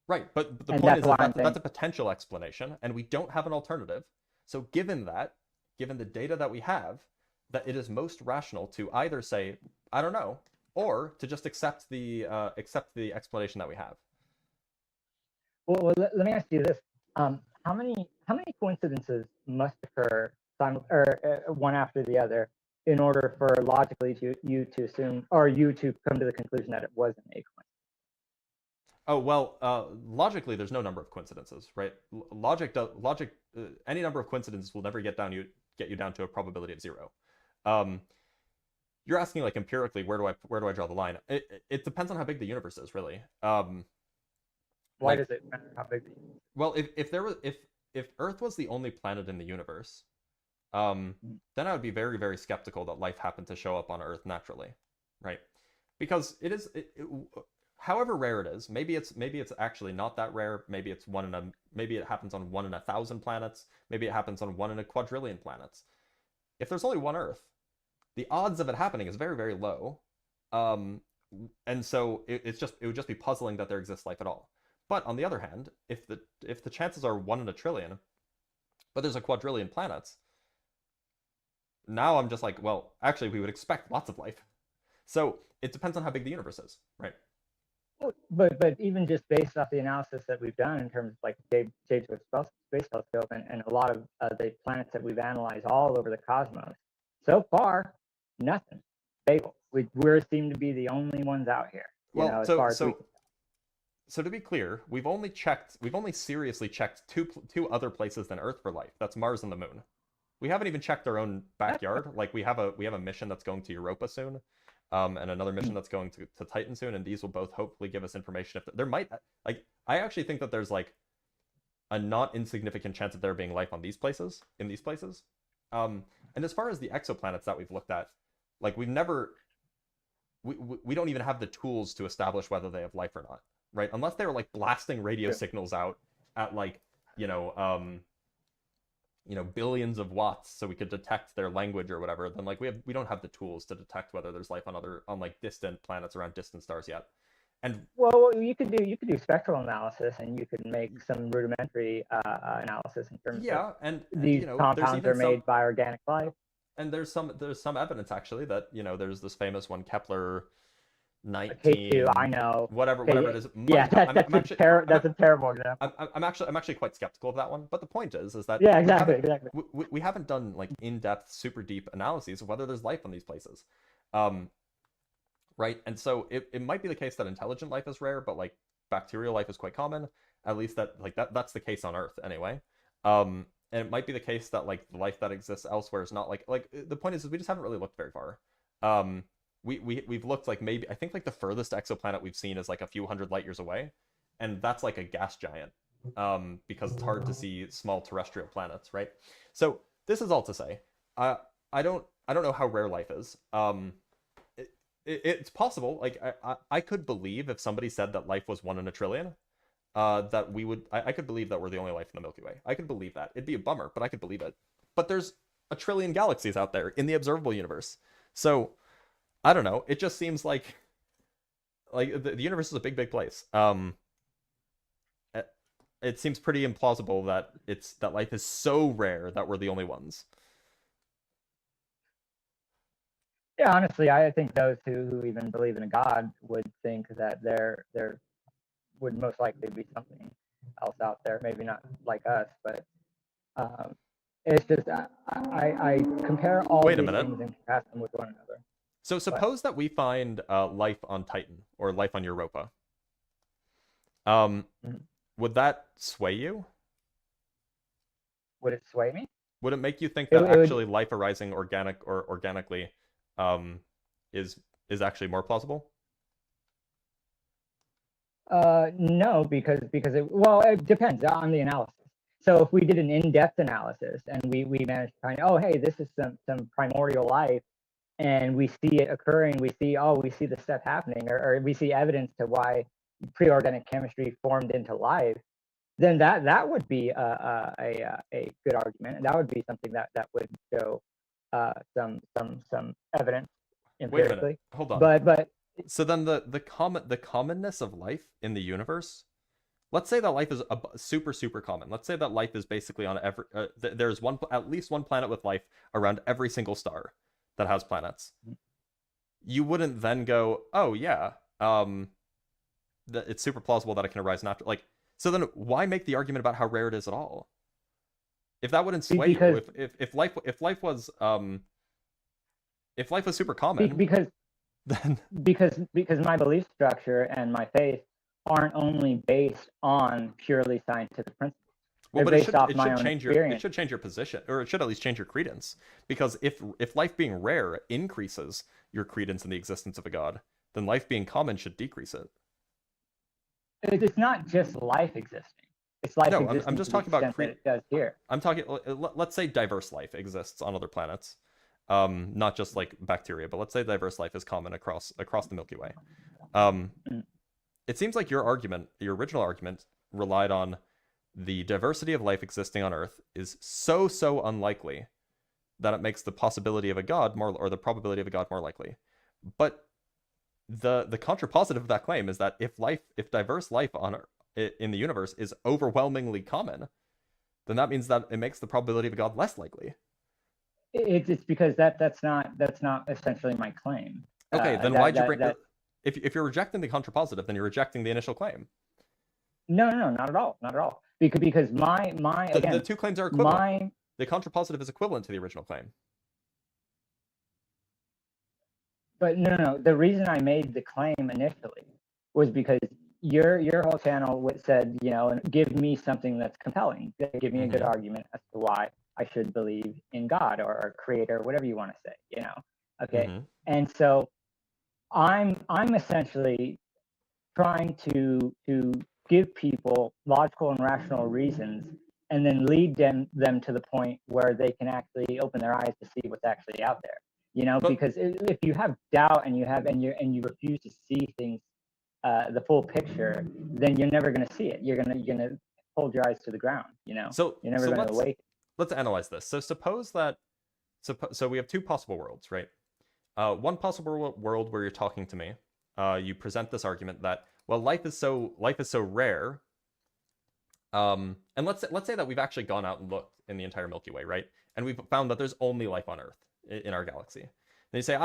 Right, but the point is that's a potential explanation, and we don't have an alternative. So given the data that we have, that it is most rational to either say, I don't know, or to just accept the explanation that we have. Well, let me ask you this: how many coincidences must occur one after the other in order for logically you to assume or you to come to the conclusion that it wasn't a coincidence? Oh, well, logically, there's no number of coincidences, right? Any number of coincidences will never get you down to a probability of 0. You're asking like empirically, where do I draw the line? It depends on how big the universe is, really. Why does it matter how big the universe is? Well, if Earth was the only planet in the universe, then I would be very, very skeptical that life happened to show up on Earth naturally, right? Because however rare it is, maybe it's actually not that rare. Maybe it happens on 1 in 1,000 planets. Maybe it happens on 1 in a quadrillion planets. If there's only one Earth, the odds of it happening is very, very low. And so it would just be puzzling that there exists life at all. But on the other hand, if the chances are 1 in a trillion, but there's a quadrillion planets, now I'm just like, well, actually we would expect lots of life. So it depends on how big the universe is, right? But even just based off the analysis that we've done in terms of like James Webb Space Telescope and a lot of the planets that we've analyzed all over the cosmos, so far, nothing. Bagel. We seem to be the only ones out here. So to be clear, we've only seriously checked two other places than Earth for life. That's Mars and the Moon. We haven't even checked our own backyard. Like we have a mission that's going to Europa soon. And another mission that's going to Titan soon, and these will both hopefully give us information. If there might, like, I actually think that there's like a not insignificant chance of there being life on these places, in these places. And as far as the exoplanets that we've looked at, like we don't even have the tools to establish whether they have life or not, right? Unless they were like blasting radio signals out at like billions of watts, so we could detect their language or whatever, then like we don't have the tools to detect whether there's life on like distant planets around distant stars yet. And well, you could do spectral analysis, and you could make some rudimentary analysis in terms of and these compounds are made by organic life. And there's some evidence actually that there's this famous one, Kepler 19. K2, I know. Whatever it is. Yeah, that's a terrible example. I'm actually quite skeptical of that one. But the point is that exactly. We haven't done like in-depth, super deep analyses of whether there's life on these places, right? And so it might be the case that intelligent life is rare, but like bacterial life is quite common. At least that's the case on Earth anyway. And it might be the case that like the life that exists elsewhere is not like the point is we just haven't really looked very far. We've looked like maybe I think like the furthest exoplanet we've seen is like a few hundred light years away, and that's like a gas giant because it's hard to see small terrestrial planets, right? So this is all to say, I don't know how rare life is. It's possible. Like I could believe if somebody said that life was 1 in a trillion, that I could believe that we're the only life in the Milky Way. I could believe that. It'd be a bummer, but I could believe it. But there's a trillion galaxies out there in the observable universe, so I don't know. It just seems like like the universe is a big place. It seems pretty implausible that life is so rare that we're the only ones. Yeah, honestly, I think those who even believe in a God would think that there would most likely be something else out there. Maybe not like us, but it's just I compare all Wait a these minute. things and contrast them with one another. So suppose that we find life on Titan or life on Europa. Mhm. Would that sway you? Would it sway me? Would it make you think It, that it would. actually life arising organically um, is actually more plausible? No, because it depends on the analysis. So if we did an in-depth analysis and we managed to find, oh hey, this is some primordial life, and we see it occurring, we see the stuff happening, or we see evidence to why pre-organic chemistry formed into life, then that would be a good argument, and that would be something that would show some evidence Wait a minute. empirically. Hold on. But So then the commonness of life in the universe. Let's say that life is super common. Let's say that life is basically on every. There's at least one planet with life around every single star that has planets. You wouldn't then go, oh yeah, it's super plausible that it can arise naturally. Like, so then why make the argument about how rare it is at all? If that wouldn't sway because you, if life was super common, because then because my belief structure and my faith aren't only based on purely scientific principles. well, They're but based off my own it experience. should change your position, or it should at least change your credence. Because if life being rare increases your credence in the existence of a god, then life being common should decrease it. It's not just life existing. It's life No, existing I'm just to the talking about extent that it does here. I'm talking. Let's say diverse life exists on other planets, not just like bacteria, but let's say diverse life is common across the Milky Way. It seems like your original argument, relied on the diversity of life existing on Earth is so unlikely that it makes the possibility of a god more, or the probability of a god more likely. But the contrapositive of that claim is that if diverse life in the universe is overwhelmingly common, then that means that it makes the probability of a god less likely. It's because that's not essentially my claim. Okay, then why'd you bring that? If you're rejecting the contrapositive, then you're rejecting the initial claim. No, not at all, not at all. Because the two claims are equivalent. The contrapositive is equivalent to the original claim. But no. The reason I made the claim initially was because your whole channel said, give me something that's compelling. Give me a good argument as to why I should believe in God or creator, whatever you want to say, Okay. And so I'm essentially trying to give people logical and rational reasons, and then lead them to the point where they can actually open their eyes to see what's actually out there. Because if you have doubt and you refuse to see things, the full picture, then you're never going to see it. You're gonna hold your eyes to the ground. So you're never going to awaken. Let's analyze this. So suppose we have two possible worlds, right? One possible world where you're talking to me, you present this argument that, well, life is so rare. And let's say that we've actually gone out and looked in the entire Milky Way, right? And we've found that there's only life on Earth in our galaxy. And you say,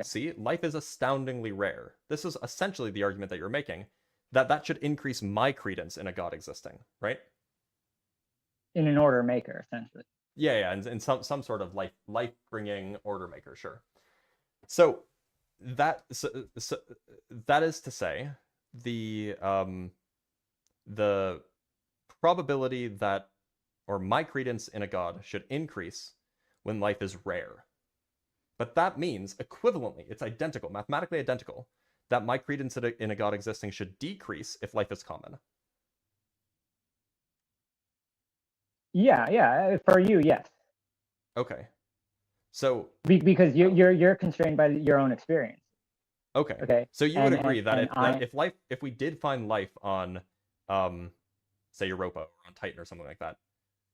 see, life is astoundingly rare. This is essentially the argument that you're making, that should increase my credence in a god existing, right? In an order maker, essentially. Yeah, and some sort of life bringing order maker, sure. So that is to say, the probability that, or my credence in a god, should increase when life is rare. But that means equivalently, it's identical, mathematically identical, that my credence in a god existing should decrease if life is common. Yeah. For you, yes. Okay. So because you're constrained by your own experience. Okay. So you would agree that if we did find life on, say, Europa or on Titan or something like that,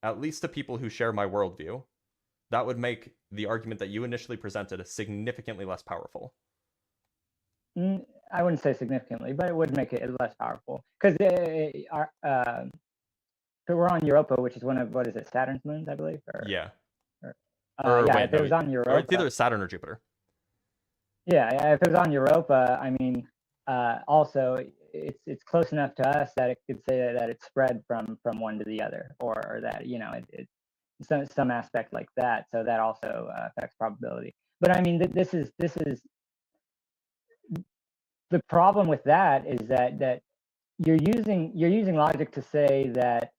at least to people who share my worldview, that would make the argument that you initially presented significantly less powerful. I wouldn't say significantly, but it would make it less powerful because we're on Europa, which is one of, what is it, Saturn's moons, I believe. Yeah. Or, Or yeah, wait, if it no, was on or Europa, it's either Saturn or Jupiter. yeah, if it was on Europa, I mean, also it's close enough to us that it could say that it's spread from one to the other, or that, you know, it some aspect like that. So that also affects probability. But I mean, this is the problem with that is that you're using logic to say that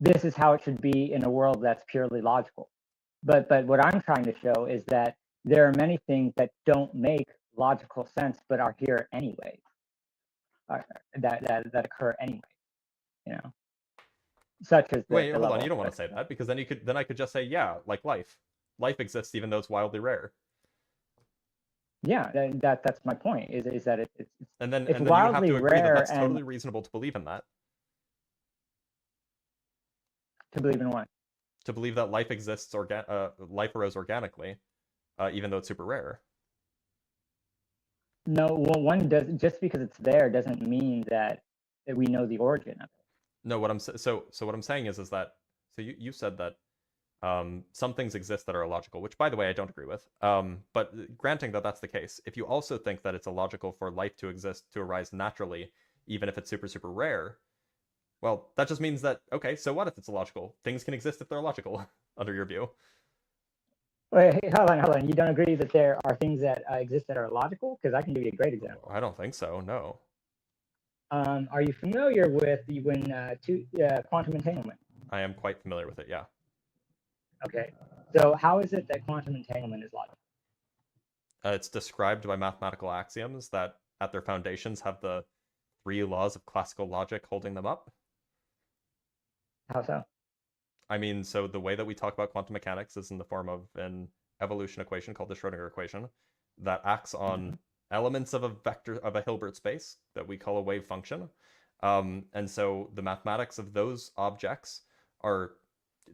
this is how it should be in a world that's purely logical. But what I'm trying to show is that there are many things that don't make logical sense but are here anyway, that occur anyway, you know, such as Wait, the hold on. level. You don't want to say that, because then I could just say, yeah, like life. Life exists even though it's wildly rare. Yeah, that's my point. Is that it's And then it's you have wildly to agree that rare that's and totally reasonable to believe in that. to believe in what? To believe that life exists, life arose organically, even though it's super rare. No, well, one does, just because it's there doesn't mean that we know the origin of it. No, what I'm what I'm saying is that, so you said that some things exist that are illogical, which, by the way, I don't agree with. But granting that that's the case, if you also think that it's illogical for life to exist, to arise naturally, even if it's super, super rare, well, that just means that, okay, so what if it's illogical? Things can exist if they're logical, under your view. Wait, hey, hold on. You don't agree that there are things that exist that are logical? Because I can give you a great example. I don't think so, no. Are you familiar with quantum entanglement? I am quite familiar with it, yeah. Okay. So how is it that quantum entanglement is logical? It's described by mathematical axioms that, at their foundations, have the 3 laws of classical logic holding them up. How so? I mean, so the way that we talk about quantum mechanics is in the form of an evolution equation called the Schrodinger equation that acts on elements of a vector of a Hilbert space that we call a wave function. And so the mathematics of those objects are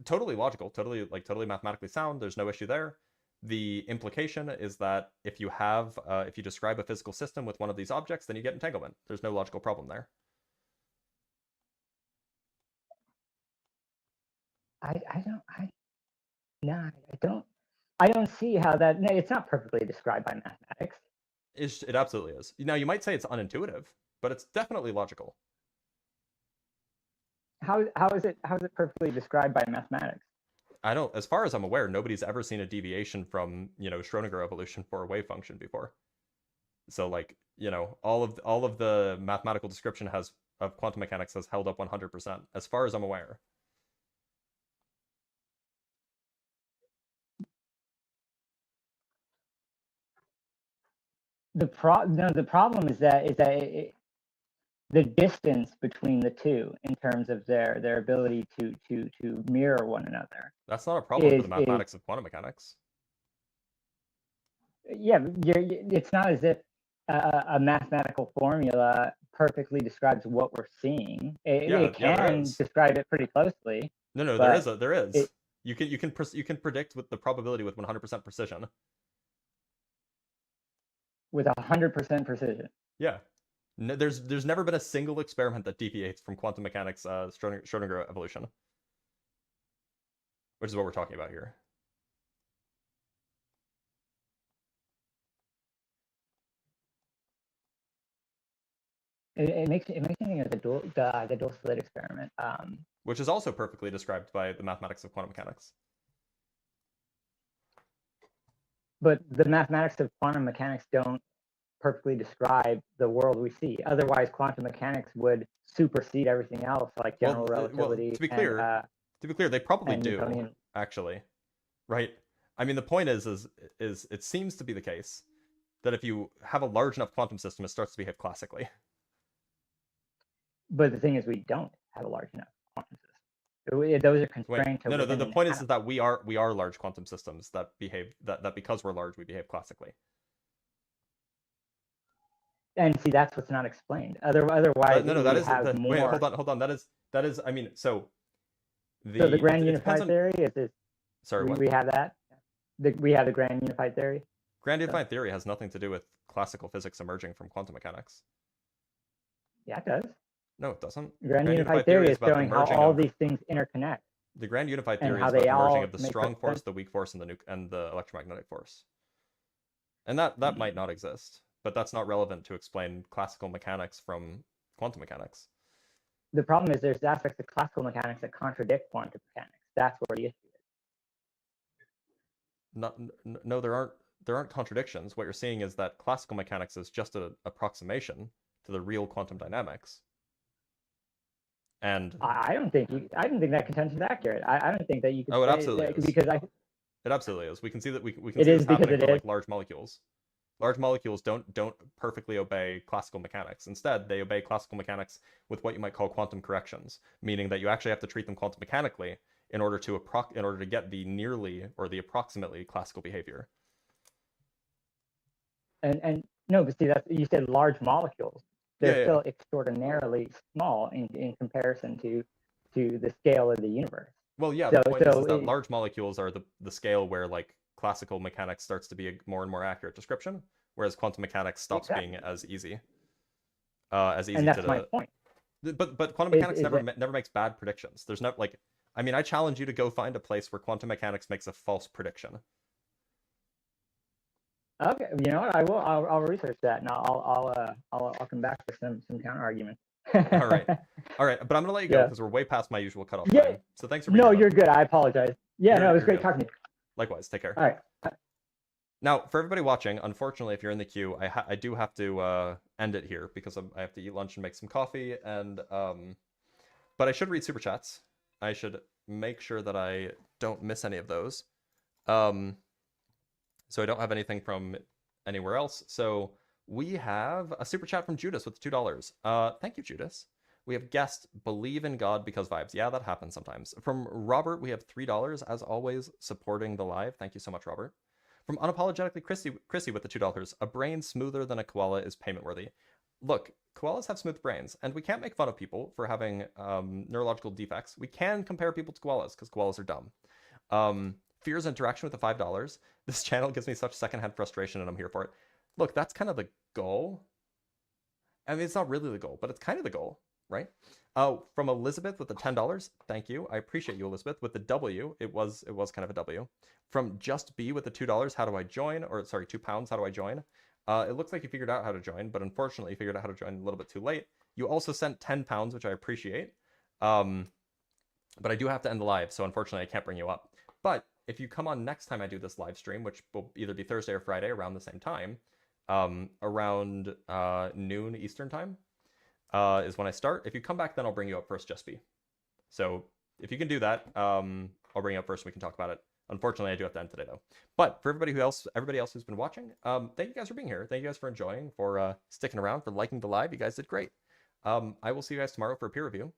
totally logical, totally mathematically sound. There's no issue there. The implication is that if you describe a physical system with one of these objects, then you get entanglement. There's no logical problem there. I don't see how that. No, it's not perfectly described by mathematics. It absolutely is. Now, you might say it's unintuitive, but it's definitely logical. How is it perfectly described by mathematics? As far as I'm aware, nobody's ever seen a deviation from, Schrodinger evolution for a wave function before. So, like, all of the mathematical description of quantum mechanics has held up 100%, as far as I'm aware. The problem is that the distance between the two in terms of their ability to mirror one another. That's not a problem for the mathematics of quantum mechanics. Yeah, it's not as if a mathematical formula perfectly describes what we're seeing. It can describe it pretty closely. No, there is. You can predict with the probability with 100% precision. With 100% precision. Yeah. No, there's never been a single experiment that deviates from quantum mechanics Schrodinger evolution, which is what we're talking about here. It makes me think of the dual slit experiment, which is also perfectly described by the mathematics of quantum mechanics. But the mathematics of quantum mechanics don't perfectly describe the world we see. Otherwise, quantum mechanics would supersede everything else, like general relativity. To be clear, they probably do, actually, right? I mean, the point is it seems to be the case that if you have a large enough quantum system, it starts to behave classically. But the thing is, we don't have a large enough quantum system. Those are constrained to. No. The point is that we are large quantum systems that behave that because we're large, we behave classically. And see, that's what's not explained. Otherwise, no, that is more. Wait, hold on. That is. I mean, so the grand unified theory is this. Sorry, what? We have that. We have the grand unified theory. Grand unifying theory has nothing to do with classical physics emerging from quantum mechanics. Yeah, it does. No, it doesn't. Grand unified theory is showing how all these things interconnect. The grand unified and theory how is about they the merging all of the make strong force, sense. the weak force, and the electromagnetic force. And that might not exist, but that's not relevant to explain classical mechanics from quantum mechanics. The problem is there's aspects of classical mechanics that contradict quantum mechanics. That's where the issue is. No, there aren't contradictions. What you're seeing is that classical mechanics is just an approximation to the real quantum dynamics. And I don't think that contention is accurate. I don't think that you could. Oh, it say absolutely that, is. Because it absolutely is. We can see that we can it see is this happening because for it like is. large molecules. Large molecules don't perfectly obey classical mechanics. Instead, they obey classical mechanics with what you might call quantum corrections, meaning that you actually have to treat them quantum mechanically in order to get the nearly or the approximately classical behavior. And no, but see, that's, you said large molecules. They're Yeah. still extraordinarily small in comparison to the scale of the universe. Well, yeah, the point is that large molecules are the scale where like classical mechanics starts to be a more and more accurate description, whereas quantum mechanics stops being as easy. And that's my point. But quantum mechanics never makes bad predictions. There's no like, I mean, I challenge you to go find a place where quantum mechanics makes a false prediction. Okay, you know what? I will. I'll research that, and I'll come back with some counter arguments. All right. But I'm gonna let you go because we're way past my usual cutoff time. So thanks for being here. No, you're good. I apologize. Yeah, no, it was great talking to you. Likewise. Take care. All right. Now, for everybody watching, unfortunately, if you're in the queue, I do have to end it here because I have to eat lunch and make some coffee. And but I should read super chats. I should make sure that I don't miss any of those. So I don't have anything from anywhere else. So we have a super chat from Judas with $2. Thank you, Judas. We have guest believe in God because vibes. Yeah, that happens sometimes. From Robert, we have $3 as always, supporting the live. Thank you so much, Robert. From Unapologetically Chrissy with the $2. A brain smoother than a koala is payment worthy. Look, koalas have smooth brains, and we can't make fun of people for having neurological defects. We can compare people to koalas because koalas are dumb. Fear's interaction with the $5. This channel gives me such secondhand frustration, and I'm here for it. Look, that's kind of the goal. I mean, it's not really the goal, but it's kind of the goal, right? From Elizabeth with the $10. Thank you. I appreciate you, Elizabeth. With the W, it was kind of a W. From Just B with the $2. How do I join? Or sorry, £2. How do I join? It looks like you figured out how to join, but unfortunately, you figured out how to join a little bit too late. You also sent £10, which I appreciate. But I do have to end the live, so unfortunately, I can't bring you up. But if you come on next time I do this live stream, which will either be Thursday or Friday around the same time, around noon Eastern time is when I start. If you come back, then I'll bring you up first, Just Be. So if you can do that, I'll bring you up first and we can talk about it. Unfortunately, I do have to end today though. But for everybody else who's been watching, thank you guys for being here. Thank you guys for enjoying, for sticking around, for liking the live. You guys did great. I will see you guys tomorrow for a peer review.